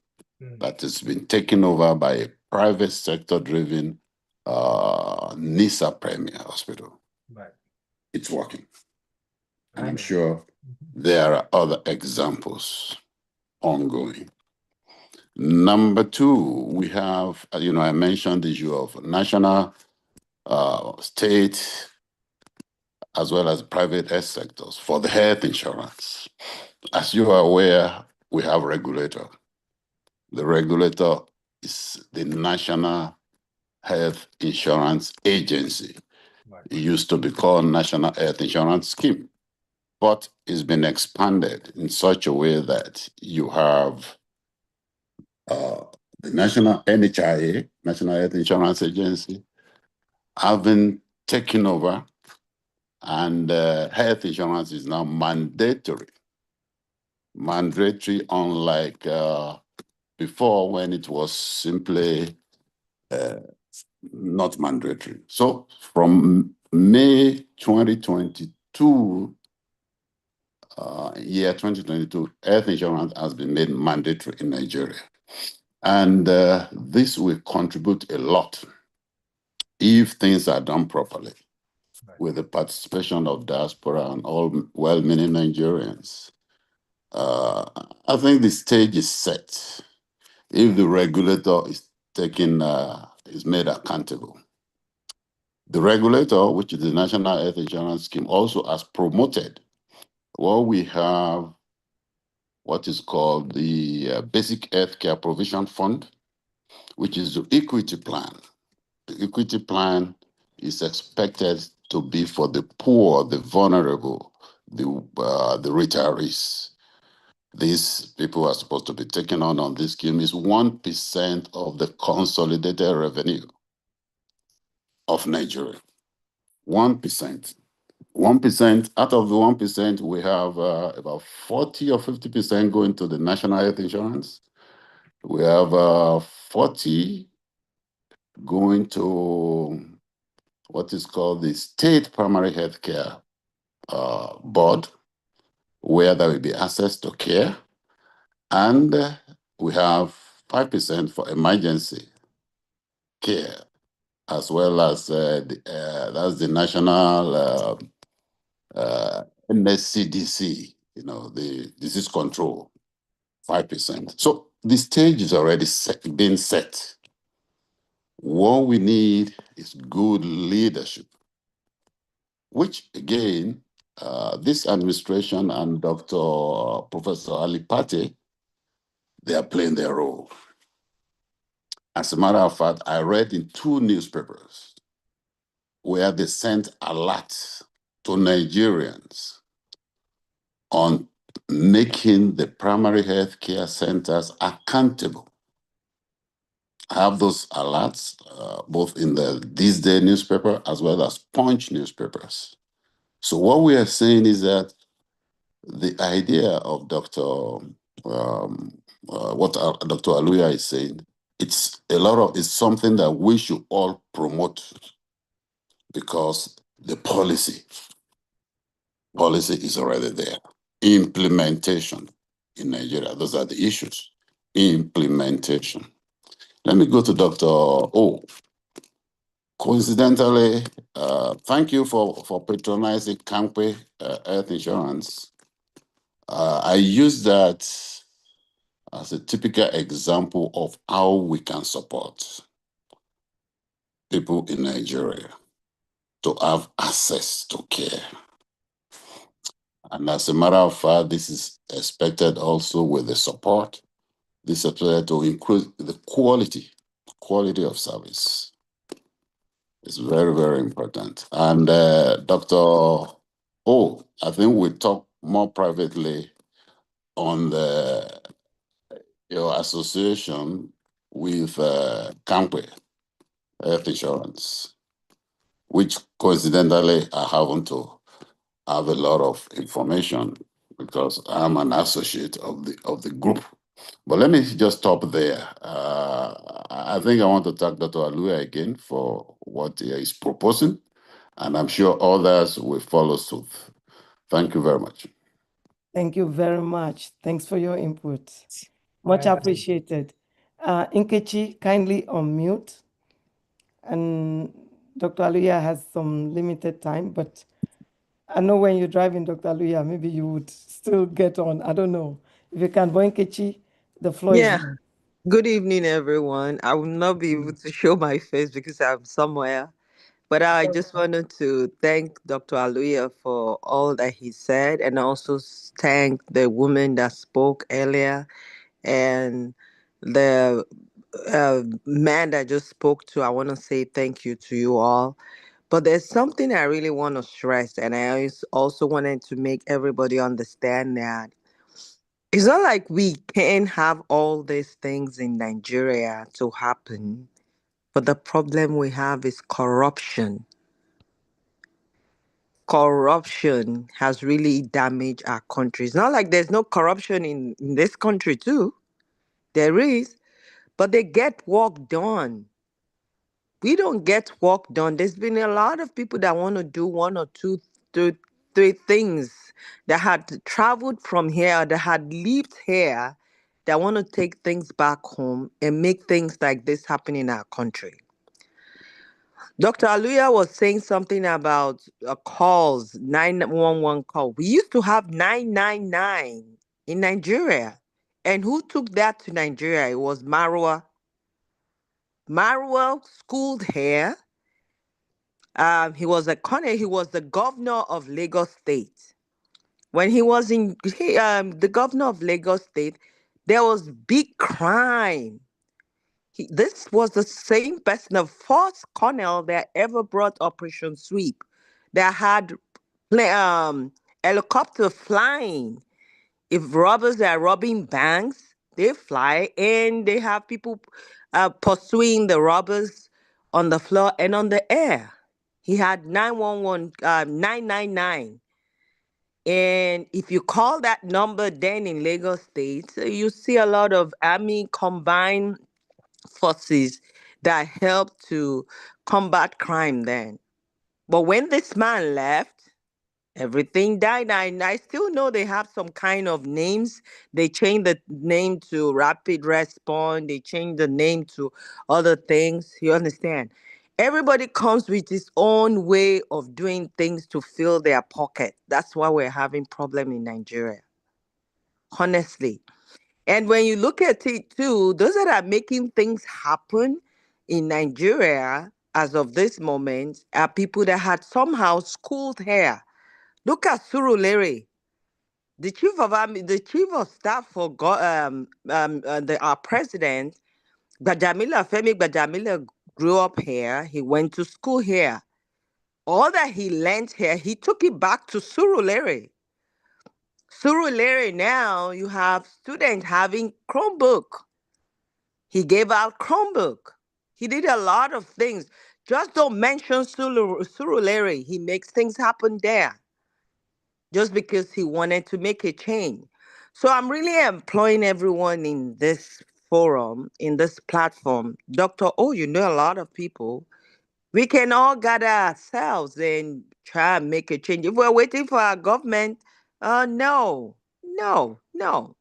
that has been taken over by a private sector-driven NISA Premier hospital. Right. It's working. And I'm sure there are other examples ongoing. Number two, we have, I mentioned the issue of national, state, as well as private health sectors for the health insurance. As you are aware, we have a regulator. The regulator is the National Health Insurance Agency. Right. It used to be called National Health Insurance Scheme, but it's been expanded in such a way that you have the National NHIA, National Health Insurance Agency, having taken over, and health insurance is now mandatory. Mandatory, unlike before when it was simply not mandatory. So from May 2022, year 2022, health insurance has been made mandatory in Nigeria. And this will contribute a lot if things are done properly, with the participation of diaspora and all well-meaning Nigerians. I think the stage is set if the regulator is is made accountable. The regulator, which is the National Health Insurance Scheme, also has promoted what we have, what is called the Basic Healthcare Provision Fund, which is the equity plan. The equity plan is expected to be for the poor, the vulnerable, the retirees. These people are supposed to be taken on this scheme is 1% of the consolidated revenue of Nigeria. 1%. 1%, out of the 1%, we have about 40 or 50% going to the national health insurance. We have 40 going to what is called the State Primary Health Care Board, where there will be access to care. And we have 5% for emergency care, as well as that's the national NSCDC, the disease control, 5%. So the stage is already being set. What we need is good leadership, which again, this administration and Professor Ali Pate, they are playing their role. As a matter of fact, I read in 2 newspapers where they sent alerts to Nigerians on making the primary health care centers accountable. I have those alerts both in the This Day newspaper as well as Punch newspapers. So what we are saying is that the idea of what Dr. Aluya is saying, it's something that we should all promote, because the policy is already there. Implementation in Nigeria, those are the issues. Implementation. Let me go to Dr. O. Coincidentally, thank you for patronizing Kampe Health Insurance. I use that as a typical example of how we can support people in Nigeria to have access to care. And as a matter of fact, this is expected also with the support. This is expected to increase the quality of service. It's very, very important. And Dr. O, I think we talk more privately on your association with Kampe Health Insurance, which coincidentally I happen to have a lot of information because I'm an associate of the group. But let me just stop there. I think I want to thank Dr. Aluya again for what he is proposing. And I'm sure others will follow suit. Thank you very much. Thank you very much. Thanks for your input. Much Thank you. appreciated. Nkechi, kindly unmute. And Dr. Aluya has some limited time, but I know when you're driving, Dr. Aluya, maybe you would still get on. I don't know. If you can, Nkechi, the floor is Yeah. yours. Good evening, everyone. I will not be able to show my face because I'm somewhere, but I just wanted to thank Dr. Aluya for all that he said and also thank the woman that spoke earlier and the man that just spoke to. I want to say thank you to you all. But there's something I really want to stress, and I also wanted to make everybody understand that it's not like we can have all these things in Nigeria to happen, but the problem we have is corruption. Corruption has really damaged our country. It's not like there's no corruption in this country, too. There is, but they get work done. We don't get work done. There's been a lot of people that want to do one or two, three things that had traveled from here, that had lived here, that want to take things back home and make things like this happen in our country. Dr. Aluya was saying something about calls, 911 call. We used to have 999 in Nigeria. And who took that to Nigeria? It was Marwa. Marwa schooled here. He was he was the governor of Lagos State. When he was the governor of Lagos State, there was big crime. This was the same person, the first colonel that ever brought Operation Sweep, that had helicopter flying. If robbers are robbing banks, they fly and they have people pursuing the robbers on the floor and on the air. He had 911, 999. And if you call that number then in Lagos State, you see a lot of army combined forces that help to combat crime then. But when this man left, everything died. I still know they have some kind of names. They changed the name to Rapid Response. They changed the name to other things. You understand? Everybody comes with his own way of doing things to fill their pocket. That's why we're having problem in Nigeria. Honestly. And when you look at it too, those that are making things happen in Nigeria as of this moment are people that had somehow schooled here. Look at Surulere, the chief of army, the chief of staff for our president, Gbajamila Femi Gbajamila grew up here. He went to school here. All that he learned here, he took it back to Surulere. Surulere now, you have students having Chromebook. He gave out Chromebook. He did a lot of things. Just don't mention Surulere. He makes things happen there just because he wanted to make a change. So I'm really employing everyone in this forum, in this platform. Dr. Oh, you know a lot of people. We can all gather ourselves and try and make a change. If we're waiting for our government, no, no, no.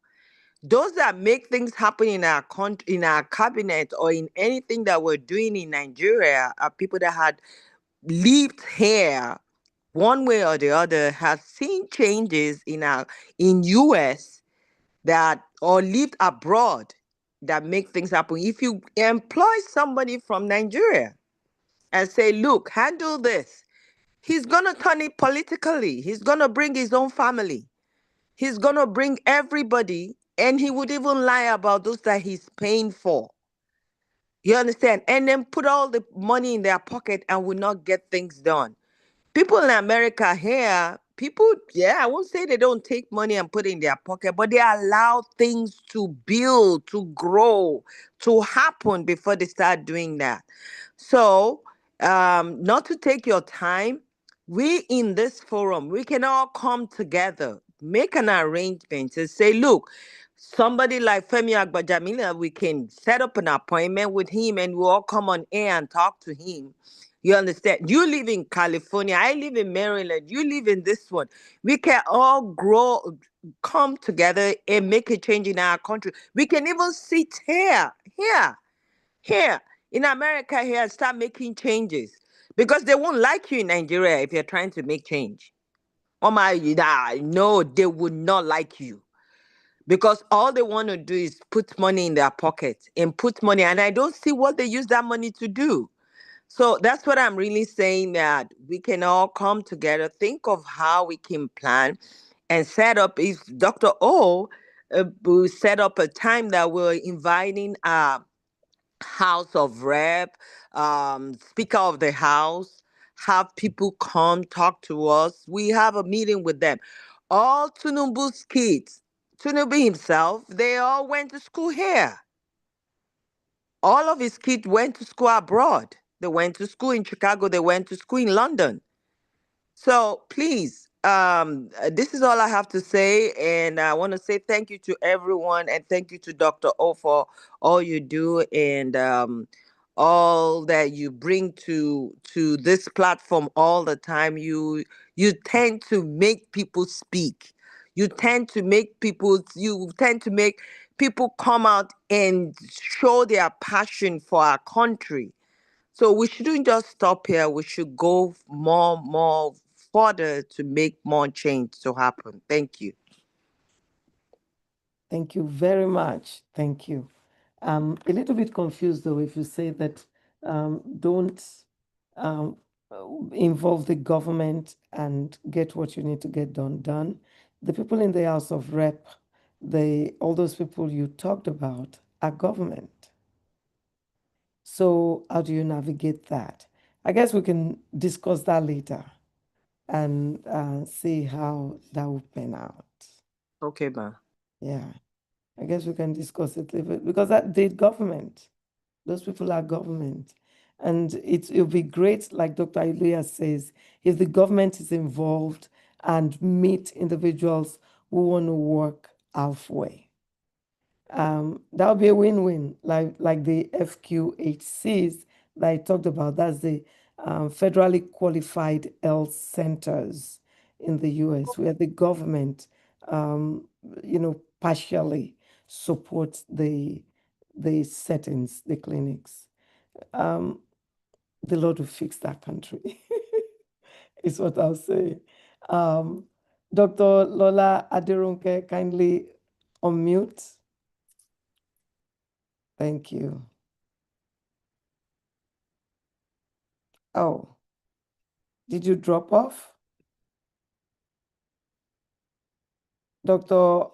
Those that make things happen in our country, in our cabinet, or in anything that we're doing in Nigeria are people that had lived here one way or the other, have seen changes in US that or lived abroad that make things happen. If you employ somebody from Nigeria and say, look, handle this, he's gonna turn it politically. He's gonna bring his own family. He's gonna bring everybody, and he would even lie about those that he's paying for. You understand? And then put all the money in their pocket and will not get things done. People in America here, people, yeah, I won't say they don't take money and put it in their pocket, but they allow things to build, to grow, to happen before they start doing that. So, not to take your time, we in this forum, we can all come together, make an arrangement and say, look, somebody like Femi Agbajamila, we can set up an appointment with him and we'll all come on air and talk to him. You understand? You live in California. I live in Maryland. You live in this one. We can all come together and make a change in our country. We can even sit here in America here and start making changes because they won't like you in Nigeria if you're trying to make change. Oh my, no, they would not like you because all they want to do is put money in their pocket and put money, and I don't see what they use that money to do. So that's what I'm really saying, that we can all come together, think of how we can plan and set up. If Dr. O will set up a time that we're inviting House of Rep, Speaker of the House, have people come talk to us. We have a meeting with them. All Tinubu's kids, Tinubu himself, they all went to school here. All of his kids went to school abroad. They went to school in Chicago. They went to school in London. So please, this is all I have to say. And I want to say thank you to everyone and thank you to Dr. O for all you do and all that you bring to this platform all the time. You tend to make people speak. You tend to make people come out and show their passion for our country. So we shouldn't just stop here. We should go more further to make more change to happen. Thank you. Thank you very much. Thank you. I'm a little bit confused though if you say that don't um, involve the government and get what you need to get done. The people in the House of Rep, all those people you talked about are government. So how do you navigate that? I guess we can discuss that later and see how that will pan out. Okay, ma. Yeah, I guess we can discuss it later because the government, those people are government. And it'll be great, like Dr. Aluya says, if the government is involved and meet individuals who want to work halfway. That would be a win-win, like the FQHCs that I talked about. That's the federally qualified health centers in the US, where the government, partially supports the settings, the clinics. The Lord will fix that country, is what I'll say. Dr. Lola Adirunke, kindly unmute. Thank you. Oh, did you drop off? Dr.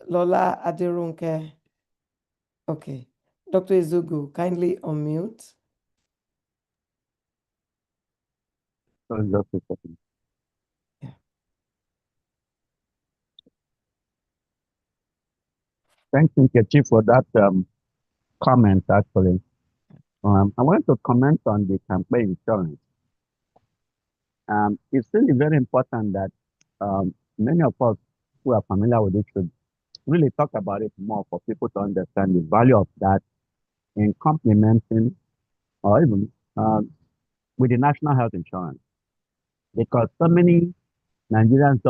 Lola Adirunke. Okay. Dr. Izugu, kindly unmute. Just a second. Yeah. Thank you, Nkechi, for that comment, actually. I want to comment on the campaign insurance. It's really very important that many of us who are familiar with it should really talk about it more for people to understand the value of that in complementing or even with the national health insurance. Because so many Nigerians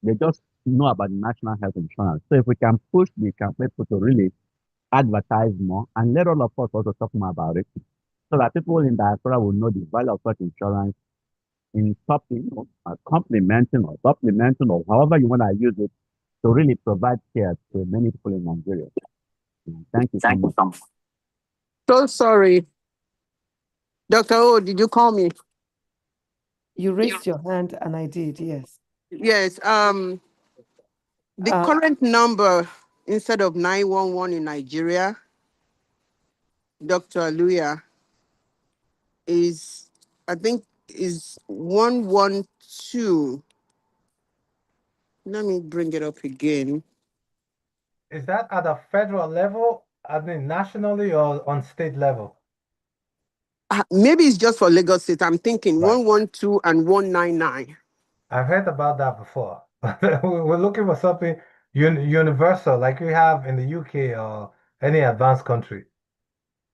they just know about the national health insurance. So if we can push the campaign to really advertise more and let all of us also talk more about it so that people in diaspora will know the value of such insurance in complementing or supplementing or however you want to use it to really provide care to many people in Nigeria. Thank you so much. So sorry. Dr. O, did you call me? You raised your hand and I did, yes. Yes. The current number instead of 911 in Nigeria, Dr. Aluya, is 112. Let me bring it up again. Is that at a federal level, nationally or on state level? Maybe it's just for Lagos State. I'm thinking Right. 112 and 199. I've heard about that before. We're looking for something universal, like we have in the UK or any advanced country.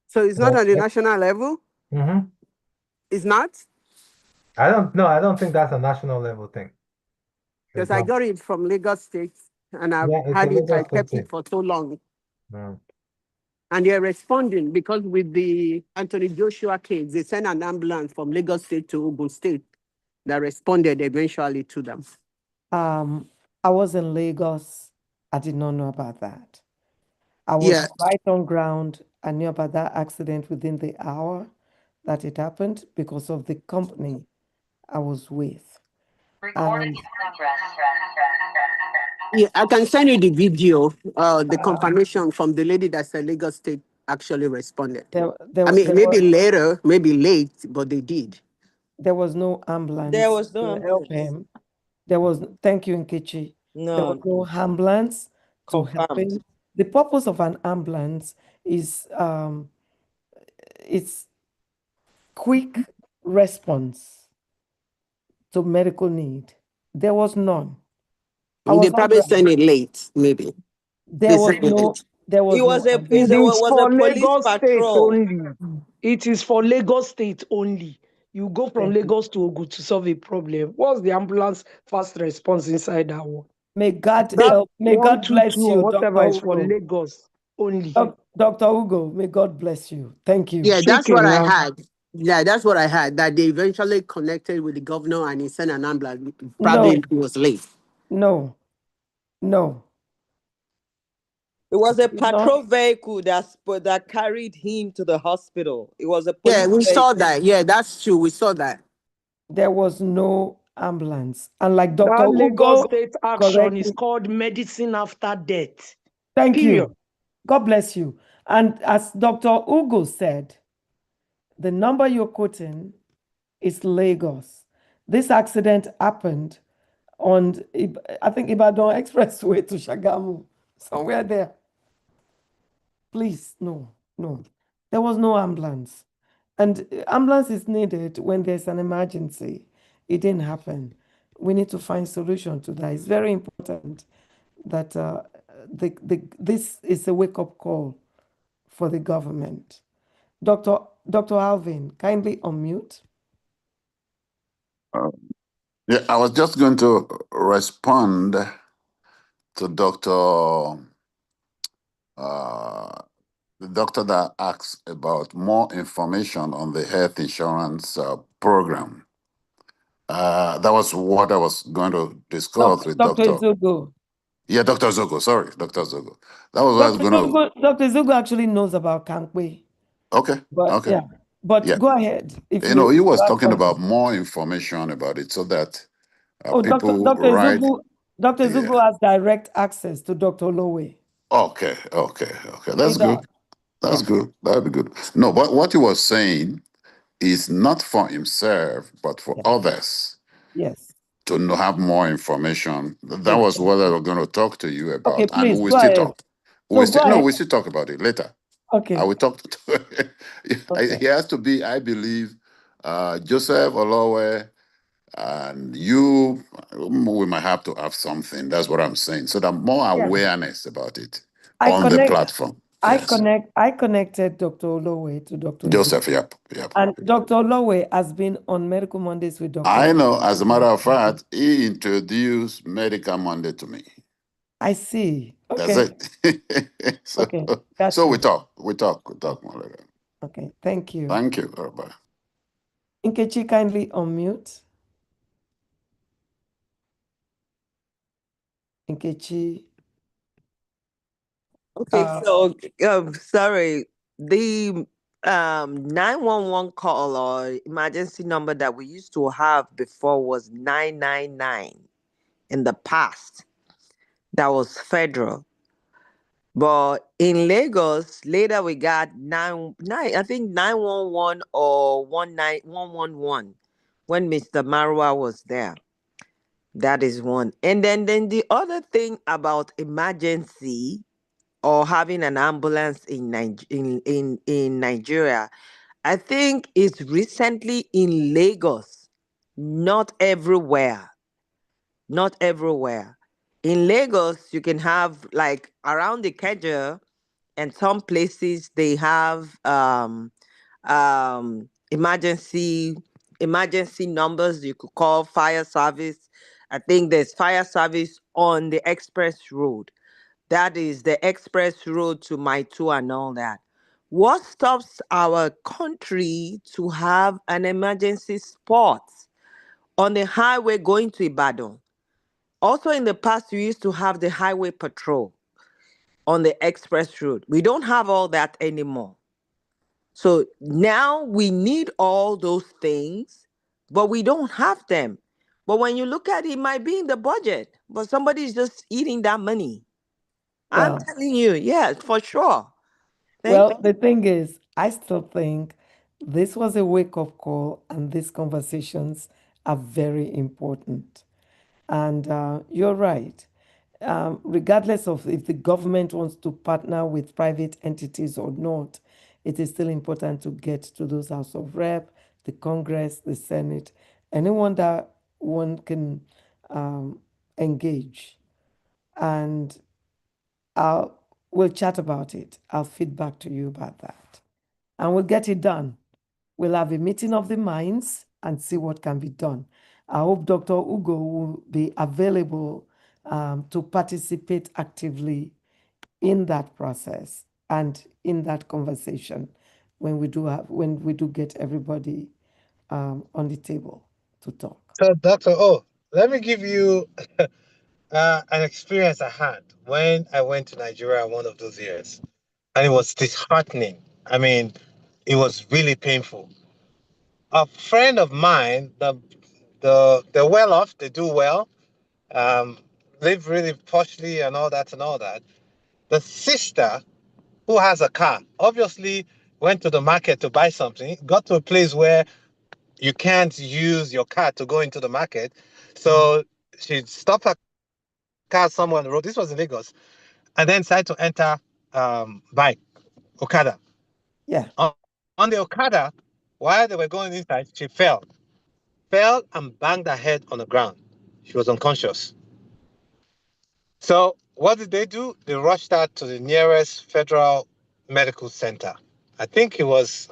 So it's not on the national level? Mm-hmm. It's not? I don't know. I don't think that's a national level thing. Because It's I not. got it from Lagos State and I've Yeah, it's a had it, I Lagos State kept it thing. for so long. Mm. And they're responding because with the Anthony Joshua case, they sent an ambulance from Lagos State to Ogun State that responded eventually to them. I was in Lagos. I did not know about that. I was Yeah. right on ground. I knew about that accident within the hour that it happened because of the company I was with. And Yeah, I can send you the video, the confirmation from the lady that said Lagos State actually responded. there, there, I mean, there, maybe was, later, maybe late, but they did. there was no There ambulance was no to help ambulance. him. There was, thank you, Nkechi. There was No, no ambulance to help confirmed. him. The purpose of an ambulance is it's quick response to medical need. There was none. I They was on probably ground. sent it late, maybe. There They was sent it no late. there It was no was a ambulance. it It is was a for police Lagos State patrol. only. It is for Lagos State only. You go from Thank you. Lagos to Ogun to solve a problem. What's the ambulance fast response inside that one? May God That help. May God bless 122 or you, Dr. whatever is for Ugo. Lagos only. Dr. Ugo, may God bless you. Thank you. Yeah, that's what Chicken I now. had. Yeah, that's what I had. That they eventually connected with the governor and he sent an ambulance. Probably No, it was late. no, no. It was a Did not. patrol vehicle that carried him to the hospital. It was a Yeah, police we saw vehicle. that. Yeah, that's true. We saw that. There was no ambulance. And like Dr. That Lagos Ugo State action is correctly, called medicine after death. thank Period. you. God bless you. And as Dr. Ugo said, the number you're quoting is Lagos. This accident happened on, I think, Ibadan Expressway to Shagamu, somewhere there. Please, no, no. There was no ambulance. And ambulance is needed when there's an emergency. It didn't happen. We need to find solution to that. It's very important that this is a wake-up call for the government. Dr. Alvin, kindly unmute. Yeah, I was just going to respond to the doctor that asked about more information on the health insurance program. That was what I was going to discuss with Dr. Dr. Izugo. Yeah, Dr. Zogo. Sorry, Dr. Zogo. That was what I was going to. Dr. Izugo actually knows about Kankwe. Okay, But okay. yeah, but Yeah. go ahead if You know, he was have talking something. about more information about it so that Oh, people write. Dr. Yeah. Izugo has direct access to Dr. Lowe. Okay, okay, okay. He That's does. good. That's Yeah. good. That'd be good. No, but what he was saying is not for himself, but for Yeah. others Yes. to know, have more information. That was Exactly. what I was going to talk to you Okay, about, and please we will go still ahead. talk. So go No, ahead. we still talk about it later. I Okay. will talk. Okay. He has to be, I believe, Joseph Olowe and you. We might have to have something. That's what I'm saying, so that more Yeah. awareness about it I on the connect. platform. Yes, I connected Dr. Lowe to Dr. Izugo. Joseph. Yep, yep. And Dr. Lowe has been on Medical Mondays with Dr. I know. As a matter of Izugo. fact, he introduced Medical Monday to me. I see. That's Okay. it. so, Okay. Got so you. we talk more later. Okay. Thank you. Thank you. Bye. Nkechi, kindly unmute. Nkechi. Okay, so sorry. The 911 call or emergency number that we used to have before was 999 in the past. That was federal. But in Lagos, later we got I think 911 or 19111 when Mr. Marwa was there. That is one. And then the other thing about emergency or having an ambulance in Nigeria, I think it's recently in Lagos, not everywhere. Not everywhere. In Lagos, you can have like around the Keja and some places they have emergency numbers you could call fire service. I think there's fire service on the express road. That is the express road to Maitu and all that. What stops our country to have an emergency spot on the highway going to Ibadan? Also, in the past, we used to have the highway patrol on the express road. We don't have all that anymore. So now we need all those things, but we don't have them. But when you look at it, it might be in the budget, but somebody's just eating that money. I'm Well, telling you, yes, for sure. Thank well, the thing is, I still think this was a wake-up call, and these conversations are very important. And you're right. Regardless of if the government wants to partner with private entities or not, it is still important to get to those House of Rep, the Congress, the Senate, anyone that one can engage. And we'll chat about it. I'll feed back to you about that. And we'll get it done. We'll have a meeting of the minds and see what can be done. I hope Dr. Ugo will be available to participate actively in that process and in that conversation when we do get everybody on the table to talk. So, Dr. O, let me give you an experience I had when I went to Nigeria one of those years, and it was disheartening. I mean, it was really painful. A friend of mine, they're well off, they do well, um, live really poshly and all that and all that. The sister, who has a car, obviously went to the market to buy something, got to a place where you can't use your car to go into the market. So she stopped her car somewhere on the road. This was in Lagos. And then decided to enter bike, Okada. Yeah. On the Okada, while they were going inside, she fell and banged her head on the ground. She was unconscious. So what did they do? They rushed her to the nearest federal medical center. I think it was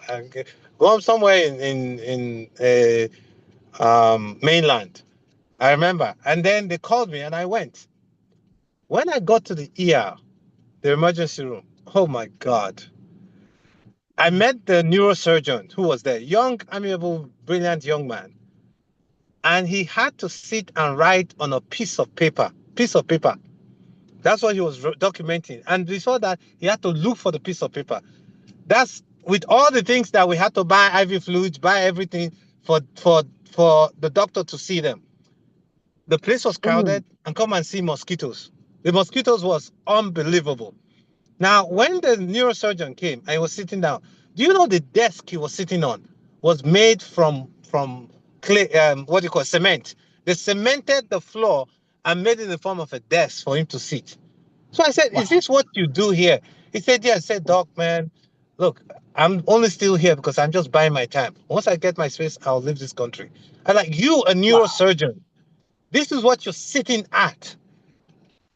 going somewhere in mainland. I remember. And then they called me and I went. When I got to the ER, the emergency room, oh my God. I met the neurosurgeon who was there, young, amiable, brilliant young man. And he had to sit and write on a piece of paper. Piece of paper. That's what he was documenting. And we saw that he had to look for the piece of paper. That's with all the things that we had to buy IV fluids, buy everything for the doctor to see them. The place was crowded, and come and see mosquitoes. The mosquitoes was unbelievable. Now, when the neurosurgeon came and he was sitting down, do you know the desk he was sitting on was made from clay, what do you call it, cement? They cemented the floor and made it in the form of a desk for him to sit. So I said, "Is this what you do here?" He said, "Yeah." I said, "Doc, man, look, I'm only still here because I'm just buying my time. Once I get my space, I'll leave this country." I like you, a neurosurgeon. This is what you're sitting at.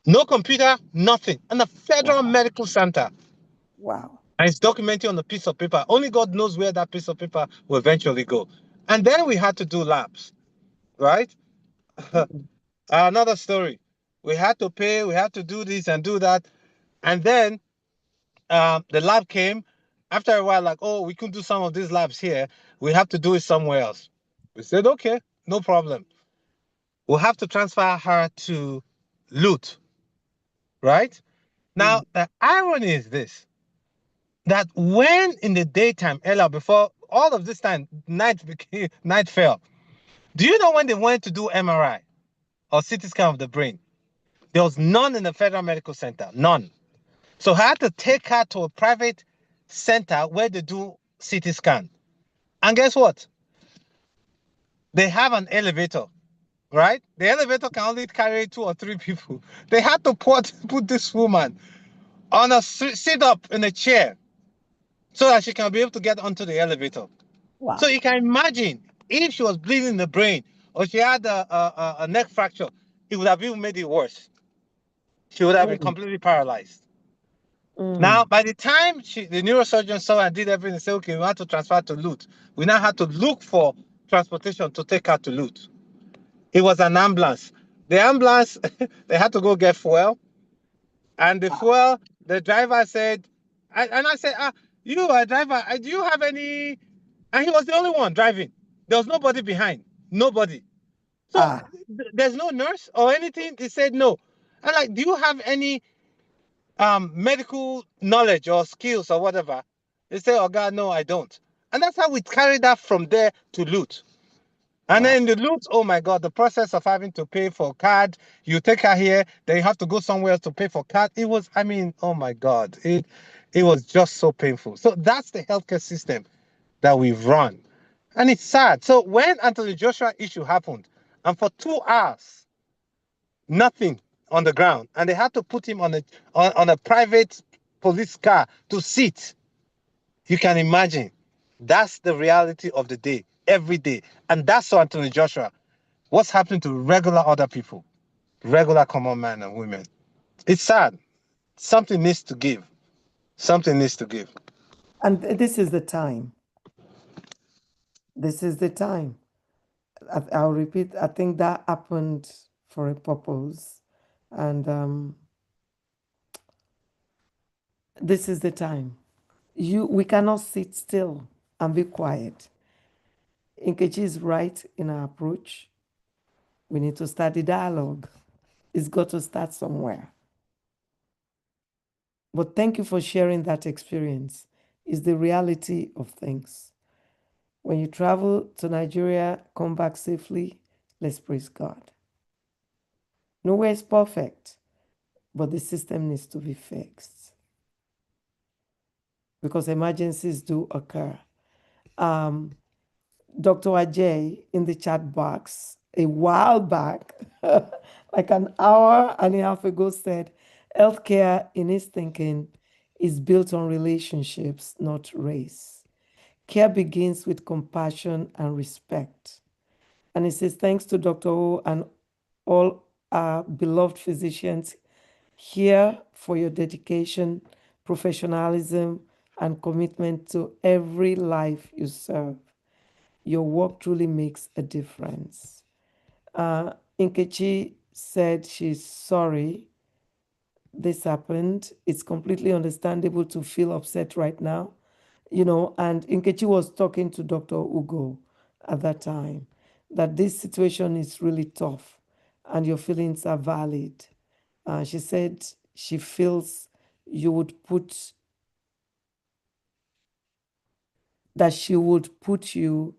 No computer, nothing. And the Federal Wow. Medical Center. Wow. And it's documented on a piece of paper. Only God knows where that piece of paper will eventually go. And then we had to do labs, right? Another story. We had to pay, we had to do this and do that. And then the lab came. After a while, like, oh, we could do some of these labs here. We have to do it somewhere else. We said, okay, no problem. We'll have to transfer her to Lut, right? Now, the irony is this, that when in the daytime, Ella, before all of this time, night fell. Do you know when they went to do MRI or CT scan of the brain? There was none in the Federal Medical Center, none. So I had to take her to a private center where they do CT scan. And guess what? They have an elevator, right? The elevator can only carry 2 or 3 people. They had to put this woman on a sit up in a chair so that she can be able to get onto the elevator. So Wow. you can imagine if she was bleeding in the brain or she had a neck fracture, it would have even made it worse. She would have been completely paralyzed. Now, by the time the neurosurgeon saw and did everything, and said, okay, we want to transfer to Lut. We now had to look for transportation to take her to Lut. It was an ambulance. The ambulance, they had to go get fuel. And the fuel, the driver said, and I said, you are a driver, do you have any? And he was the only one driving. There was nobody behind. Nobody. So there's no nurse or anything. He said no. I'm like, do you have any medical knowledge or skills or whatever? They say, oh God, no, I don't. And that's how we carried that from there to Lut. And then the Lut, oh my God, the process of having to pay for card, you take her here, then you have to go somewhere else to pay for card. It was, I mean, oh my God, it was just so painful. So that's the healthcare system that we've run. And it's sad. So when Anthony Joshua issue happened, and for 2 hours, nothing on the ground, and they had to put him on a private police car to sit. You can imagine. That's the reality of the day, every day. And that's so Anthony Joshua. What's happening to regular other people, regular common men and women? It's sad. Something needs to give. Something needs to give. And this is the time. This is the time. I'll repeat, I think that happened for a purpose. And this is the time. We cannot sit still and be quiet. Nkechi is right in our approach. We need to start the dialogue. It's got to start somewhere. But thank you for sharing that experience. It's the reality of things. When you travel to Nigeria, come back safely, let's praise God. Nowhere is perfect, but the system needs to be fixed because emergencies do occur. Dr. Ajay in the chat box a while back, like an hour and a half ago, said, healthcare in his thinking is built on relationships, not race. Care begins with compassion and respect. And he says, thanks to Dr. O and all our beloved physicians here for your dedication, professionalism, and commitment to every life you serve. Your work truly makes a difference. Nkechi said she's sorry this happened. It's completely understandable to feel upset right now, and Nkechi was talking to Dr. Ugo at that time that this situation is really tough and your feelings are valid. She said she feels you would put that she would put you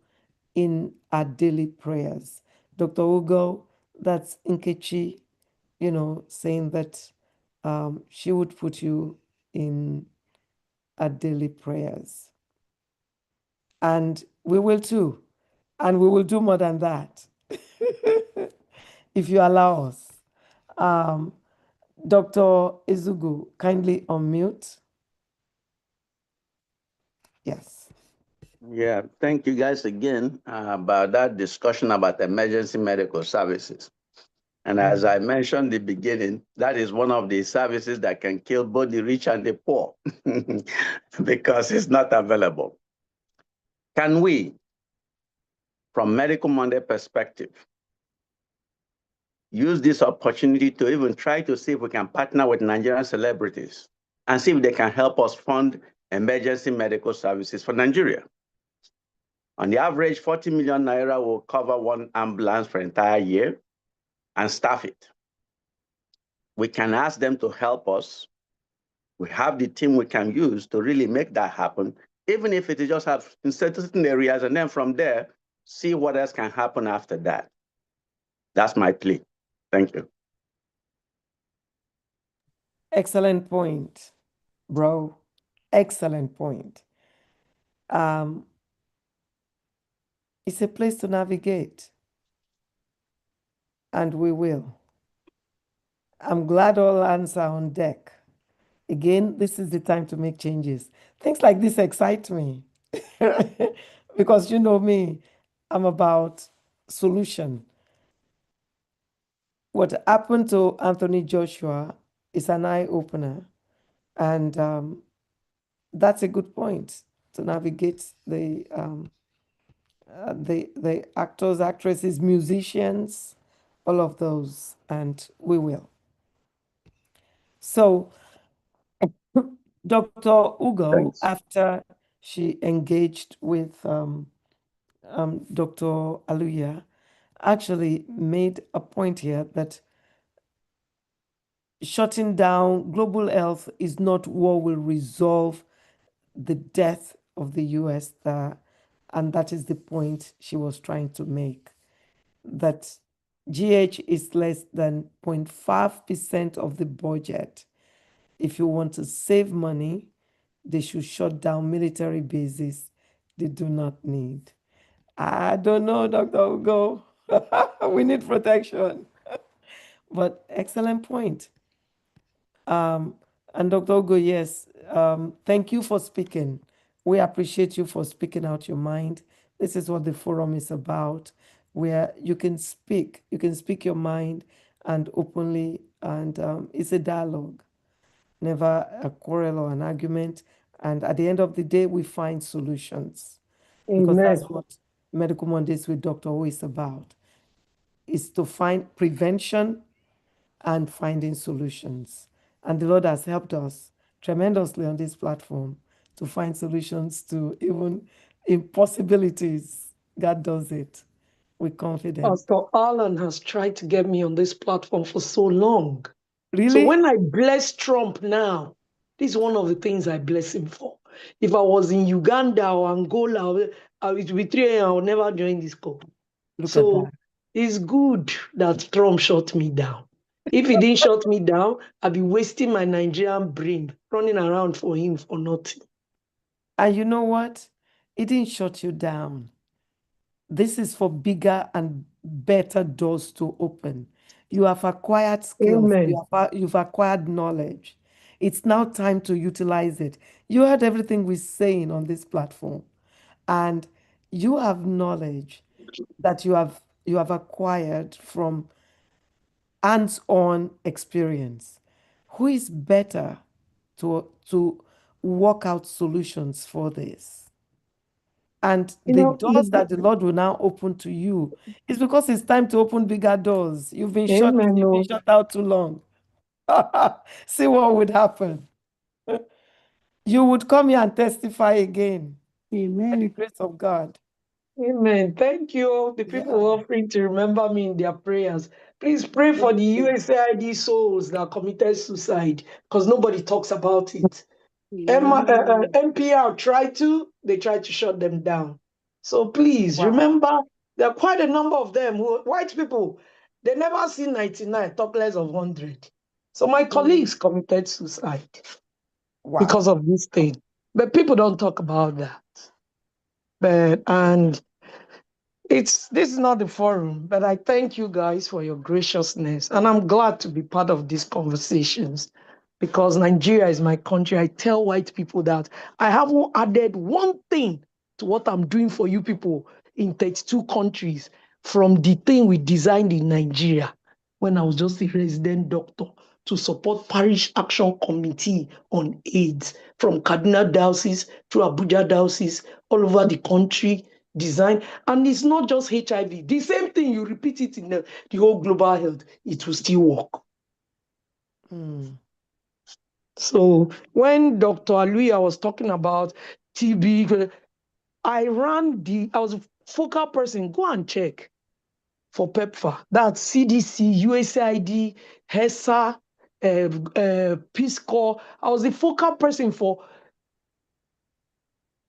in our daily prayers. Dr. Ugo, that's Nkechi, saying that she would put you in our daily prayers. And we will too. And we will do more than that, if you allow us. Dr. Izugu, kindly unmute. Yes. Yeah, thank you guys again about that discussion about emergency medical services. And as I mentioned in the beginning, that is one of the services that can kill both the rich and the poor because it's not available. Can we, from Medical Monday perspective, use this opportunity to even try to see if we can partner with Nigerian celebrities and see if they can help us fund emergency medical services for Nigeria? On the average, 40 million naira will cover one ambulance for an entire year and staff it. We can ask them to help us. We have the team we can use to really make that happen, even if it is just in certain areas, and then from there, see what else can happen after that. That's my plea. Thank you. Excellent point, bro. Excellent point. It's a place to navigate, and we will. I'm glad all hands are on deck. Again, this is the time to make changes. Things like this excite me because you know me, I'm about solution. What happened to Anthony Joshua is an eye opener. And that's a good point to navigate the actors, actresses, musicians, all of those, and we will. So Dr. Ugo, Thanks. after she engaged with Dr. Aluya, actually made a point here that shutting down global health is not what will resolve the death of the US, and that is the point she was trying to make, that GH is less than 0.5% of the budget. If you want to save money, they should shut down military bases they do not need. I don't know, Dr. Ugo. We need protection. But excellent point. And Dr. Ugo, yes, thank you for speaking. We appreciate you for speaking out your mind. This is what the forum is about, where you can speak your mind and openly, and it's a dialogue, never a quarrel or an argument. And at the end of the day, we find solutions, because that's Amen. what Medical Mondays with Dr. O is about, is to find prevention and finding solutions. And the Lord has helped us tremendously on this platform to find solutions to even impossibilities. God does it with confidence. Pastor Alan has tried to get me on this platform for so long. So Really? when I bless Trump now, this is one of the things I bless him for. If I was in Uganda or Angola, it would be 3 a.m. I would never join this call. Look at So that. it's good that Trump shut me down. If he didn't shut me down, I'd be wasting my Nigerian brain running around for him for nothing. And you know what? It didn't shut you down. This is for bigger and better doors to open. You have acquired skills, Amen. you've acquired knowledge. It's now time to utilize it. You heard everything we're saying on this platform, and you have knowledge that you have acquired from hands-on experience. Who is better to work out solutions for this? And You the know, doors that the Lord will now open to you is because it's time to open bigger doors. amen. You've been Oh, shut out too long. See what would happen. You would come here and testify again by the Amen. grace of God. amen. Thank you, the people Yeah. offering to remember me in their prayers. Please pray for the USAID souls that committed suicide because nobody talks about it. Amen. NPR they tried to shut them down. So please Wow. remember, there are quite a number of them white people, they never see 99, talk less of 100. So my Mm. colleagues committed suicide because Wow. of this thing. But people don't talk about that. And this is not the forum, but I thank you guys for your graciousness. And I'm glad to be part of these conversations because Nigeria is my country. I tell white people that I haven't added one thing to what I'm doing for you people in 32 countries from the thing we designed in Nigeria when I was just a resident doctor to support Parish Action Committee on AIDS from Kaduna Diocese to Abuja Diocese all over the country design. And it's not just HIV. The same thing, you repeat it in the whole global health, it will still work. Mm. So when Dr. Aluya was talking about TB, I was a focal person. Go and check for PEPFAR. That's CDC, USAID, HESA, Peace Corps. I was the focal person for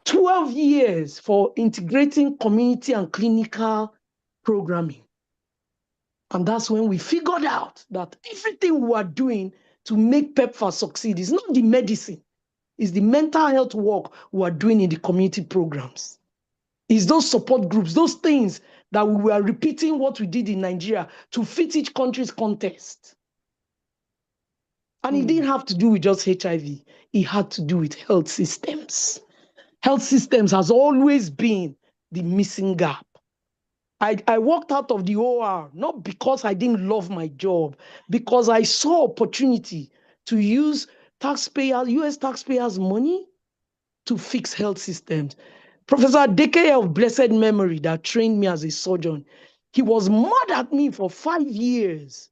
12 years for integrating community and clinical programming. And that's when we figured out that everything we are doing to make PEPFAR succeed is not the medicine, it's the mental health work we are doing in the community programs. It's those support groups, those things that we were repeating what we did in Nigeria to fit each country's context. And it didn't have to do with just HIV, it had to do with health systems. Health systems has always been the missing gap. I walked out of the OR not because I didn't love my job, because I saw opportunity to use US taxpayers' money to fix health systems. Professor Dekeye of blessed memory that trained me as a surgeon, he was mad at me for 5 years.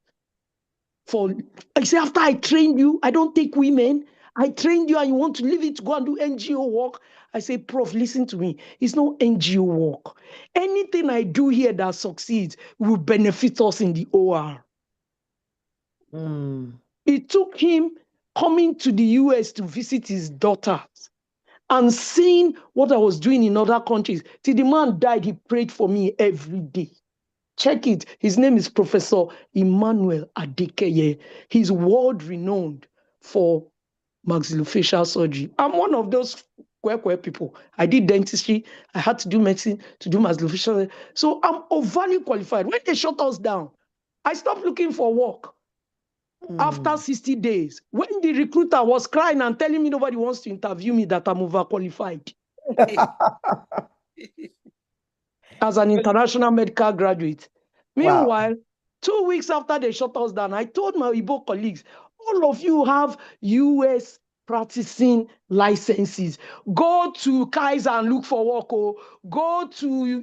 I say, after I trained you, I don't take women. I trained you and you want to leave it to go and do NGO work. I say, Prof, listen to me. It's no NGO work. Anything I do here that succeeds will benefit us in the OR. It took him coming to the US to visit his daughters and seeing what I was doing in other countries. Till the man died, he prayed for me every day. Check it. His name is Professor Emmanuel Adekeye. He's world renowned for maxillofacial surgery. I'm one of those queer people. I did dentistry. I had to do medicine to do maxillofacial surgery. So I'm overly qualified. When they shut us down, I stopped looking for work. After 60 days, when the recruiter was crying and telling me nobody wants to interview me, that I'm overqualified. As an international medical graduate. Meanwhile, 2 weeks after they shut us down, I told my Igbo colleagues, all of you have US practicing licenses. Go to Kaiser and look for work. Go to,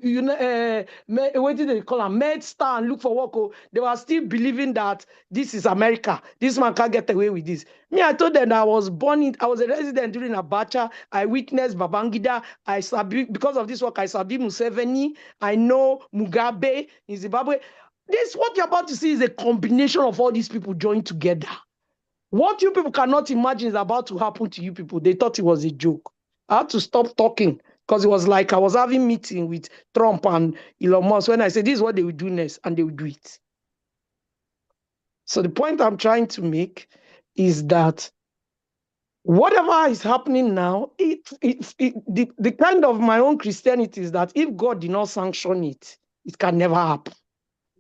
what did they call them? MedStar and look for work. They were still believing that this is America. This man can't get away with this. Me, I told them that I was a resident during Abacha. I witnessed Babangida. Because of this work, I sabi Museveni. I know Mugabe in Zimbabwe. What you're about to see is a combination of all these people joined together. What you people cannot imagine is about to happen to you people. They thought it was a joke. I had to stop talking because it was like I was having a meeting with Trump and Elon Musk when I said, this is what they will do next, and they will do it. So the point I'm trying to make is that whatever is happening now, the kind of my own Christianity is that if God did not sanction it, it can never happen.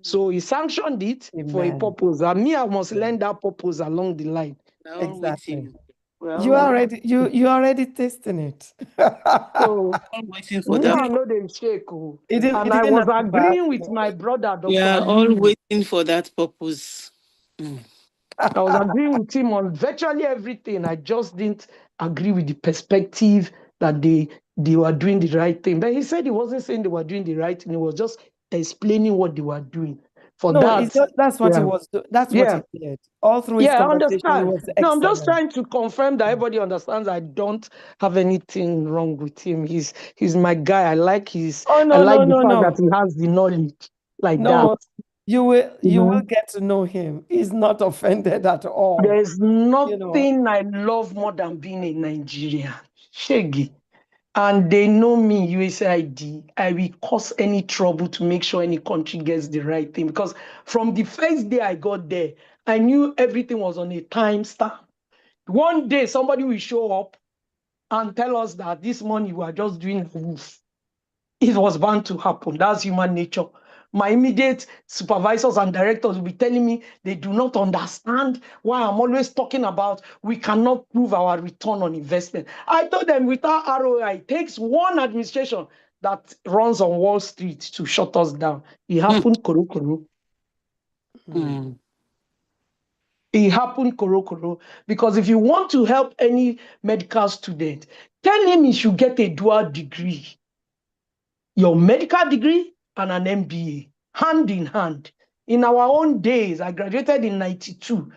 So he sanctioned it for a purpose, and me, I must learn that purpose along the line. Exactly. You already tasting it. So I'm waiting for that. I know they shake. And I was agreeing with my brother, Dr. We are all waiting for that purpose. I was agreeing with him on virtually everything. I just didn't agree with the perspective that they were doing the right thing. But he said he wasn't saying they were doing the right thing. He was just explaining what they were doing. That's what he was. That's what he did. All through his conversation, he was excellent. No, I'm just trying to confirm that everybody understands I don't have anything wrong with him. He's my guy. I like the fact that he has the knowledge like that. You will get to know him. He's not offended at all. There's nothing I love more than being a Nigerian. Shaggy. And they know me, USAID. I will cause any trouble to make sure any country gets the right thing. Because from the first day I got there, I knew everything was on a time stamp. One day somebody will show up and tell us that this money we are just doing a roof. It was bound to happen. That's human nature. My immediate supervisors and directors will be telling me they do not understand why I'm always talking about we cannot prove our return on investment. I told them without ROI, it takes one administration that runs on Wall Street to shut us down. It happened, Koro. It happened, Koro. Because if you want to help any medical student, tell him he should get a dual degree. Your medical degree and an MBA, hand in hand. In our own days, I graduated in 92.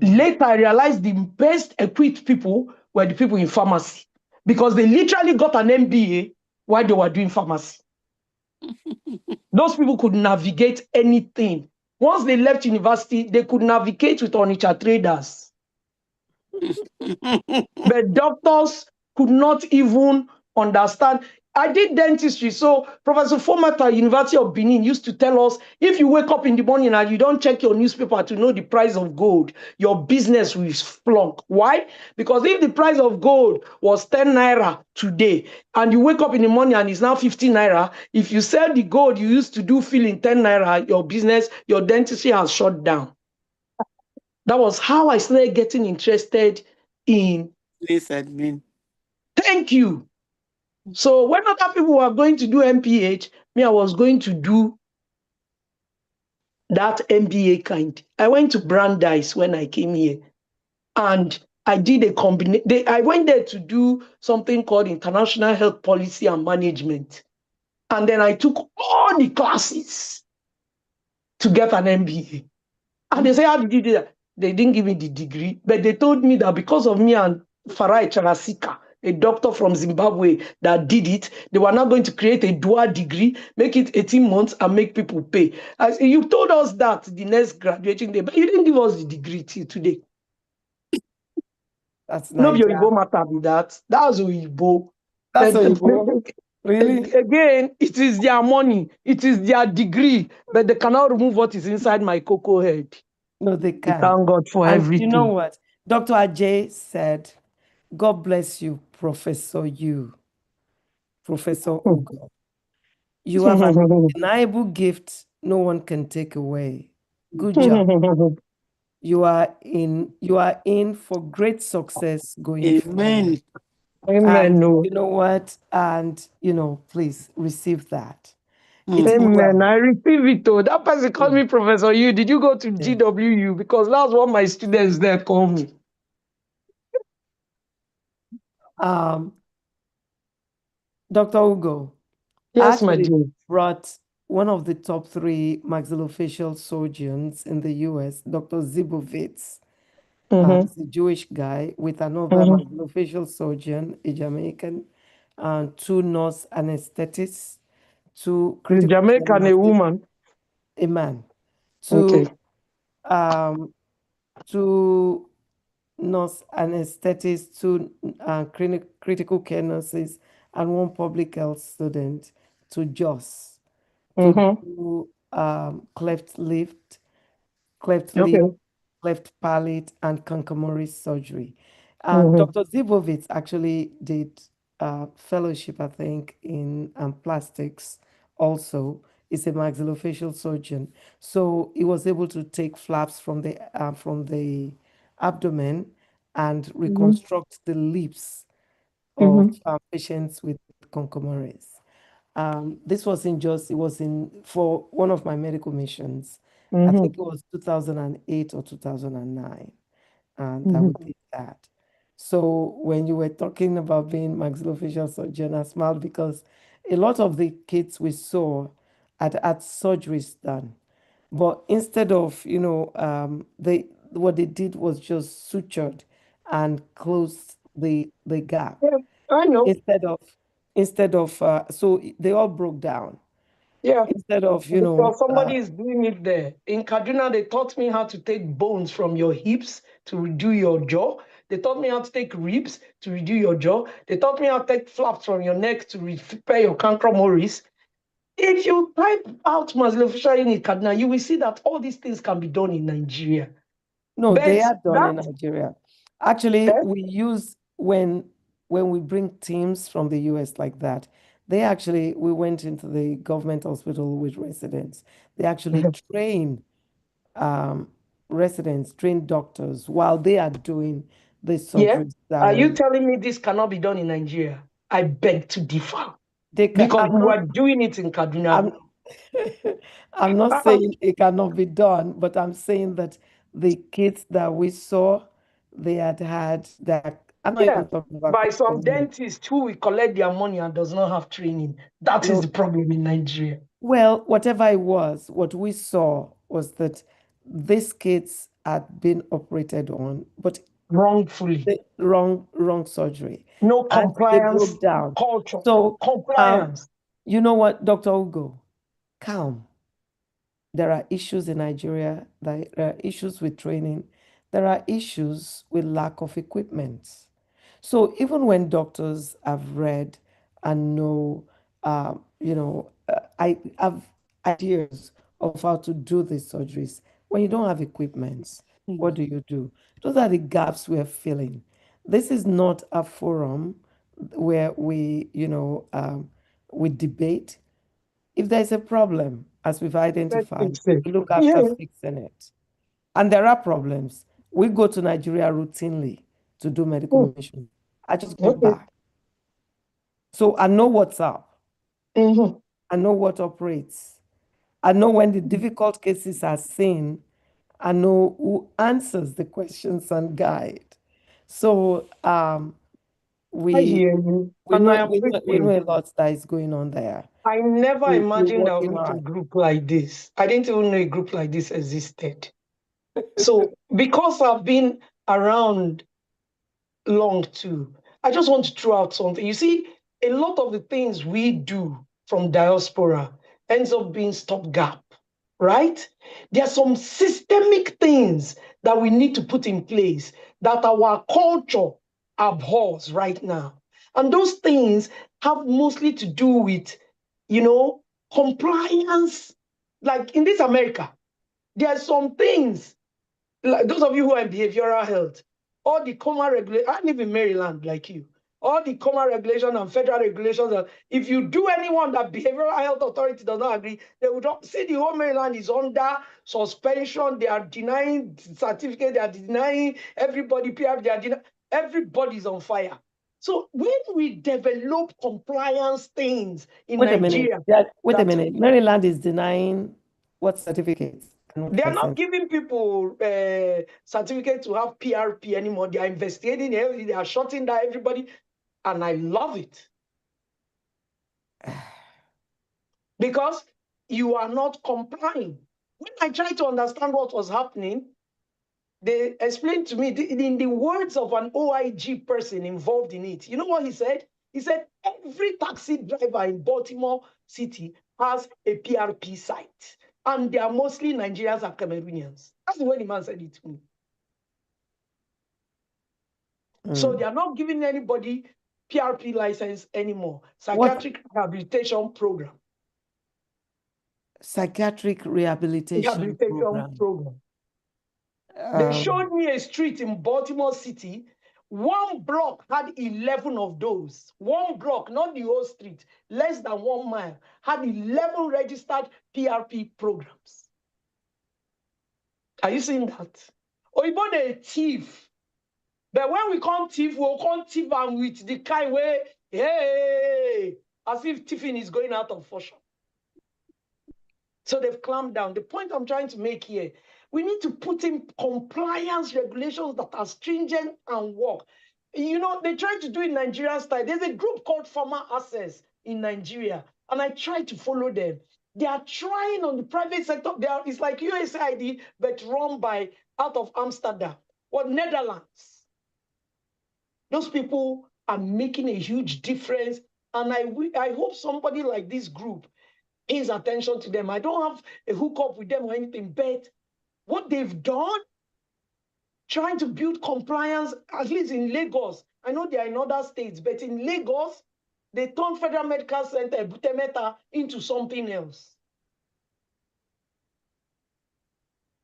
Later, I realized the best equipped people were the people in pharmacy because they literally got an MBA while they were doing pharmacy. Those people could navigate anything. Once they left university, they could navigate with Onitsha traders. But doctors could not even understand. I did dentistry. So Professor Fomata, University of Benin, used to tell us, if you wake up in the morning and you don't check your newspaper to know the price of gold, your business will flunk. Why? Because if the price of gold was 10 naira today, and you wake up in the morning and it's now 50 naira, if you sell the gold you used to do filling 10 naira, your business, your dentistry has shut down. That was how I started getting interested in this admin. Thank you. So when other people were going to do MPH, me, I was going to do that MBA kind. I went to Brandeis when I came here. And I did a combination. I went there to do something called International Health Policy and Management. And then I took all the classes to get an MBA. And they say, how did you do that? They didn't give me the degree, but they told me that because of me and Farai Charasika, a doctor from Zimbabwe that did it, they were not going to create a dual degree, make it 18 months and make people pay. As you told us that the next graduating day, but you didn't give us the degree till today. That's No, your Nigeria. Igbo matter with that. That's Igbo. That's Oyibo. Really? Again, it is their money, it is their degree, but they cannot remove what is inside my cocoa head. No, they We can't. thank God for And everything. you know what? Dr. Ajay said, God bless you, Professor Professor Ugo. You have an undeniable gift no one can take away. Good job. You are in for great success going forward. Amen. And No. you know what? And please receive that. It's Amen. well. I receive it though. That person called me Professor U. Did you go to GWU? Because that's what my students there call me. Dr. Ugo, I Yes, my actually dear. brought one of the top 3 maxillofacial surgeons in the US, Dr. Zibovitz. He's a Jewish guy with another maxillofacial surgeon, a Jamaican, and 2 nurse anesthetists, 2 The critical care Jamaican, a nurses, woman. a man, Okay. 2 um, 2 nurse anesthetists, 2 critical care nurses, and 1 public health student to Jos to do cleft lip, Okay. cleft palate, and concomitant surgery. Mm-hmm. Dr. Zibovitz actually did fellowship, I think, in plastics also. He's a maxillofacial surgeon. So he was able to take flaps from the abdomen and reconstruct the lips of patients with concomitant. This wasn't just, it was for one of my medical missions. I think it was 2008 or 2009 that we did that. So when you were talking about being maxillofacial surgeon, I smiled because a lot of the kids we saw had surgeries done. But instead of, what they did was just sutured and closed the gap Yeah, I know. instead of so they all broke down Yeah. instead of Because somebody is doing it there. In Kaduna, they taught me how to take bones from your hips to redo your jaw. They taught me how to take ribs to redo your jaw. They taught me how to take flaps from your neck to repair your canker moris. If you type out maxillofacial in Kaduna, you will see that all these things can be done in Nigeria. No, they But are done in that, Nigeria. Actually, eh, we use when we bring teams from the US like that, we went into the government hospital with residents. They actually train um, residents, train doctors while they are doing the yeah, surgeries that are you way. telling me this cannot be done in Nigeria? I beg to differ. They can, Because we are doing it in Kaduna. I'm I'm not Uh-uh. saying it cannot be done, but I'm saying that the kids that we saw, they had that. I'm not Yeah, even talking about by some community. dentists who will collect their money and does not have training. That is No, the problem in Nigeria. well, whatever it was, what we saw was that these kids had been operated on, but Wrongfully. the wrong surgery, No and they compliance broke down. culture. So, Compliance. you know what, Dr. Ugo, calm. There are issues in Nigeria, there are issues with training, there are issues with lack of equipment. So even when doctors have read and know, I have ideas of how to do these surgeries, when you don't have equipment, what do you do? Those are the gaps we're filling. This is not a forum where we debate. If there's a problem, as we've Let's identified, fix it. we look Yeah. after fixing it. And there are problems. We go to Nigeria routinely to do medical missions. I just got Okay. back. So I know what's up. Mm-hmm. I know what operates. I know when the difficult cases are seen. I know who answers the questions and guide. So I we hear you, we and know I we know we appreciate. know a lot that is going on there. I never We're imagined I'll working meet a hard. group like this. I didn't even know a group like this existed. So, because I've been around long too, I just want to throw out something. You see, a lot of the things we do from diaspora ends up being stopgap, right? There are some systemic things that we need to put in place that our culture abhors right now. And those things have mostly to do with, compliance. Like in this America, there are some things, like those of you who are in behavioral health, all the common regulation, I live in Maryland like you, all the common regulation and federal regulations, if you do anyone that behavioral health authority does not agree, they would not see the whole Maryland is under suspension. They are denying certificate, they are denying everybody PR, they are denying, everybody's on fire. So when we develop compliance things in Wait a minute. Nigeria, Wait a that minute. Maryland is denying what certificates and what they are not license? giving people certificate to have PRP anymore. They are investigating everything. They are shutting down everybody. And I love it. Because you are not complying. When I tried to understand what was happening, they explained to me in the words of an OIG person involved in it. You know what he said? He said every taxi driver in Baltimore City has a PRP site. And they are mostly Nigerians and Cameroonians. That's the way the man said it to me. So they are not giving anybody PRP license anymore. Psychiatric rehabilitation program. Psychiatric rehabilitation program. They showed me a street in Baltimore City. One block had 11 of those. One block, not the whole street, less than 1 mile, had 11 registered PRP programs. Are you seeing that? Or even a thief. But when we come thief, we'll come thief and with the kind way, hey, as if thieving is going out of fashion. So they've clamped down. The point I'm trying to make here, we need to put in compliance regulations that are stringent and work. You know, they try to do it in Nigerian style. There's a group called Farmer Access in Nigeria, and I try to follow them. They are trying on the private sector. It's like USAID, but run by out of Amsterdam or Netherlands. Those people are making a huge difference. And I hope somebody like this group pays attention to them. I don't have a hookup with them or anything, but what they've done, trying to build compliance, at least in Lagos, I know they are in other states, but in Lagos, they turned Federal Medical Center, Butemeta, into something else.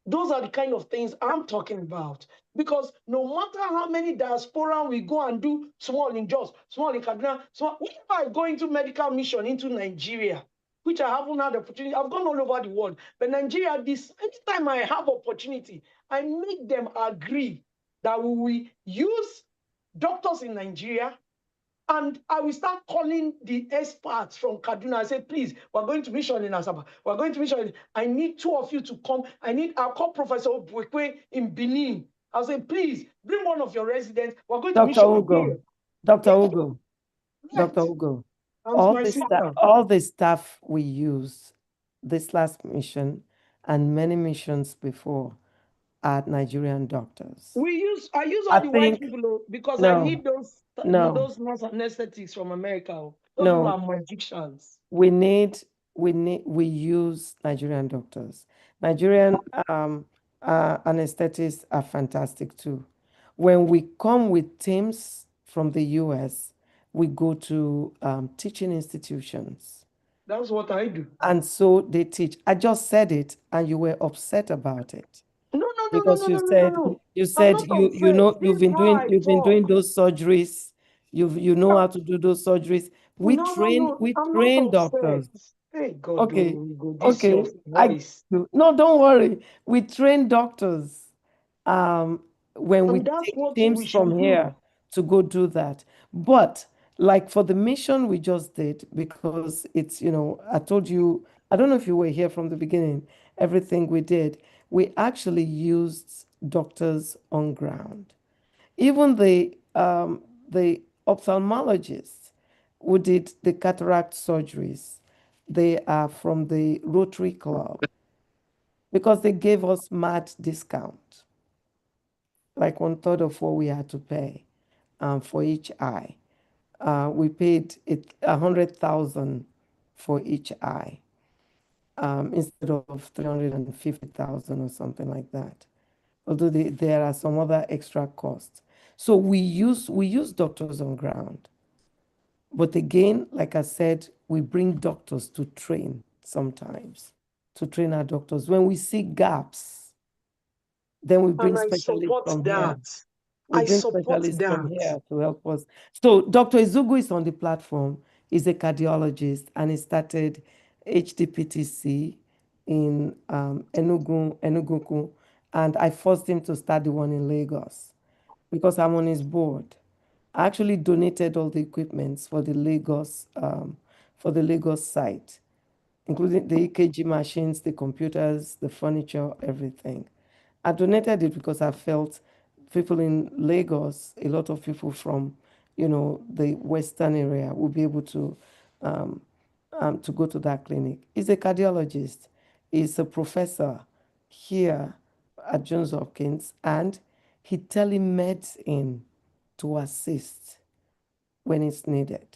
Those are the kind of things I'm talking about. Because no matter how many diaspora we go and do small in Jos, small in Kaduna, whenever I go into medical mission into Nigeria, which I haven't had the opportunity, I've gone all over the world. But Nigeria, anytime I have opportunity, I make them agree that we will use doctors in Nigeria. And I will start calling the experts from Kaduna. I say, please, we're going to mission in Asaba. We're going to mission. I need 2 of you to come. I'll call Professor Bwekwe in Benin. I'll say, please, bring one of your residents. We're going to mission here. Dr. Ugo, Right. Dr. Ugo, And my sister. all the staff we use this last mission and many missions before are Nigerian doctors. I use all the white people because I need those nurse anesthetics from America. Those people are magicians. We use Nigerian doctors. Nigerian anesthetists are fantastic too. When we come with teams from the US, we go to teaching institutions. That's what I do. And so they teach. I just said it, and you were upset about it. No. Because you said you've been doing those surgeries. You know how to do those surgeries. We train doctors. Hey God, Okay. Okay. No, don't worry. We train doctors when we take teams from here to go do that. But like for the mission we just did, because it's, I told you, I don't know if you were here from the beginning, everything we did, we actually used doctors on ground. Even the ophthalmologists who did the cataract surgeries, they are from the Rotary Club because they gave us mad discount, like 1/3 of what we had to pay for each eye. We paid 100,000 for each eye instead of 350,000 or something like that. Although there are some other extra costs. So we use doctors on ground. But again, like I said, we bring doctors to train sometimes, to train our doctors. When we see gaps, then we bring And I specialists support from here. that. We I bring support specialists from that. here to help us. So Dr. Izugu is on the platform. He's a cardiologist and he started HTPTC in Enugu, and I forced him to start the one in Lagos because I'm on his board. I actually donated all the equipments for the Lagos site, including the EKG machines, the computers, the furniture, everything. I donated it because I felt people in Lagos, a lot of people from, the Western area will be able to go to that clinic. He's a cardiologist. He's a professor here at Johns Hopkins, and he telemeds in to assist when it's needed.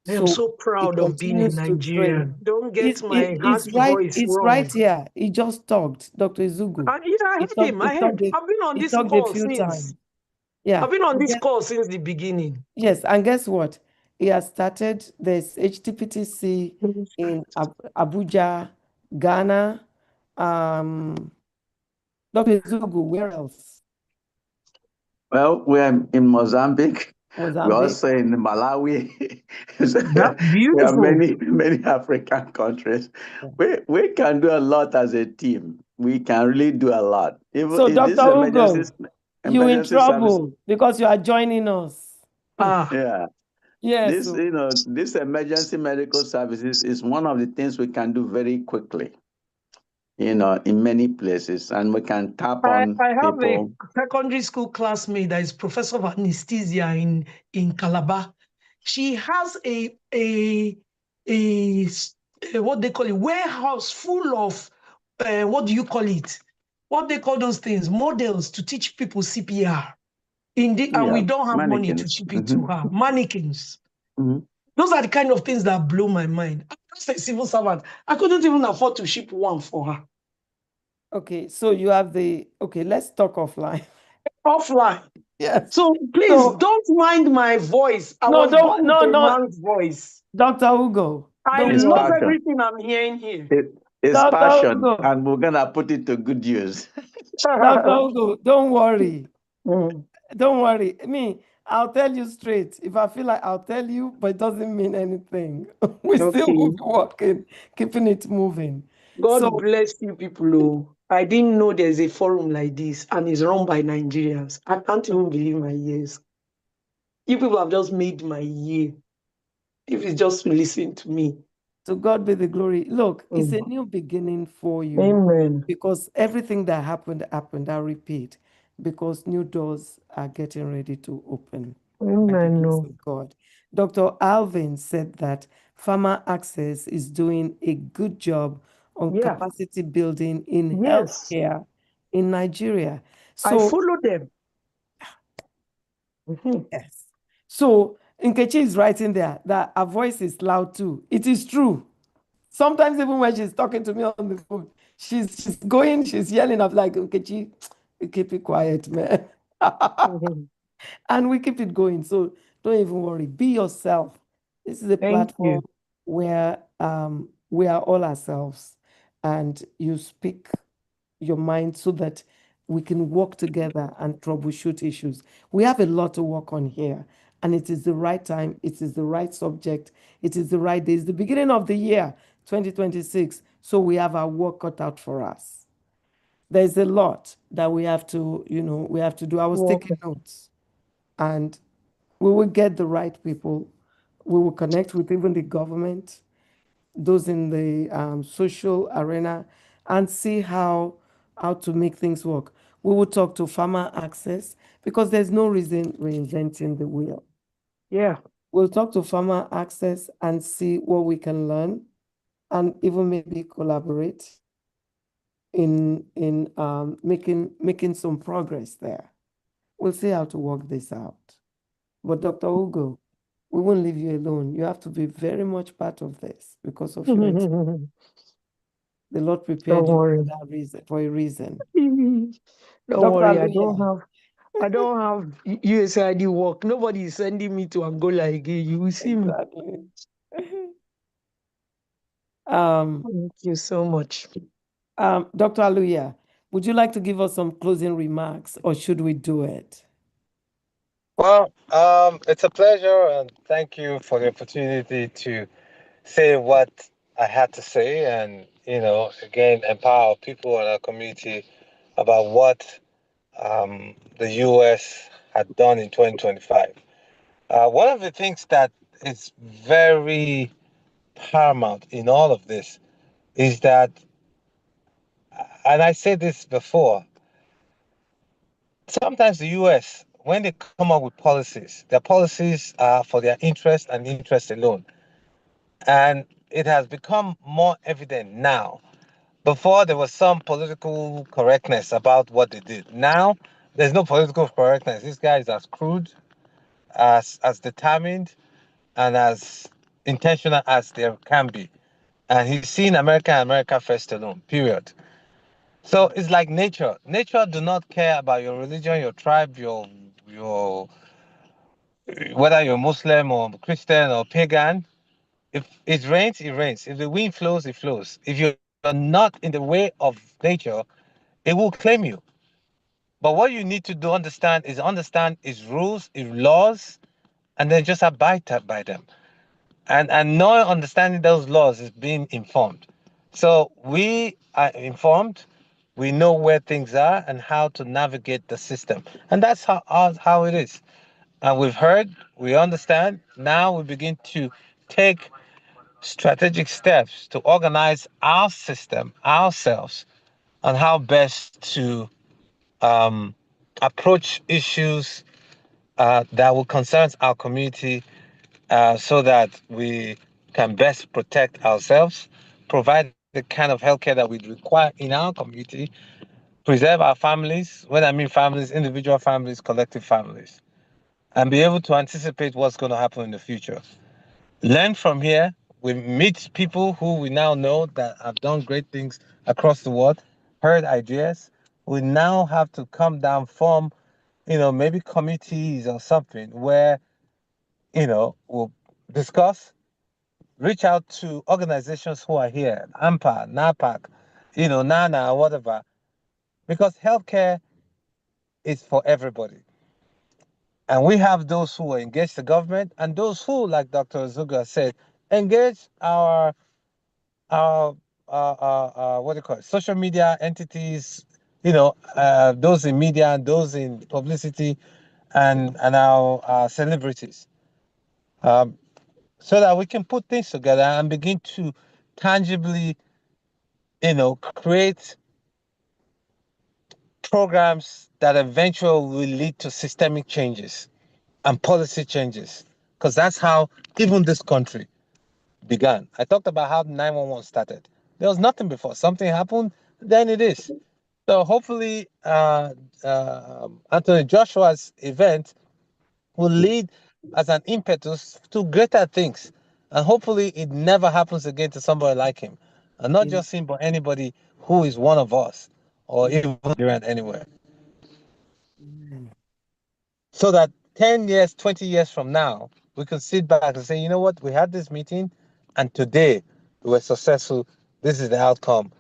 I am So so he proud of being a continues to train. Nigerian. Don't He's, get my he- harsh voice he's wrong. right here. He just talked, Dr. Izugu. And yeah, I He heard talked, him. he I talked, heard. a, I've been on he this talked a call few since. times. Yeah. I've been on And this guess, call since the beginning. yes, and guess what? He has started this HTPTC in Abuja, Ghana. Dr. Izugu, where else? Well, we're in Mozambique. We're Mozambique. also in Malawi. That's There are beautiful. many African countries. We can do a lot as a team. We can really do a lot. Even So, in this Dr. Ugo, you in service. trouble because you are joining us. Ah, Yeah. Yes. This emergency medical services is one of the things we can do very quickly, in many places, and we can tap I on have a people. secondary school classmate that is professor of anesthesia in Calabar. She has a what they call it, warehouse full of what do you call it? What they call those things? Models to teach people CPR. And we don't have money to Mannequins. ship it to her. Mannequins. Mhm. Those are the kind of things that blow my mind. I'm just a civil servant. I couldn't even afford to ship one for her. Okay, so you have okay, let's talk offline. Offline. Yes. So please don't mind my voice. I was born with a No, man's voice. Dr. Hugo, I don't It's love worry. passion. everything I'm hearing here. It's Dr. passion, Hugo, and we're gonna put it to good use. Dr. Hugo, don't worry. Mm. Don't worry. I'll tell you straight. If I feel like I'll tell you, but it doesn't mean anything. We still Okay. will be working, keeping it moving. God So bless you people. Oh. I didn't know there's a forum like this and it's run by Nigerians. I can't even believe my ears. You people have just made my year. If it's just to listen to me. to God be the glory. Look, it's a Mm. new beginning for you Amen. because everything that happened. I repeat, because new doors are getting ready to open by the Amen. grace No. of God. Dr. Alvin said that Farmer Access is doing a good job on Yeah. capacity building in Yes. healthcare in Nigeria. I So, follow them. Mhm. yes. So, Nkechi is writing there that her voice is loud too. It is true. Sometimes even when she's talking to me on the phone, she's yelling. I'm like, Nkechi, keep it quiet, man. Mhm. And we keep it going. So don't even worry. Be yourself. This is a Thank platform you. where we are all ourselves, and you speak your mind so that we can work together and troubleshoot issues. We have a lot to work on here, and it is the right time, it is the right subject, it is the right day. It's the beginning of the year, 2026. So we have our work cut out for us. There's a lot that we have to do. I was Well, taking notes, and we will get the right people. We will connect with even the government, those in the social arena, and see how to make things work. We will talk to farmer access because there's no reason reinventing the wheel. Yeah. We'll talk to farmer access and see what we can learn and even maybe collaborate in making some progress there. We'll see how to work this out. But Dr. Ugo, we won't leave you alone. You have to be very much part of this because of your Don't the Lord prepared you for worry. that reason, for a reason. Don't Dr. worry. Aluya. I don't have USAID work. Nobody is sending me to Angola again. You will see me. Exactly. Um, Thank you so much. Dr. Aluya, would you like to give us some closing remarks or should we do it? Well, it's a pleasure, and thank you for the opportunity to say what I had to say, and again, empower people in our community about what the U.S. had done in 2025. One of the things that is very paramount in all of this is that, and I said this before, sometimes the U.S., when they come up with policies, their policies are for their interest and interest alone. And it has become more evident now. Before, there was some political correctness about what they did. Now, there's no political correctness. This guy is as crude, as determined, and as intentional as there can be. And he's seen America and America first alone, period. So it's like nature. Nature do not care about your religion, your tribe, your whether you're Muslim or Christian or pagan. If it rains, it rains. If the wind flows, it flows. If you're not in the way of nature, it will claim you. But what you need to do understand its rules, its laws, and then just abide by them. And not understanding those laws is being informed. So we are informed. We know where things are and how to navigate the system, and that's how it is. And we've heard, we understand. Now we begin to take strategic steps to organize our system, ourselves, on how best to um, approach issues that will concern our community so that we can best protect ourselves, provide the kind of healthcare that we require in our community, preserve our families. When I mean families, individual families, collective families, and be able to anticipate what's going to happen in the future. Learn from here. We meet people who we now know that have done great things across the world, heard ideas. We now have to come down, form, maybe committees or something where, we'll discuss, reach out to organizations who are here, AMPA, NAPAC, NANA, whatever, because healthcare is for everybody. And we have those who engage the government and those who, like Dr. Zuga said, engage our what do you call it, social media entities, those in media and those in publicity, and our celebrities, um, so that we can put things together and begin to tangibly, create programs that eventually will lead to systemic changes and policy changes, because that's how even this country began. I talked about how 911 started. There was nothing before. Something happened, then it is. So hopefully, Anthony Joshua's event will lead as an impetus to greater things. And hopefully, it never happens again to somebody like him. And not just him, but anybody who is one of us or even around anywhere. So that 10 years, 20 years from now, we can sit back and say, you know what, we had this meeting and today we were successful. This is the outcome.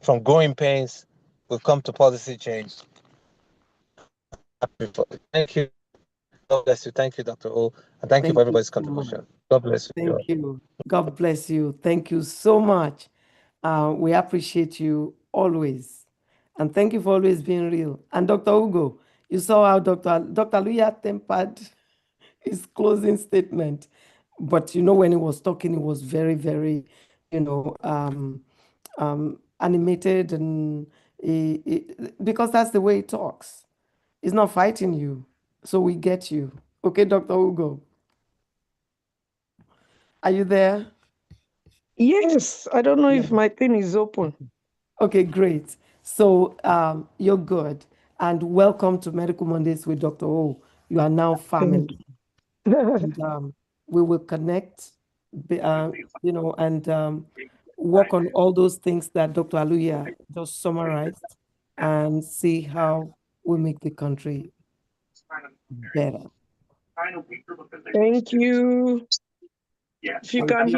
From growing pains, we've come to policy change. Thank you. God bless you. Thank you, Dr. O. And thank you Thank for you everybody's so much. contribution. God bless you. Thank you. God bless you. Thank you so much. We appreciate you always. And thank you for always being real. And Dr. Ugo, you saw how Dr. Luya tempered his closing statement. But when he was talking, he was very, very, animated and Because that's the way it talks. It's not fighting you. So we get you. Okay, Dr. Ugo. Are you there? Yes, I don't know Yeah. if my thing is open. Okay, great. So you're good. And welcome to Medical Mondays with Dr. O. You are now family. And we will connect, and work on all those things that Dr. Aluya just summarized and see how we make the country better. Thank you. If you can hear